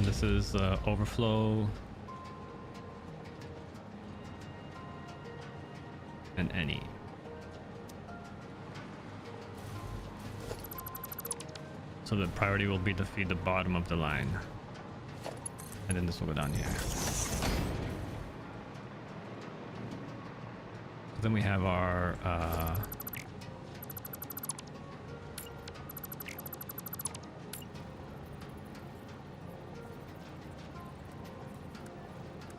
This is overflow and any. So the priority will be to feed the bottom of the line. And then this will go down here. Then we have our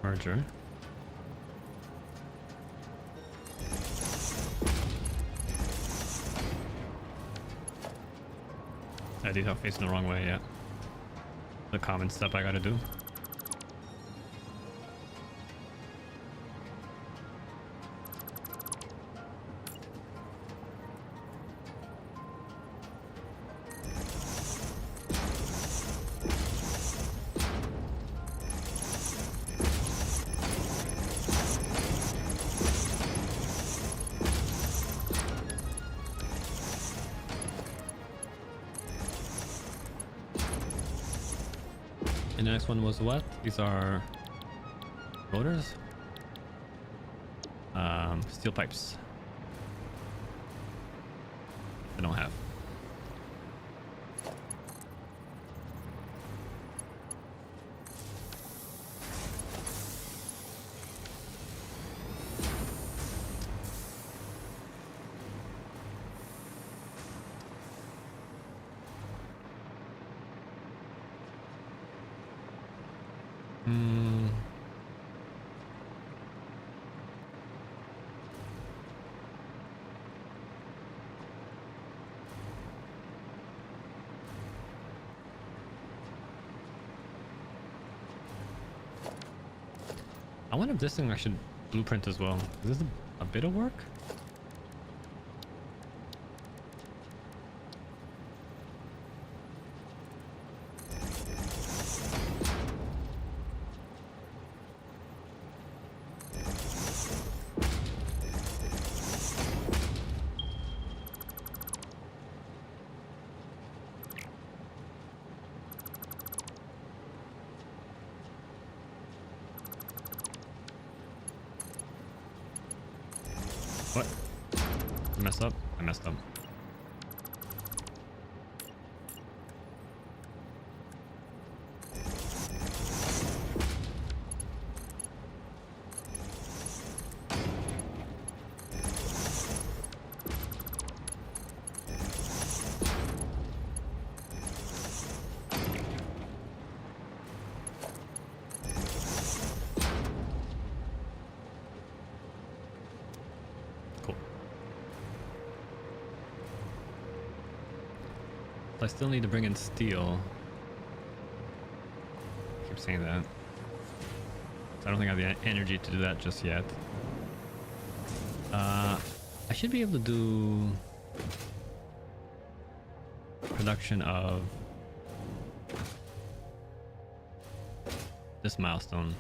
merger. These are facing the wrong way, yeah. The common step I gotta do. And the next one was what? These are rotors? Steel pipes. I don't have. I wonder if this thing I should blueprint as well. Is this a bit of work? What? I messed up? I messed up. I still need to bring in steel. I keep saying that. So I don't think I have the energy to do that just yet. I should be able to do production of this milestone.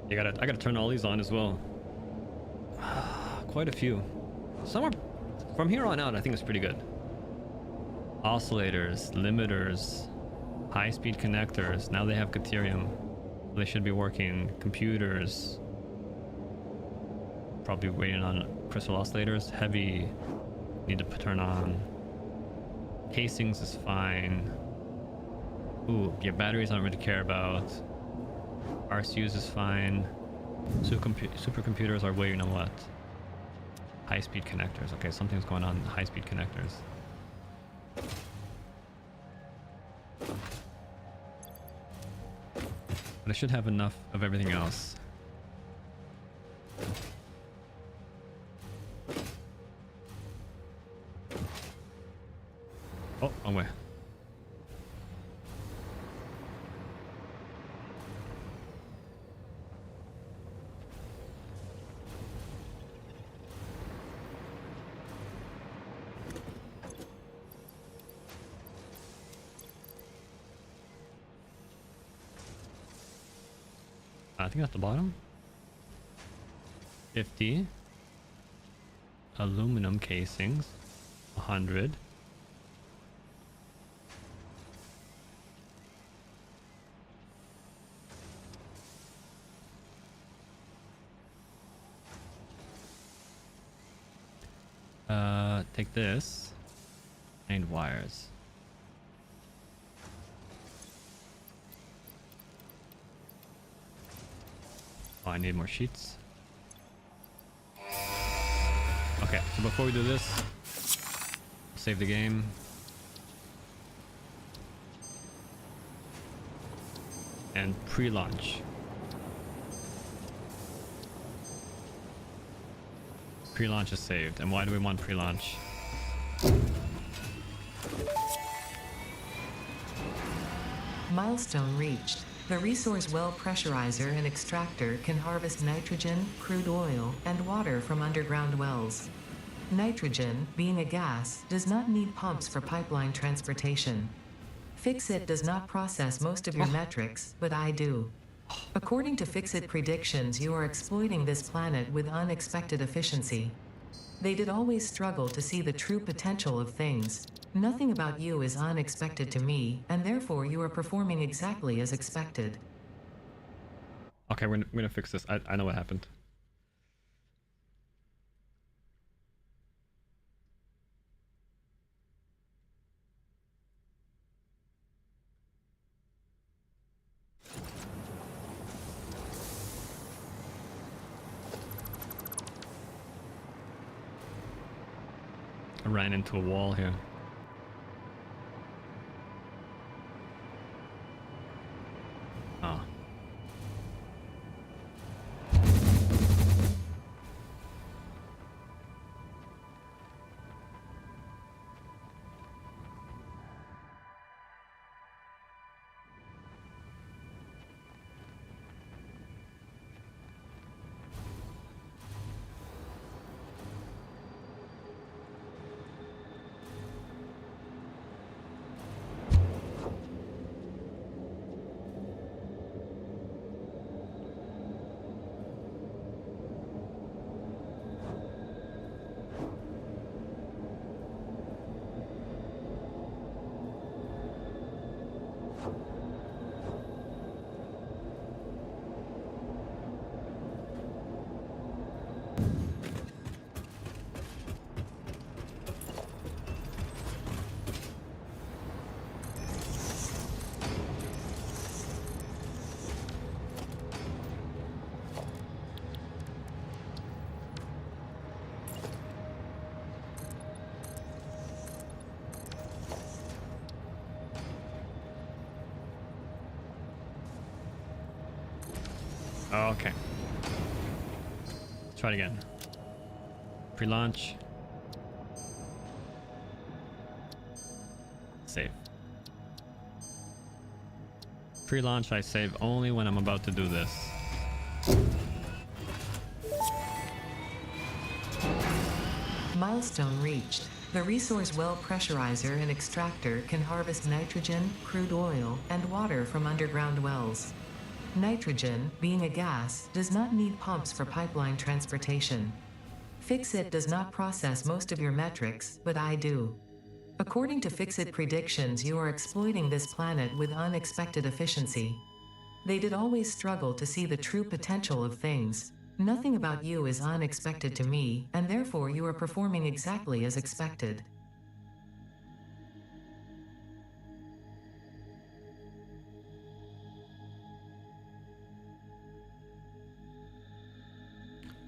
I gotta turn all these on as well. Quite a few. Some are, from here on out, I think it's pretty good. Oscillators, limiters, high-speed connectors. Now they have Caterium. They should be working. Computers. Probably waiting on crystal oscillators. Heavy. Need to turn on. Casings is fine. Ooh, yeah, batteries I don't really care about. RCUs is fine. Supercomputers are waiting on what? High-speed connectors. Okay, something's going on in high-speed connectors. But I should have enough of everything else. Oh, wrong way. I think at the bottom. 50 aluminum casings. 100. take this. And wires. Oh, I need more sheets. Okay, so before we do this, save the game. And pre-launch. Pre-launch is saved. And why do we want pre-launch? Milestone reached. The resource well pressurizer and extractor can harvest nitrogen, crude oil, and water from underground wells. Nitrogen, being a gas, does not need pumps for pipeline transportation. Fixit does not process most of your metrics, but I do. According to Fixit predictions, you are exploiting this planet with unexpected efficiency. They did always struggle to see the true potential of things. Nothing about you is unexpected to me, and therefore you are performing exactly as expected. Okay, we're gonna fix this. I know what happened. I ran into a wall here. Ah. Okay. Let's try it again. Pre-launch. Save. Pre-launch, I save only when I'm about to do this. Milestone reached. The resource well pressurizer and extractor can harvest nitrogen, crude oil, and water from underground wells. Nitrogen, being a gas, does not need pumps for pipeline transportation. Fixit does not process most of your metrics, but I do. According to Fixit predictions, you are exploiting this planet with unexpected efficiency. They did always struggle to see the true potential of things. Nothing about you is unexpected to me, and therefore you are performing exactly as expected.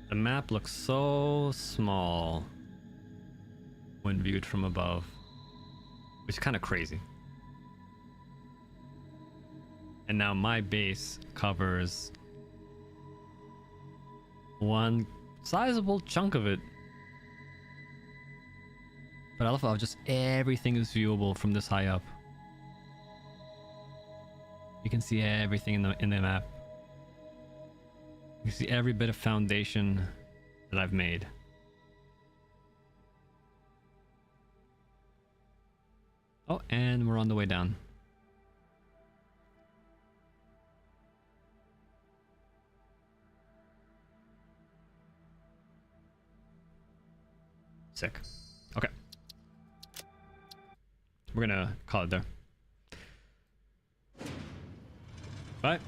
The map looks so small when viewed from above, which is kind of crazy. And now my base covers one sizable chunk of it. But I love how just everything is viewable from this high up. You can see everything in the map. You see every bit of foundation that I've made. Oh, and we're on the way down. Sick. Okay. We're gonna call it there. Bye.